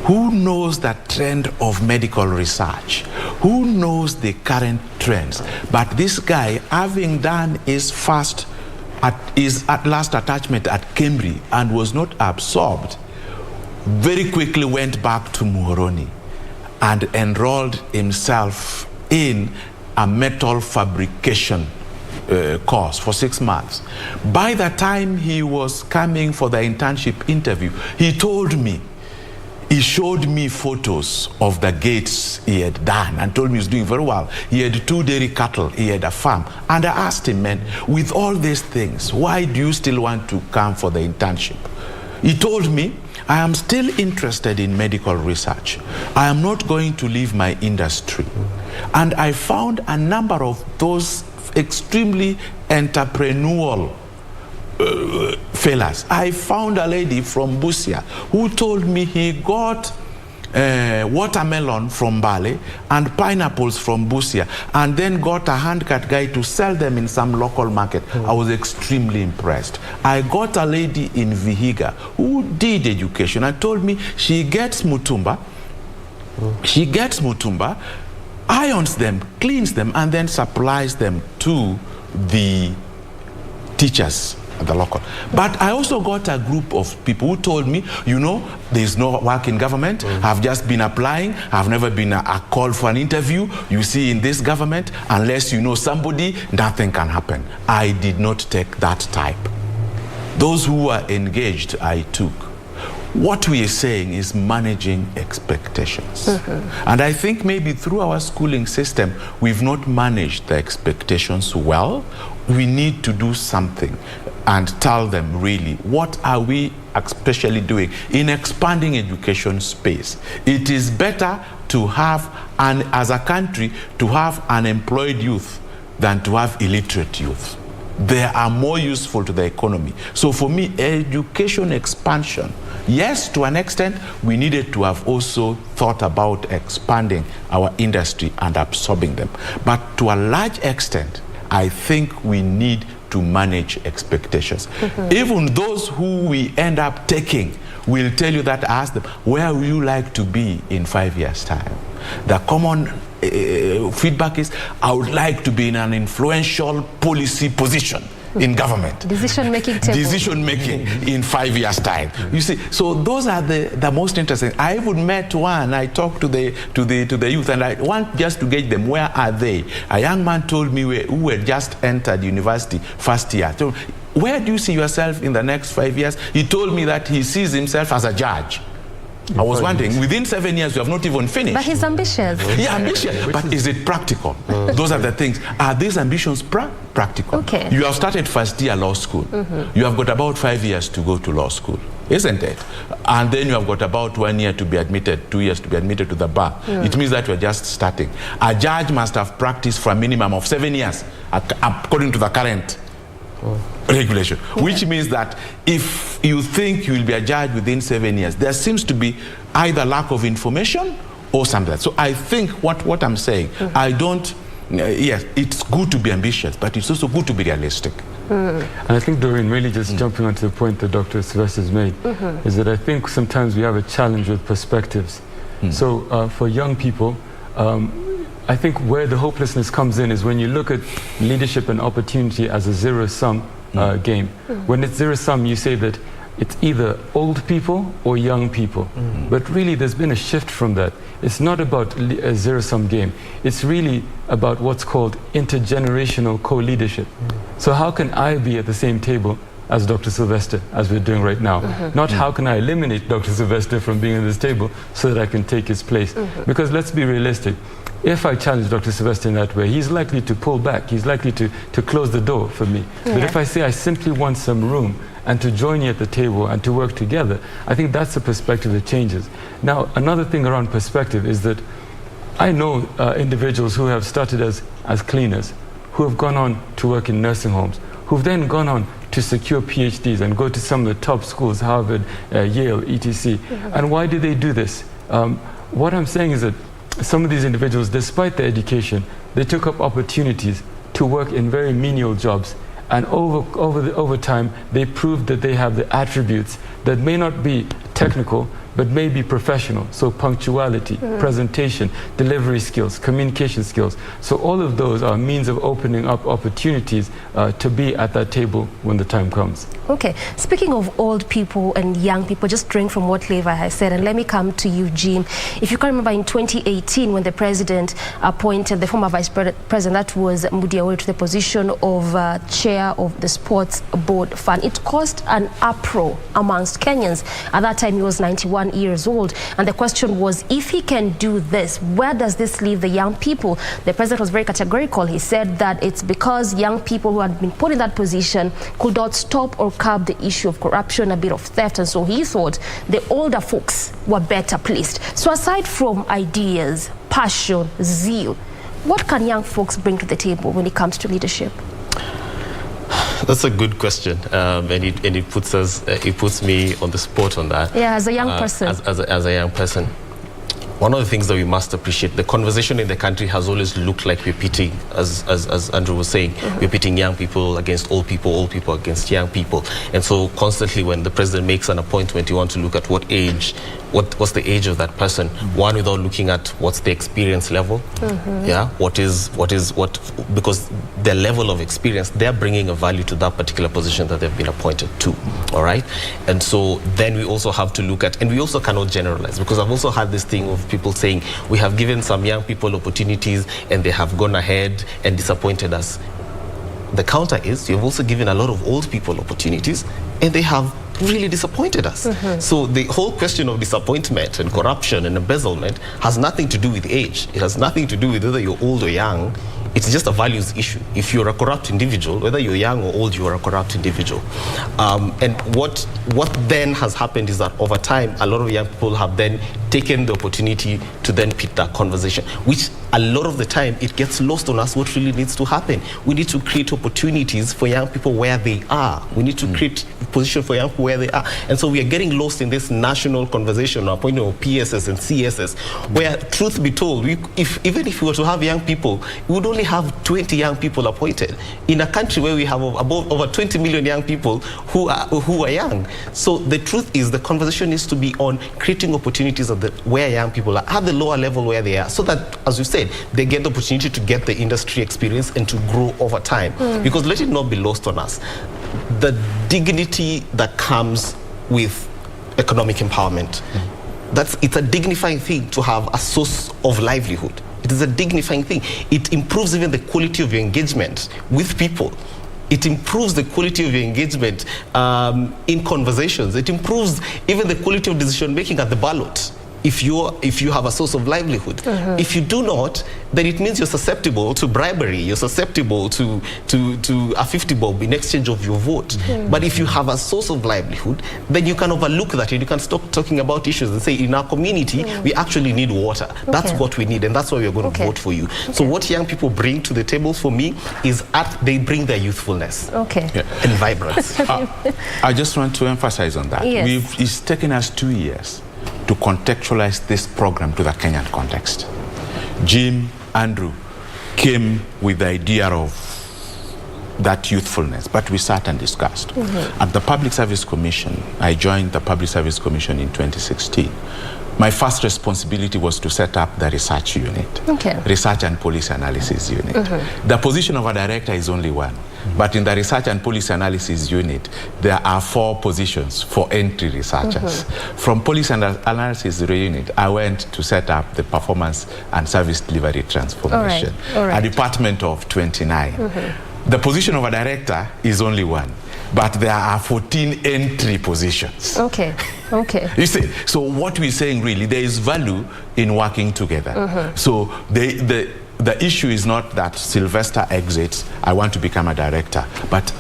who knows the trend of medical research, who knows the current trends. But this guy, having done his last attachment at Cambridge and was not absorbed, very quickly went back to Muhoroni and enrolled himself in a metal fabrication course for 6 months. By the time he was coming for the internship interview, he told me, he showed me photos of the gates he had done and told me he was doing very well. He had 2 dairy cattle, he had a farm. And I asked him, man, with all these things, why do you still want to come for the internship? He told me, I am still interested in medical research. I am not going to leave my industry. And I found a number of those extremely entrepreneurial fellas. I found a lady from Busia who told me he got watermelon from Bali and pineapples from Busia, and then got a hand-cut guy to sell them in some local market. I was extremely impressed. I got a lady in Vihiga who did education and told me she gets mutumba. She gets mutumba irons them, cleans them, and then supplies them to the teachers at the local. But I also got a group of people who told me, you know, there's no work in government. I've just been applying. I've never been a call for an interview. You see, in this government, unless you know somebody, nothing can happen. I did not take that type. Those who were engaged, I took. What we are saying is managing expectations. And I think maybe through our schooling system, we've not managed the expectations well. We need to do something and tell them really, what are we especially doing in expanding education space? It is better to have, as a country, to have unemployed youth than to have illiterate youth. They are more useful to the economy. So for me, education expansion, yes, to an extent, we needed to have also thought about expanding our industry and absorbing them. But to a large extent, I think we need to manage expectations. Even those who we end up taking will tell you that, ask them, where would you like to be in 5 years' time? The common feedback is, I would like to be in an influential policy position in government. Decision-making in 5 years' time. You see, so those are the most interesting. I even met one, I talked to the youth, and I want just to gauge them, where are they? A young man told me who had just entered university first year. So, where do you see yourself in the next 5 years? He told me that he sees himself as a judge. I was wondering, within 7 years, you have not even finished. But he's ambitious. Yeah, ambitious. But is it practical? Those are the things. Are these ambitions practical? Okay. You have started first year law school. You have got about 5 years to go to law school, isn't it? And then you have got about 1 year to be admitted, 2 years to be admitted to the bar. It means that you are just starting. A judge must have practiced for a minimum of 7 years, according to the current regulation, which means that if you think you will be a judge within 7 years, there seems to be either lack of information or something. So I think what I'm saying, I don't, yes, it's good to be ambitious, but it's also good to be realistic. And I think, Doreen, really just jumping onto the point that Dr. Sylvester's made, is that I think sometimes we have a challenge with perspectives. So for young people, I think where the hopelessness comes in is when you look at leadership and opportunity as a zero-sum game. When it's zero-sum, you say that it's either old people or young people. But really, there's been a shift from that. It's not about a zero-sum game. It's really about what's called intergenerational co-leadership. So how can I be at the same table as Dr. Sylvester, as we're doing right now? Not how can I eliminate Dr. Sylvester from being at this table so that I can take his place. Because let's be realistic. If I challenge Dr. Sylvester in that way, he's likely to pull back. He's likely to close the door for me. But if I say I simply want some room and to join you at the table and to work together, I think that's a perspective that changes. Now, another thing around perspective is that I know individuals who have started as cleaners, who have gone on to work in nursing homes, who've then gone on to secure PhDs and go to some of the top schools, Harvard, Yale, etc. And why do they do this? What I'm saying is that some of these individuals, despite their education, they took up opportunities to work in very menial jobs. And over time, they proved that they have the attributes that may not be technical, but may be professional. So punctuality, presentation, delivery skills, communication skills. So all of those are means of opening up opportunities to be at that table when the time comes. Okay, speaking of old people and young people, just drawing from what Levi has said, and let me come to you, Jim. If you can remember in 2018, when the president appointed the former vice president, that was Mudi Awori, to the position of chair of the sports board fund, it caused an uproar amongst Kenyans. At that time, he was 91 years old, and the question was, if he can do this, where does this leave the young people? The president was very categorical. He said that it's because young people who had been put in that position could not stop or curb the issue of corruption, a bit of theft, and so he thought the older folks were better placed. So aside from ideas, passion, zeal, what can young folks bring to the table when it comes to leadership? That's a good question, and it puts me on the spot on that. Yeah, as a young person. As a young person. One of the things that we must appreciate, the conversation in the country has always looked like we're pitting, as Andrew was saying, we're pitting young people against old people against young people. And so constantly when the president makes an appointment, you want to look at what age what's the age of that person. One, without looking at what's the experience level. Yeah, because their level of experience, they're bringing a value to that particular position that they've been appointed to. All right, and so then we also have to look at, and we also cannot generalize, because I've also had this thing of people saying we have given some young people opportunities and they have gone ahead and disappointed us. The counter is you've also given a lot of old people opportunities and they have really disappointed us. So the whole question of disappointment and corruption and embezzlement has nothing to do with age. It has nothing to do with whether you're old or young. It's just a values issue. If you're a corrupt individual, whether you're young or old, you are a corrupt individual. And what then has happened is that over time, a lot of young people have then taken the opportunity to then pick that conversation, which a lot of the time it gets lost on us what really needs to happen. We need to create opportunities for young people where they are. We need to create position for young people where they are. And so we are getting lost in this national conversation or appointment of PSS and CSS, where truth be told, even if we were to have young people, we would only have 20 young people appointed in a country where we have over 20 million young people who are young. So the truth is the conversation needs to be on creating opportunities where young people are at the lower level where they are, so that, as you said, they get the opportunity to get the industry experience and to grow over time. Because let it not be lost on us, the dignity that comes with economic empowerment, it's a dignifying thing to have a source of livelihood. It is a dignifying thing. It improves even the quality of your engagement with people. It improves the quality of your engagement in conversations. It improves even the quality of decision making at the ballot. If you have a source of livelihood. If you do not, then it means you're susceptible to bribery. You're susceptible to a 50 bob in exchange of your vote. But if you have a source of livelihood, then you can overlook that and you can stop talking about issues and say, in our community, we actually need water. That's what we need, and that's why we're going to vote for you. So what young people bring to the table for me is they bring their youthfulness and vibrance. I just want to emphasize on that. Yes. It's taken us 2 years to contextualize this program to the Kenyan context. Jim, Andrew came with the idea of that youthfulness, but we sat and discussed. At the Public Service Commission, I joined the Public Service Commission in 2016. My first responsibility was to set up the research unit, research and policy analysis unit. The position of a director is only one, but in the research and policy analysis unit, there are 4 positions for entry researchers. From policy analysis unit, I went to set up the performance and service delivery transformation, a department of 29. The position of a director is only one, but there are 14 entry positions. You see, so what we're saying really, there is value in working together. So the issue is not that Sylvester exits, I want to become a director, but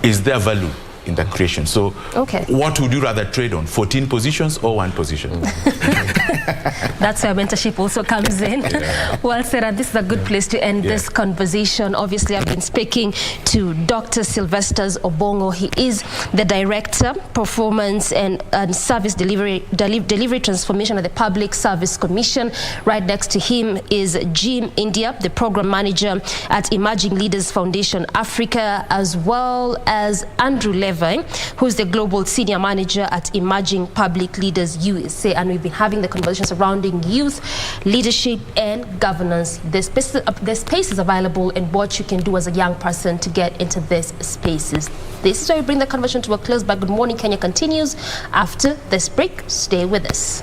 is there value in the creation? So what would you rather trade on, 14 positions or 1 position? That's where mentorship also comes in. Well, Sarah, this is a good place to end this conversation. Obviously, I've been speaking to Dr. Sylvester Obongo. He is the Director, Performance and Service Delivery Transformation at the Public Service Commission. Right next to him is Jim India, the Program Manager at Emerging Leaders Foundation Africa, as well as Andrew Levy, who's the Global Senior Manager at Emerging Public Leaders USA. And we've been having the conversation surrounding youth, leadership, and governance. There's spaces available and what you can do as a young person to get into these spaces. This is where we bring the conversation to a close, but Good Morning Kenya continues after this break. Stay with us.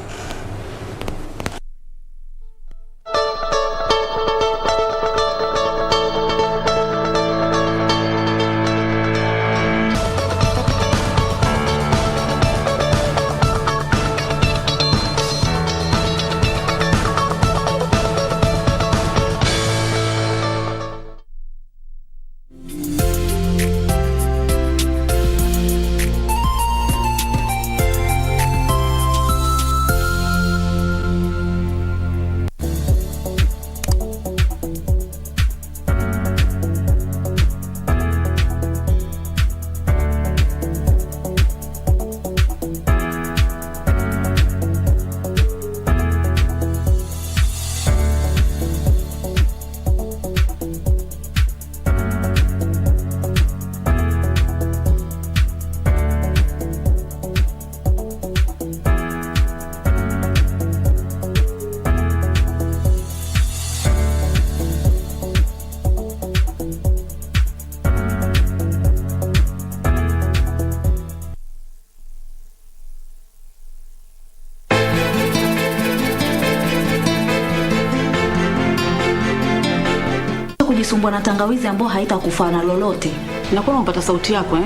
Kujisumbua na tangawizi ambayo haitakufaa na lolote. Nakuwa unapata sauti yako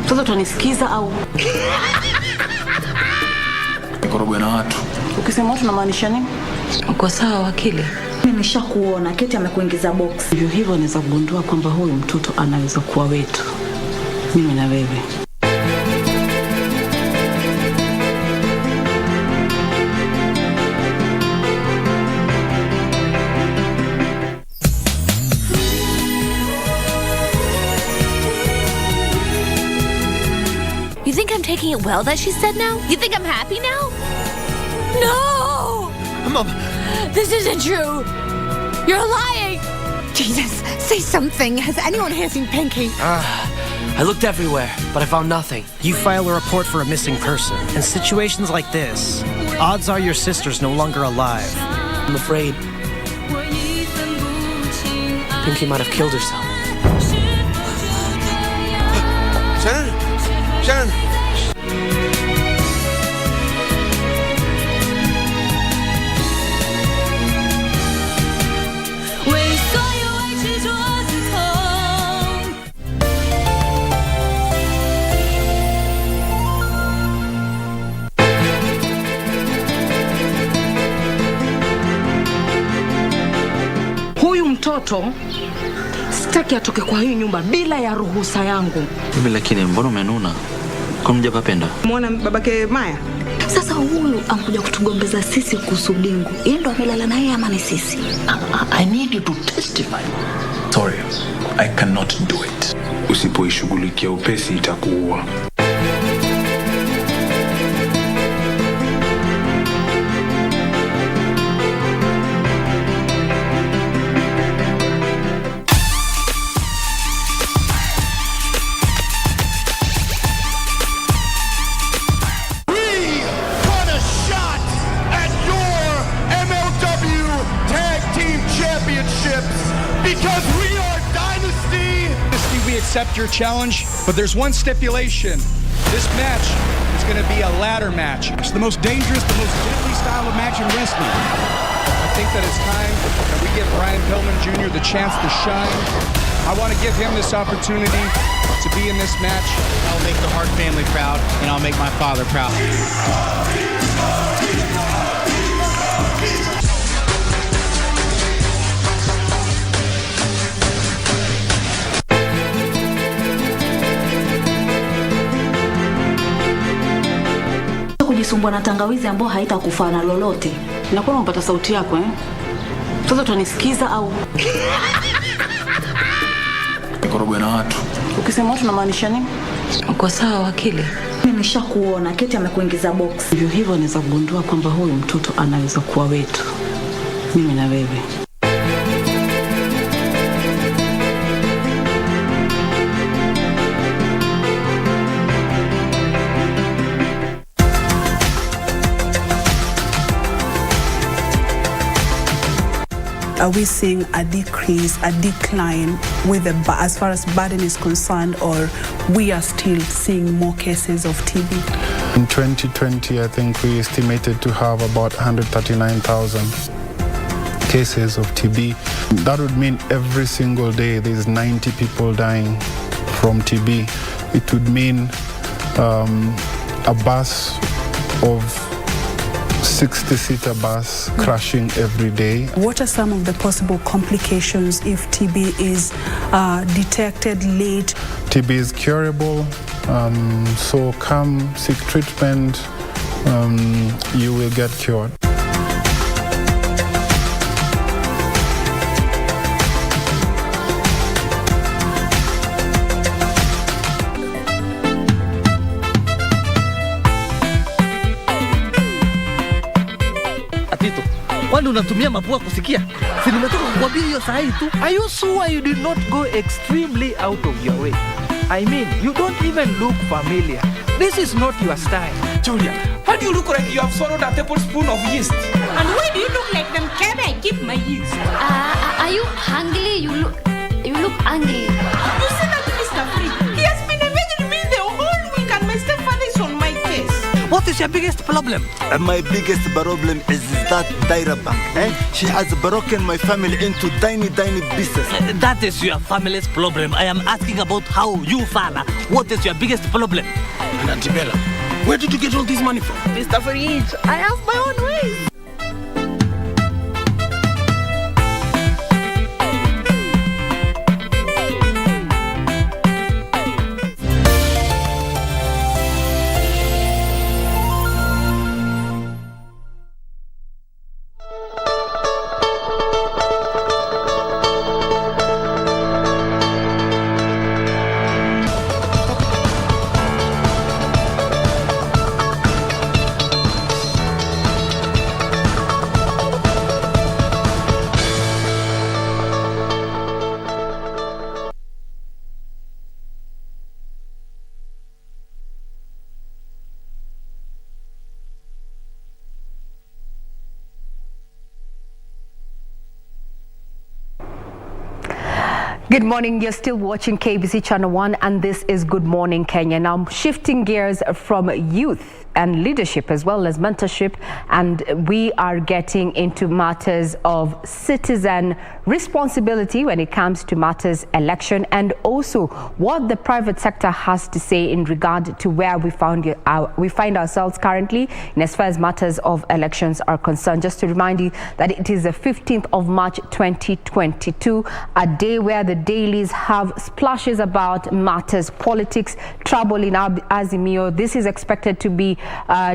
Sasa utanisikiza au? Korogwe na watu. Ukisema watu unamaanisha nini? Uko sawa wakili? Mimi nishakuona Keti amekuingiza box. Hivyo naweza kugundua kwamba huyu mtoto anaweza kuwa wetu. Mimi na wewe. You think I'm taking it well that she said now? You think I'm happy now? No! Mom! This isn't true! You're lying! Jesus, say something. Has anyone here seen Pinky? I looked everywhere, but I found nothing. You file a report for a missing person. In situations like this, odds are your sister's no longer alive. I'm afraid Pinky might have killed herself. Shannon! Shannon! Huyu mtoto sitaki atoke kwa hii nyumba bila ya ruhusa yangu. Mimi lakini mbona umenuna? Kwani hujapenda? Muona babake Maya? Sasa huyu amkuja kutugombeza sisi kuhusu Bingu. Yeye ndo amelala naye ama ni sisi? I need you to testify. Sorry, I cannot do it. Usipoishughulikia upesi itakuua. Because we are Dynasty! We accept your challenge, but there's one stipulation. This match is going to be a ladder match. It's the most dangerous, the most deadly style of match in wrestling. I think that it's time that we give Brian Pillman Jr. the chance to shine. I want to give him this opportunity to be in this match. I'll make the Hart family proud, and I'll make my father proud. Kujisumbua na tangawizi ambayo haitakufaa na lolote. Nakuwa unapata sauti yako Sasa utanisikiza au? Korogwe na watu. Ukisema watu unamaanisha nini? Uko sawa wakili? Mimi nishakuona Keti amekuingiza box. Hivyo naweza kugundua kwamba huyu mtoto anaweza kuwa wetu. Mimi na wewe. Are we seeing a decrease, a decline as far as burden is concerned, or we are still seeing more cases of TB? In 2020, I think we estimated to have about 139,000 cases of TB. That would mean every single day there's 90 people dying from TB. It would mean a bus of 60-seater bus crashing every day. What are some of the possible complications if TB is detected late? TB is curable, so come seek treatment, you will get cured. Kwani unatumia mapua kusikia? Si nimetoka kukwambia hiyo saa hii tu. Are you sure you did not go extremely out of your way? I mean, you don't even look familiar. This is not your style. Julia, why do you look like you have swallowed a tablespoon of yeast? And why do you look like them can I keep my yeast? Are you hungry? You look angry. You see that Mr. Free? He has been avenging me the whole week and my stepfather is on my case. What What is your biggest problem? My biggest problem is that Daira Bank. She has broken my family into tiny pieces. That is your family's problem. I am asking about how you, Fana. What is your biggest problem? And Auntie Bella, where did you get all this money from? Mr. Farid, I have my own ways. Good morning. You're still watching KBC Channel 1 and this is Good Morning Kenya. Now shifting gears from youth and leadership as well as mentorship, and we are getting into matters of citizen responsibility when it comes to matters election, and also what the private sector has to say in regard to where we find ourselves currently in as far as matters of elections are concerned. Just to remind you that it is the 15th of March 2022, a day where the dailies have splashes about matters, politics, trouble in Azimio. This is expected to be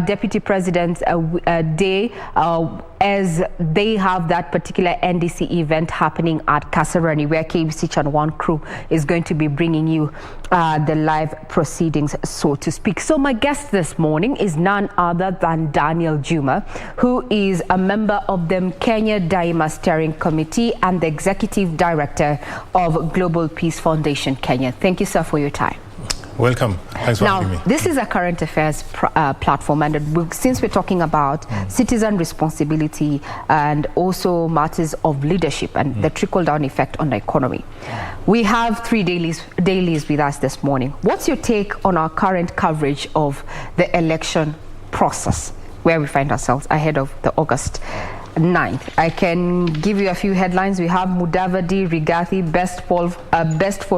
Deputy President's day as they have that particular NDC event happening at Kasarani, where KBC Channel 1 crew is going to be bringing you the live proceedings, so to speak. So my guest this morning is none other than Daniel Juma, who is a member of the Kenya Daima Steering Committee and the Executive Director of Global Peace Foundation Kenya. Thank you, sir, for your time. Welcome. Thanks for having me. Now, this is a current affairs platform, and since we're talking about citizen responsibility and also matters of leadership and the trickle-down effect on the economy, we have three dailies with us this morning. What's your take on our current coverage of the election process, where we find ourselves ahead of the August 9th? I can give you a few headlines. We have Mudavadi, Rigathi, best for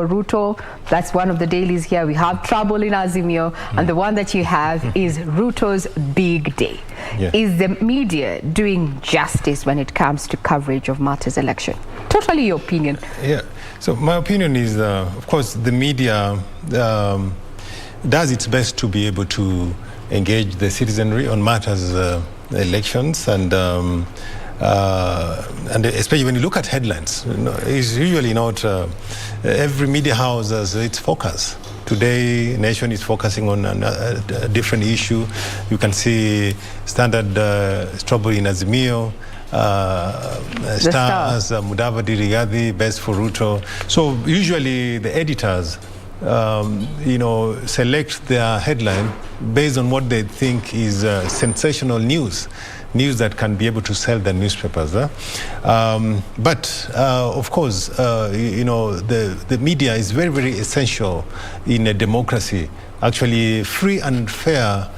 Ruto. That's one of the dailies here. We have trouble in Azimio, and the one that you have is Ruto's big day. Yeah. Is the media doing justice when it comes to coverage of matters election? Totally your opinion. Yeah. So my opinion is, of course, the media does its best to be able to engage the citizenry on matters elections, and especially when you look at headlines, it's usually not every media house has its focus. Today, Nation is focusing on a different issue. You can see Standard trouble in Azimio, Stars, Mudavadi, Rigathi, best for Ruto. So usually the editors select their headline based on what they think is sensational news that can be able to sell the newspapers. But of course, the media is very, very essential in a democracy. Actually, free and fair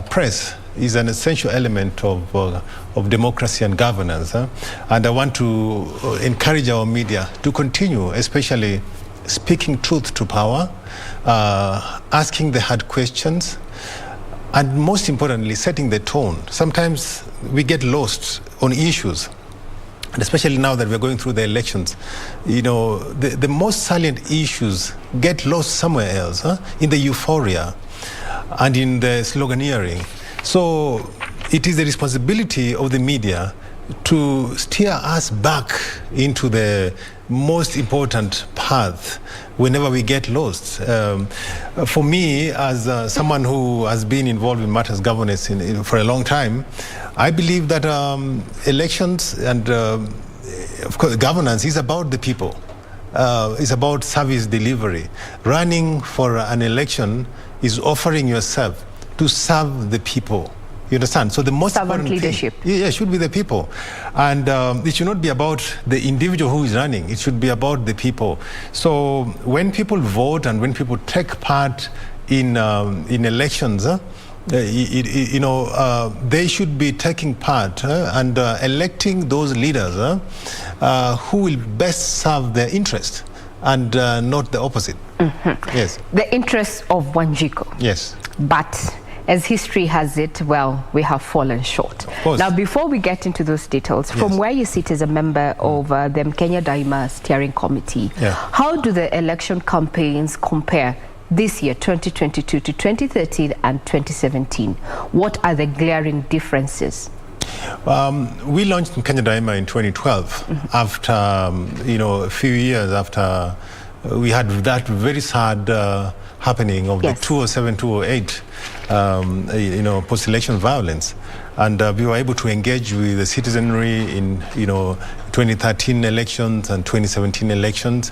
press is an essential element of democracy and governance. And I want to encourage our media to continue, especially speaking truth to power, asking the hard questions, and most importantly, setting the tone. Sometimes we get lost on issues, and especially now that we're going through the elections, the most salient issues get lost somewhere else, in the euphoria and in the sloganeering. So it is the responsibility of the media to steer us back into the most important path whenever we get lost. For me, as someone who has been involved in matters governance for a long time, I believe that elections and of course governance is about the people. It's about service delivery. Running for an election is offering yourself to serve the people. You understand? So the most important leadership should be the people, and it should not be about the individual who is running. It should be about the people. So when people vote and when people take part in elections, they should be taking part and electing those leaders who will best serve their interest and not the opposite. Yes. The interests of Wanjiku. Yes. But as history has it, well, we have fallen short. Now, before we get into those details, from where you sit as a member of the Kenya Daima Steering Committee, how do the election campaigns compare this year, 2022, to 2013 and 2017? What are the glaring differences? We launched in Kenya Daima in 2012 after, a few years after we had that very sad happening of the 2007-2008, post-election violence. And we were able to engage with the citizenry in, 2013 elections and 2017 elections.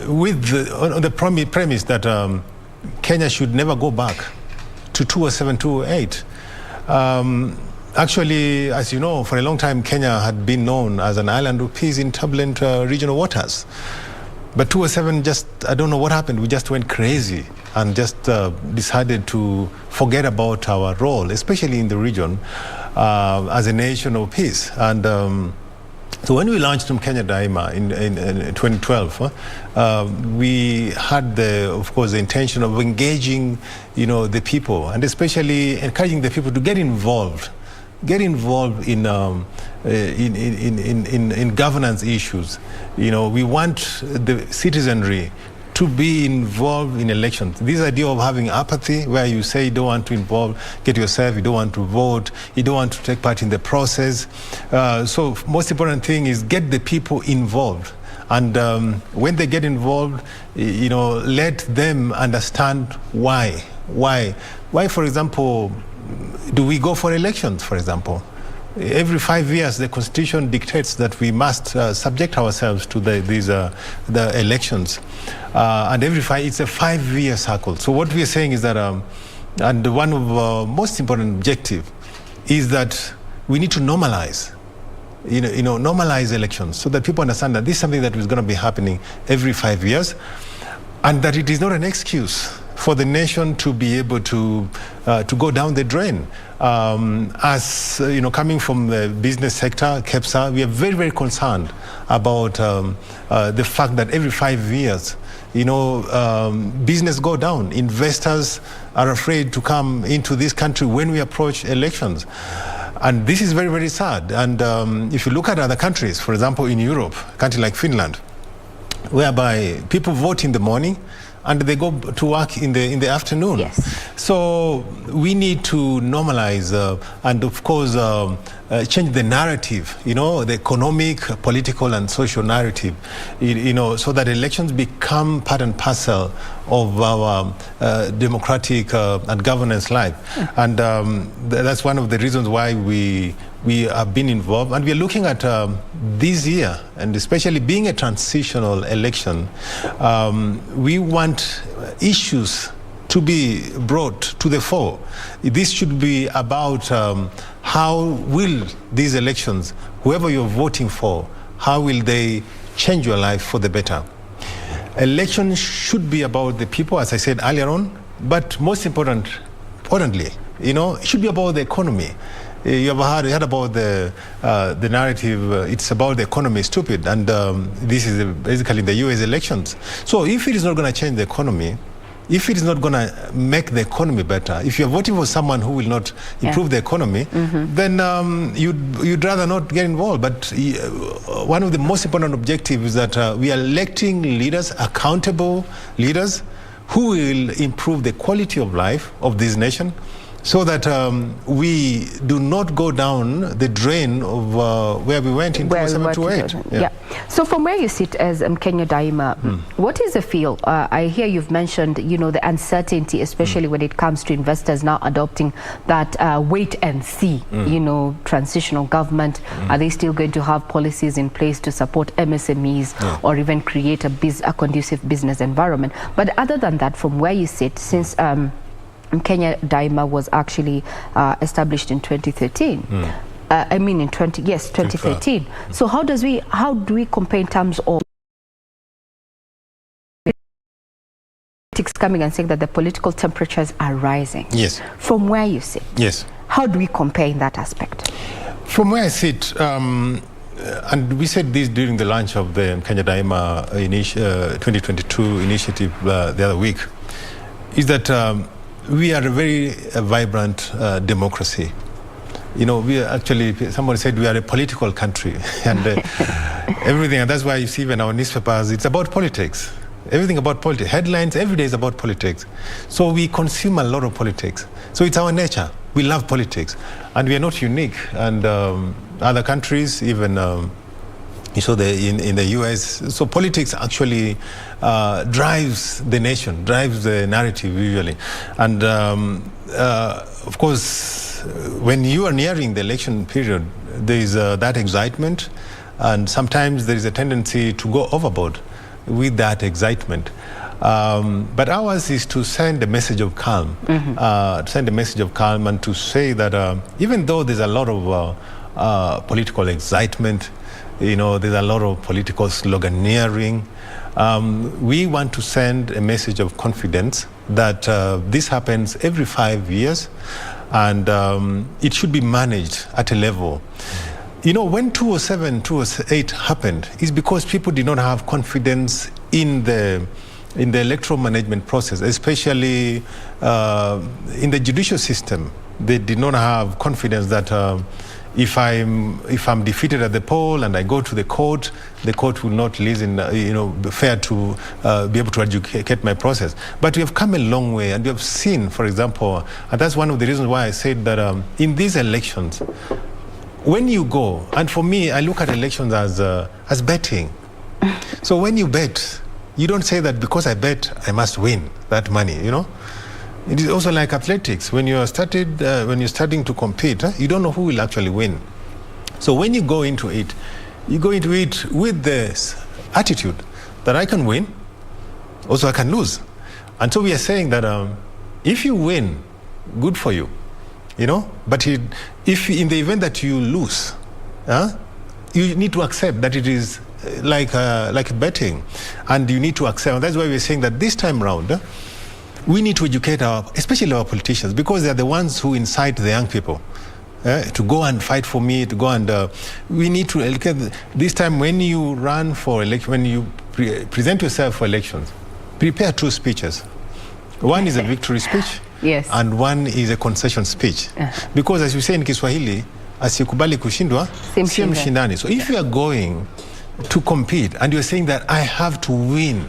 With the premise that Kenya should never go back to 2007-2008. Actually, as you know, for a long time, Kenya had been known as an island of peace in turbulent regional waters. But 2007, I don't know what happened. We just went crazy and just decided to forget about our role, especially in the region, as a nation of peace. And so when we launched Kenya Daima in 2012, we had of course, the intention of engaging, the people, and especially encouraging the people to get involved in governance issues. We want the citizenry to be involved in elections. This idea of having apathy, where you say you don't want to get yourself, you don't want to vote, you don't want to take part in the process. So most important thing is get the people involved. And when they get involved, let them understand why. Why, for example, do we go for elections, for example? Every 5 years, the Constitution dictates that we must subject ourselves to the elections. And it's a 5-year cycle. So what we are saying is that, and one of our most important objectives is that we need to normalize, normalize elections so that people understand that this is something that is going to be happening every 5 years, and that it is not an excuse for the nation to be able to go down the drain. As coming from the business sector, KBC, we are very, very concerned about the fact that every 5 years, business go down. Investors are afraid to come into this country when we approach elections. And this is very, very sad. And if you look at other countries, for example, in Europe, a country like Finland, whereby people vote in the morning and they go to work in the afternoon. Yes. So we need to normalize and of course change the narrative, the economic, political and social narrative, so that elections become part and parcel of our democratic and governance life. And that's one of the reasons why we have been involved, and we are looking at this year, and especially being a transitional election, we want issues to be brought to the fore. This should be about how will these elections, whoever you're voting for, how will they change your life for the better? Elections should be about the people, as I said earlier on, but most importantly, it should be about the economy. You ever heard about the narrative, it's about the economy, stupid, and this is basically the US elections. So if it is not going to change the economy, if it is not going to make the economy better, if you're voting for someone who will not improve the economy, then you'd rather not get involved. But one of the most important objectives is that we are electing leaders, accountable leaders, who will improve the quality of life of this nation, so that we do not go down the drain of where we went in 2007-2008. Yeah. So from where you sit as Kenya Daima, what is the feel? I hear you've mentioned, the uncertainty, especially when it comes to investors now adopting that wait and see, transitional government. Are they still going to have policies in place to support MSMEs or even create a conducive business environment? But other than that, from where you sit, since Kenya Daima was actually established in 2013. I mean in 2013. So how do we compare in terms of coming and saying that the political temperatures are rising. Yes. From where you sit, yes, how do we compare in that aspect? From where I sit, and we said this during the launch of the Kenya Daima 2022 initiative the other week, is that we are a very vibrant democracy. You know, we are actually, somebody said we are a political country, and everything, and that's why you see even our newspapers, it's about politics. Everything about politics. Headlines every day is about politics. So we consume a lot of politics. So it's our nature. We love politics. And we are not unique. And other countries, even you saw in the US, so politics actually drives the nation, drives the narrative usually. And of course, when you are nearing the election period, there is that excitement, and sometimes there is a tendency to go overboard with that excitement. But ours is to send a message of calm, and to say that even though there's a lot of political excitement, you know, there's a lot of political sloganeering, we want to send a message of confidence that this happens every 5 years, and it should be managed at a level. You know, when 2007, 2008 happened, it's because people did not have confidence in the electoral management process, especially in the judicial system. They did not have confidence that if I'm defeated at the poll and I go to the court will not listen, fair to be able to adjudicate my process. But we have come a long way, and we have seen, for example, and that's one of the reasons why I said that in these elections, when you go, and for me, I look at elections as betting. So when you bet, you don't say that because I bet, I must win that money, you know? It is also like athletics. When you're starting to compete, you don't know who will actually win. So when you go into it, you go into it with this attitude that I can win, also I can lose. And so we are saying that if you win, good for you. You know, but if in the event that you lose, you need to accept that it is like betting, and you need to accept. And that's why we're saying that this time around, we need to educate especially our politicians, because they're the ones who incite the young people to go and fight for me, to go and we need to educate. This time, when you run for election, when you present yourself for elections, prepare 2 speeches. One is a victory speech. Yes. And one is a concession speech. Because as you say in Kiswahili, asiyekubali kushindwa si mshindani. So if you are going to compete and you're saying that I have to win,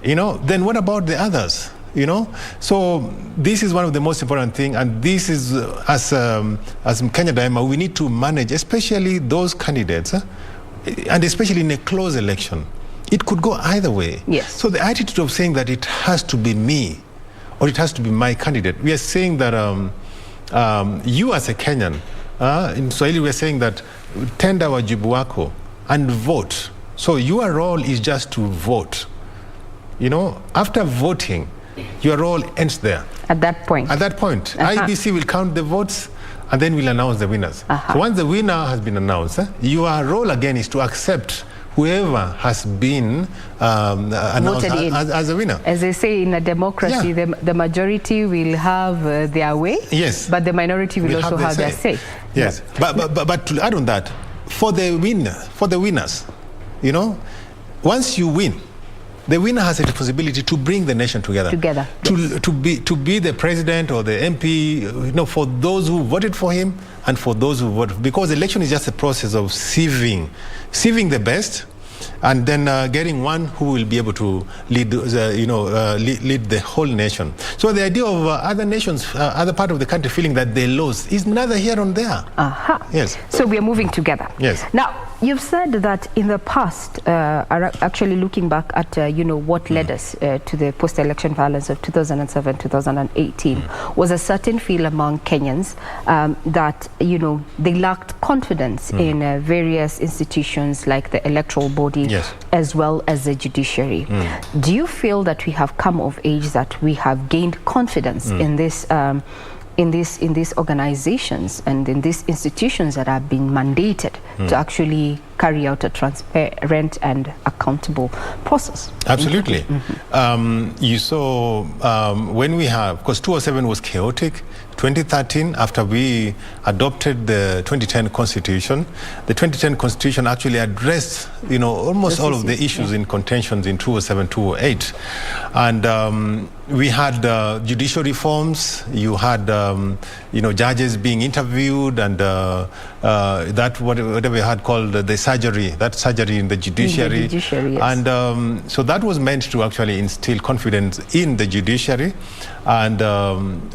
you know, then what about the others? You know? So this is one of the most important things, and this is, as Kenya Daima, we need to manage, especially those candidates, and especially in a close election. It could go either way. Yes. So the attitude of saying that it has to be me, or it has to be my candidate. We are saying that you as a Kenyan, in Swahili we are saying that tenda wajibu wako and vote. So your role is just to vote. You know, after voting, your role ends there. At that point. At that point. IBC will count the votes, and then we'll announce the winners. So once the winner has been announced, your role again is to accept whoever has been announced as a winner. As they say in a democracy, the majority will have their way, yes, but the minority will also have their say. Yes, but to add on that, for the winners, you know, once you win, the winner has a responsibility to bring the nation together. To be the president or the MP, you know, for those who voted for him and for those who voted, because election is just a process of sieving the best, and then getting one who will be able to lead, lead the whole nation. So the idea of other nations, other part of the country feeling that they lost is neither here nor there. Yes. So we are moving together. Yes. Now, you've said that in the past, actually looking back at what led us to the post-election violence of 2007, 2018, was a certain feel among Kenyans that they lacked confidence in various institutions like the electoral body, yes, as well as the judiciary. Do you feel that we have come of age, that we have gained confidence in this in these organizations and in these institutions that have been mandated to actually carry out a transparent and accountable process. Absolutely. You saw when we have, because 2007 was chaotic. 2013, after we adopted the 2010 Constitution, the 2010 Constitution actually addressed, almost all of the issues in contentions in 2007, 2008. And we had judicial reforms. You had, judges being interviewed, and that whatever we had called the surgery in the judiciary. Yes. And so that was meant to actually instill confidence in the judiciary. And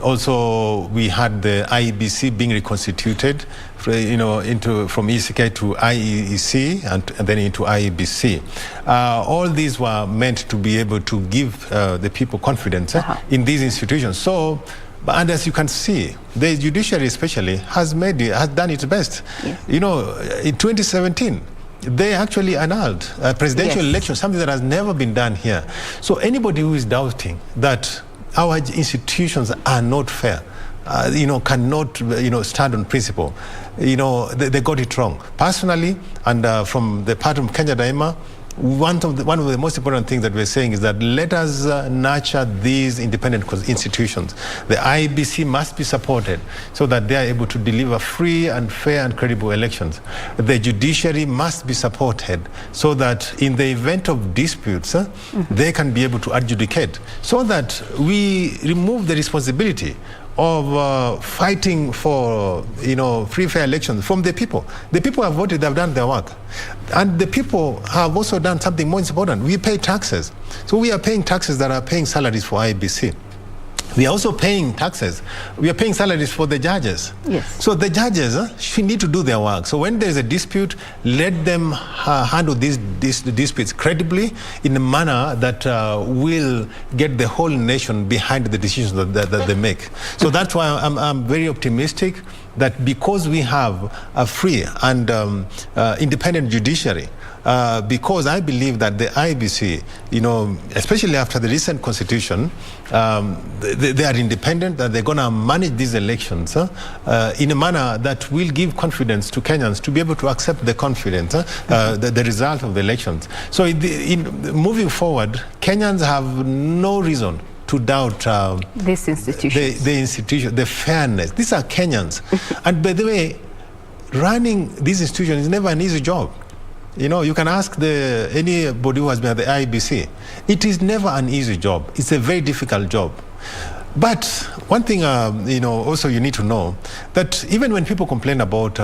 also we had the IEBC being reconstituted, from ECK to IEEC and then into IEBC. All these were meant to be able to give the people confidence in these institutions. So, and as you can see, the judiciary especially has done its best. Yes. In 2017, they actually annulled a presidential election, something that has never been done here. So anybody who is doubting that our institutions are not fair, cannot, stand on principle, they got it wrong. Personally, and from the part of Kenya Daima, one of the most important things that we're saying is that let us nurture these independent institutions. The IEBC must be supported so that they are able to deliver free and fair and credible elections. The judiciary must be supported so that in the event of disputes, they can be able to adjudicate, so that we remove the responsibility of fighting for free, fair elections from the people. The people have voted, they've done their work. And the people have also done something more important. We pay taxes. So we are paying taxes that are paying salaries for IEBC. We are also paying taxes. We are paying salaries for the judges. Yes. So the judges should need to do their work. So when there is a dispute, let them handle these disputes credibly in a manner that will get the whole nation behind the decisions that they make. So that's why I'm very optimistic that because we have a free and independent judiciary, because I believe that the IEBC, especially after the recent constitution, they are independent, that they're going to manage these elections in a manner that will give confidence to Kenyans to be able to accept the confidence, the result of the elections. So in moving forward, Kenyans have no reason to doubt these institutions. The institution, the fairness. These are Kenyans. And by the way, running these institutions is never an easy job. You can ask anybody who has been at the IEBC. It is never an easy job. It's a very difficult job. But one thing, also you need to know that even when people complain about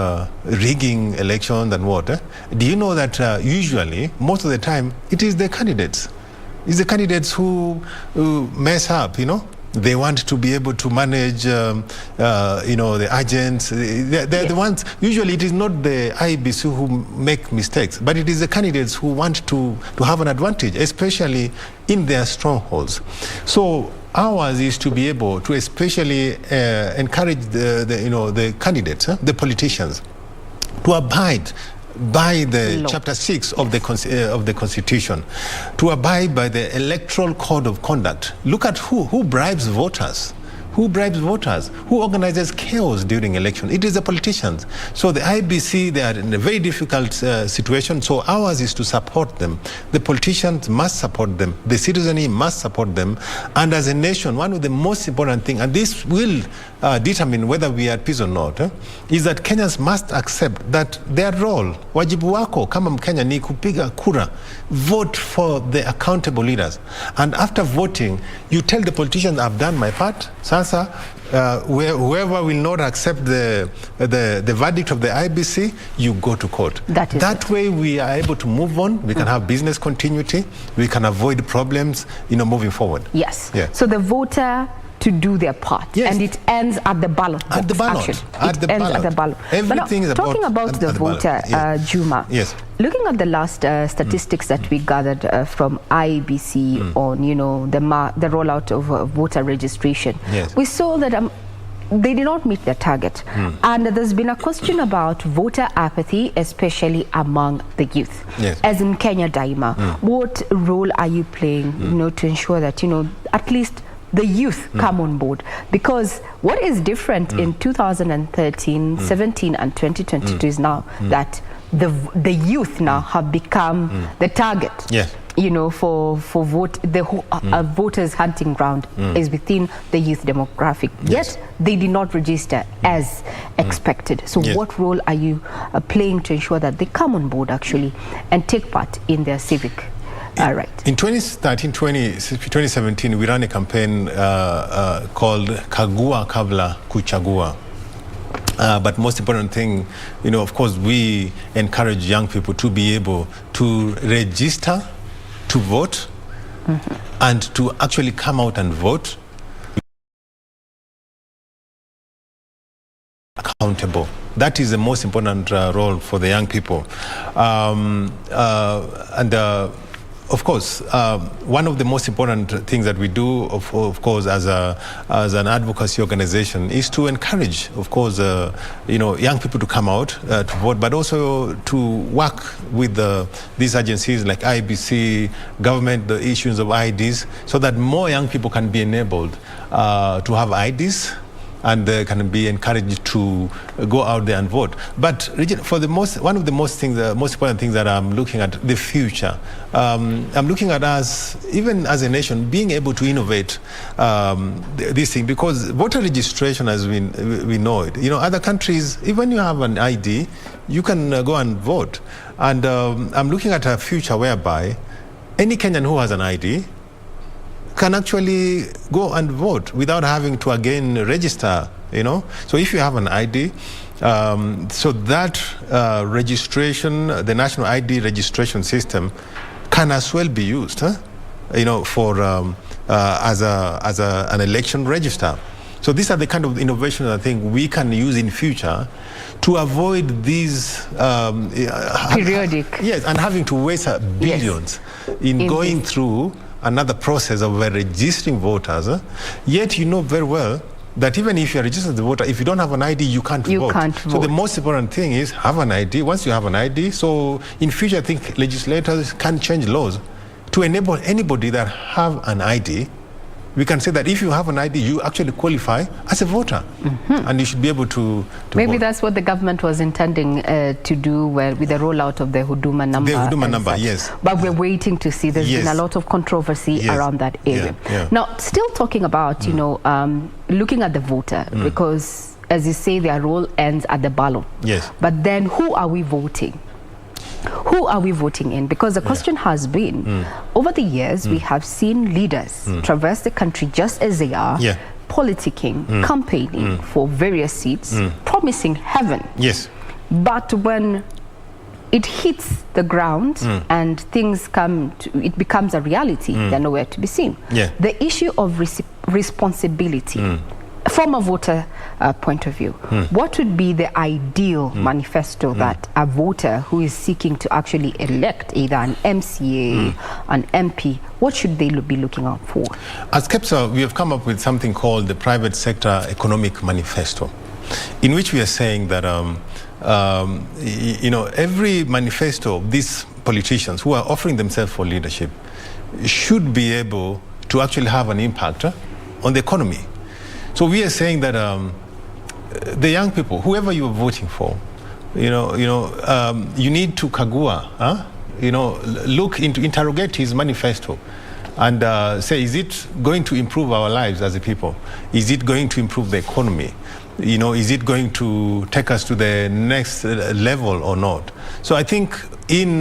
rigging elections and what, do you know that usually, most of the time, it is the candidates. It's the candidates who mess up, They want to be able to manage, the agents. They're the ones. Usually, it is not the IEBC who make mistakes, but it is the candidates who want to have an advantage, especially in their strongholds. So ours is to be able to especially encourage the candidates, the politicians, to abide by the Chapter 6 of the Constitution, to abide by the Electoral Code of Conduct. Look at who bribes voters. Who bribes voters? Who organizes chaos during election? It is the politicians. So the IEBC, they are in a very difficult situation. So ours is to support them. The politicians must support them. The citizenry must support them. And as a nation, one of the most important things, and this will determine whether we are at peace or not, is that Kenyans must accept that their role, wajibu wako kama Mkenya ni kupiga kura, vote for the accountable leaders. And after voting, you tell the politicians, I've done my part. Sasa, whoever will not accept the verdict of the IEBC, you go to court. That way we are able to move on. We can have business continuity. We can avoid problems, moving forward. Yes. Yeah. So the voter to do their part, and it ends at the ballot box. At the ballot. At the ballot. Everything is talking about the voter, Juma. Yes. Looking at the last statistics that we gathered from IEBC on, the rollout of voter registration, we saw that they did not meet their target. And there's been a question about voter apathy, especially among the youth. Yes. As in Kenya Daima, what role are you playing, to ensure that, at least the youth come on board? Because what is different in 2013, 17 and 2022 is now that the youth now have become the target. Yes. You know, for vote, the voters' hunting ground is within the youth demographic. Yes. Yet they did not register as expected. So Yes. what role are you playing to ensure that they come on board actually and take part in their civic right? In 2017, we ran a campaign called Kagua Kabla Kuchagua. But most important thing, you know, of course, we encourage young people to be able to register to vote and to actually come out and vote accountable. That is the most important role for the young people. Of course, one of the most important things that we do, of course, as an advocacy organization, is to encourage, of course, you know, young people to come out to vote, but also to work with these agencies like IBC, government, the issues of IDs, so that more young people can be enabled to have IDs and can be encouraged to go out there and vote. But for one of the most important things that I'm looking at the future, I'm looking at us, even as a nation, being able to innovate this thing, because voter registration, as we know it, you know, other countries, even you have an ID, you can go and vote. And I'm looking at a future whereby any Kenyan who has an ID can actually go and vote without having to again register, you know. So if you have an ID, so that registration, the national ID registration system, can as well be used, you know, for as an election register. So these are the kind of innovations I think we can use in future to avoid these periodic, yes, and having to waste billions in going through another process of registering voters. Yet you know very well that even if you are registered as a voter, if you don't have an ID, you can't vote. So the most important thing is have an ID. Once you have an ID, so in future I think legislators can change laws to enable anybody that have an ID. We can say that if you have an ID, you actually qualify as a voter, and you should be able to maybe vote. That's what the government was intending to do with the rollout of the Huduma number. The Huduma number, yes. But we're waiting to see. There's been a lot of controversy around that area. Now, still talking about, you know, looking at the voter, because as you say, their role ends at the ballot. Yes. But then who are we voting? Who are we voting in? Because the question has been, over the years, we have seen leaders traverse the country just as they are, politicking, campaigning for various seats, promising heaven. Yes. But when it hits the ground and things it becomes a reality, they're nowhere to be seen. The issue of responsibility, from a voter point of view, what would be the ideal manifesto that a voter who is seeking to actually elect either an MCA, an MP, what should they be looking out for? As KBC, we have come up with something called the Private Sector Economic Manifesto, in which we are saying that you know, every manifesto of these politicians who are offering themselves for leadership should be able to actually have an impact on the economy. So we are saying that the young people, whoever you are voting for, you need to kagua, interrogate his manifesto, and say, is it going to improve our lives as a people? Is it going to improve the economy? You know, is it going to take us to the next level or not? So I think in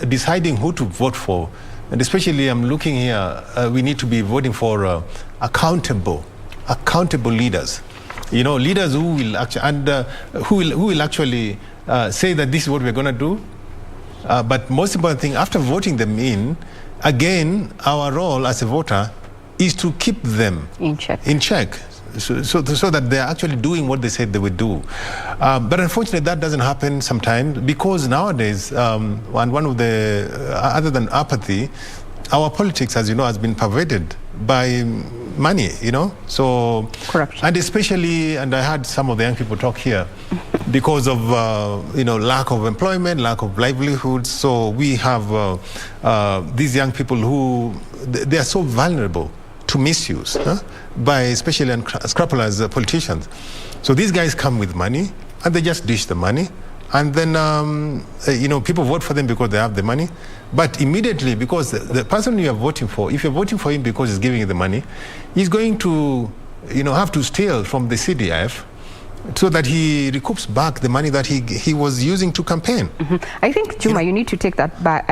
deciding who to vote for, and especially I'm looking here, we need to be voting for accountable leaders, you know, leaders who will actually who will actually say that this is what we're going to do. But most important thing, after voting them in, again, our role as a voter is to keep them in check, so that they're actually doing what they said they would do. But unfortunately, that doesn't happen sometimes, because nowadays, and one of the other than apathy, our politics, as you know, has been pervaded by money, you know, so corruption. And especially, and I had some of the young people talk here, because of you know, lack of employment, lack of livelihoods. So we have these young people who they are so vulnerable to misuse by especially unscrupulous politicians. So these guys come with money and they just dish the money. And then, people vote for them because they have the money. But immediately, because the person you are voting for, if you're voting for him because he's giving you the money, he's going to, have to steal from the CDF so that he recoups back the money that he was using to campaign. I think, Juma, you need to take that back,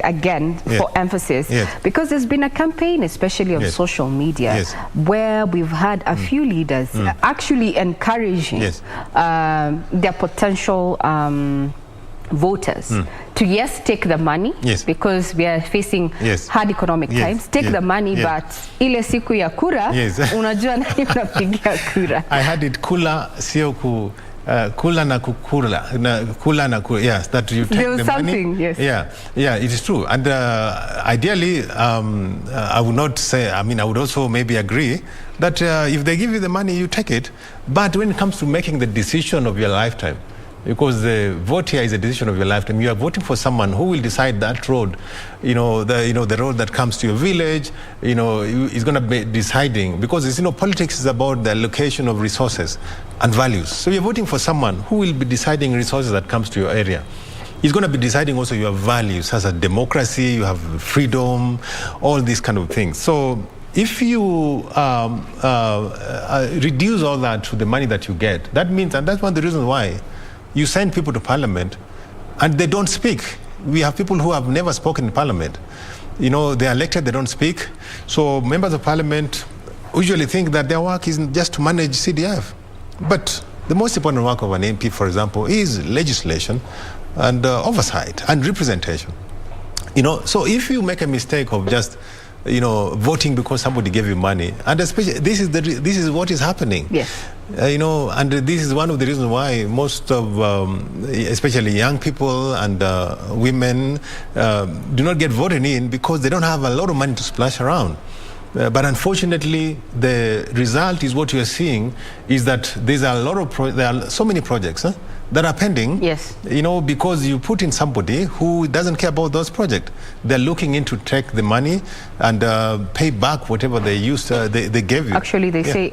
again, for emphasis, because there's been a campaign, especially on social media, where we've had a few leaders actually encouraging their potential voters to take the money because we are facing hard economic times. Take the money, but ile siku ya kura unajua nani unapigia kura. I had it kula sio kula na kukula kula na that you take the money. It is true. And ideally I would not say, I would also maybe agree that if they give you the money, you take it. But when it comes to making the decision of your lifetime, because the vote here is a decision of your lifetime. You are voting for someone who will decide that road, the road that comes to your village, is going to be deciding, because politics is about the allocation of resources and values. So you're voting for someone who will be deciding resources that comes to your area. He's going to be deciding also your values as a democracy, you have freedom, all these kind of things. So if you reduce all that to the money that you get, that means, and that's one of the reasons why you send people to parliament and they don't speak. We have people who have never spoken in parliament. They're elected, they don't speak. So members of parliament usually think that their work is just to manage CDF. But the most important work of an MP, for example, is legislation and oversight and representation. So if you make a mistake of just voting because somebody gave you money, and especially this is what is happening. And this is one of the reasons why most of, especially young people and women, do not get voted in, because they don't have a lot of money to splash around. But unfortunately, the result is what you are seeing is that there are so many projects that are pending. Because you put in somebody who doesn't care about those projects. They're looking in to take the money and pay back whatever they used they gave you. Actually, they say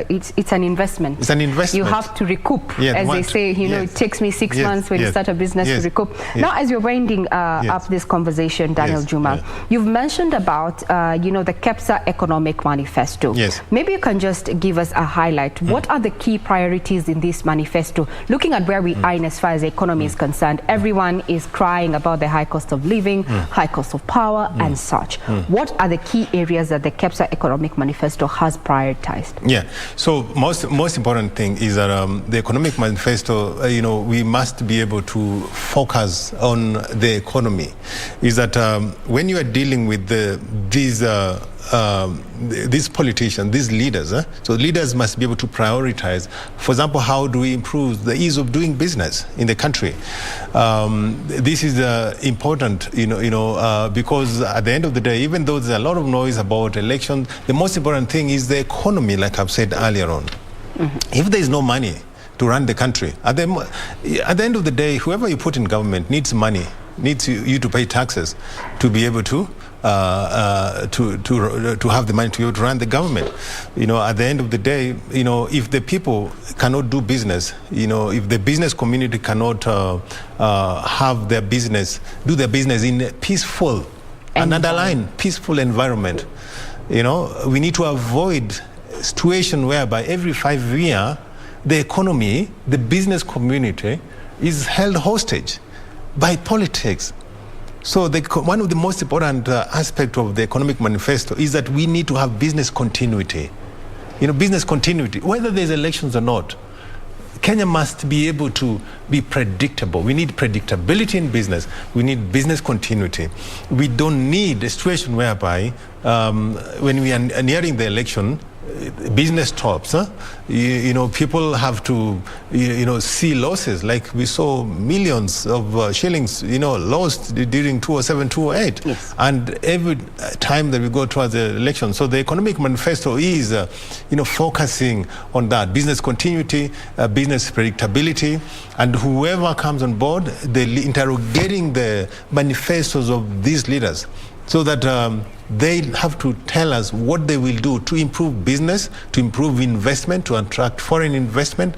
it's an investment. It's an investment. You have to recoup, as they say. It takes me 6 months when you start a business to recoup. Now, as you're winding up this conversation, Daniel Juma, you've mentioned about the KBC Economic Manifesto. Maybe you can just give us a highlight. What are the key priorities in this manifesto? Looking at where we are in as far as the economy is concerned, everyone is crying about the high cost of living, high cost of power, and such. What are the key areas that the KBC Economic Manifesto has prioritized? So most important thing is that the Economic Manifesto, we must be able to focus on the economy. Is that when you are dealing with these politicians, these leaders, so leaders must be able to prioritize. For example, how do we improve the ease of doing business in the country? This is important, because at the end of the day, even though there's a lot of noise about elections, the most important thing is the economy, like I've said earlier on. If there is no money to run the country, at the end of the day, whoever you put in government needs money, needs you to pay taxes to be able to have the money to be able to run the government. At the end of the day, if the people cannot do business, if the business community cannot have their business, do their business in a peaceful and underline peaceful environment, we need to avoid a situation whereby every 5 years the economy, the business community is held hostage by politics. So one of the most important aspects of the Economic Manifesto is that we need to have business continuity. Business continuity, whether there's elections or not. Kenya must be able to be predictable. We need predictability in business. We need business continuity. We don't need a situation whereby when we are nearing the election, business stops. People have to, see losses. Like we saw millions of shillings, lost during 2007, 2008. And every time that we go towards the election. So the Economic Manifesto is, focusing on that. Business continuity, business predictability. And whoever comes on board, they're interrogating the manifestos of these leaders so that they have to tell us what they will do to improve business, to improve investment, to attract foreign investment,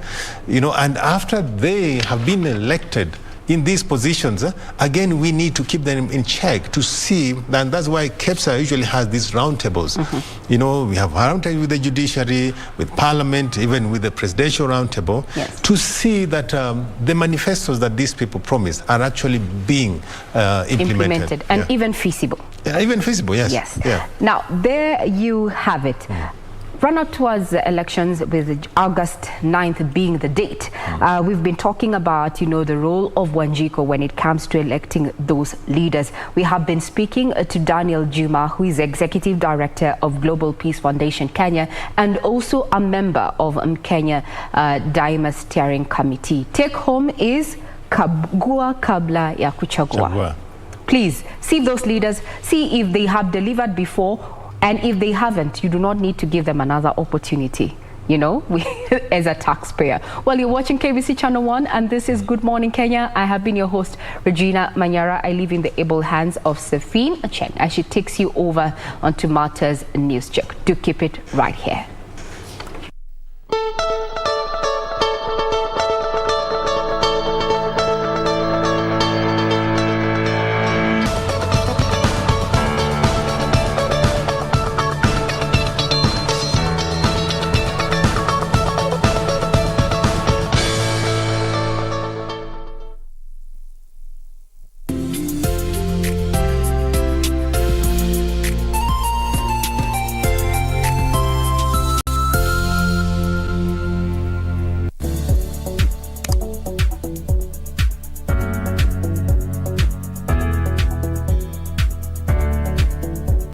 and after they have been elected in these positions, again, we need to keep them in check to see, and that's why KBC usually has these roundtables. We have roundtables with the judiciary, with parliament, even with the presidential roundtable, to see that the manifestos that these people promise are actually being implemented. And even feasible. Even feasible, yes. Yes. Now, there you have it. Run out towards the elections with August 9th being the date. We've been talking about, the role of Wanjiku when it comes to electing those leaders. We have been speaking to Daniel Juma, who is Executive Director of Global Peace Foundation Kenya and also a member of Kenya Daima Steering Committee. Take home is Kagua Kabla ya Kuchagua. Please see those leaders, see if they have delivered before. And if they haven't, you do not need to give them another opportunity, as a taxpayer. Well, you're watching KBC Channel 1, and this is Good Morning Kenya. I have been your host, Regina Manyara. I leave in the able hands of Safine Chen as she takes you over onto Martha's News Check. Do keep it right here.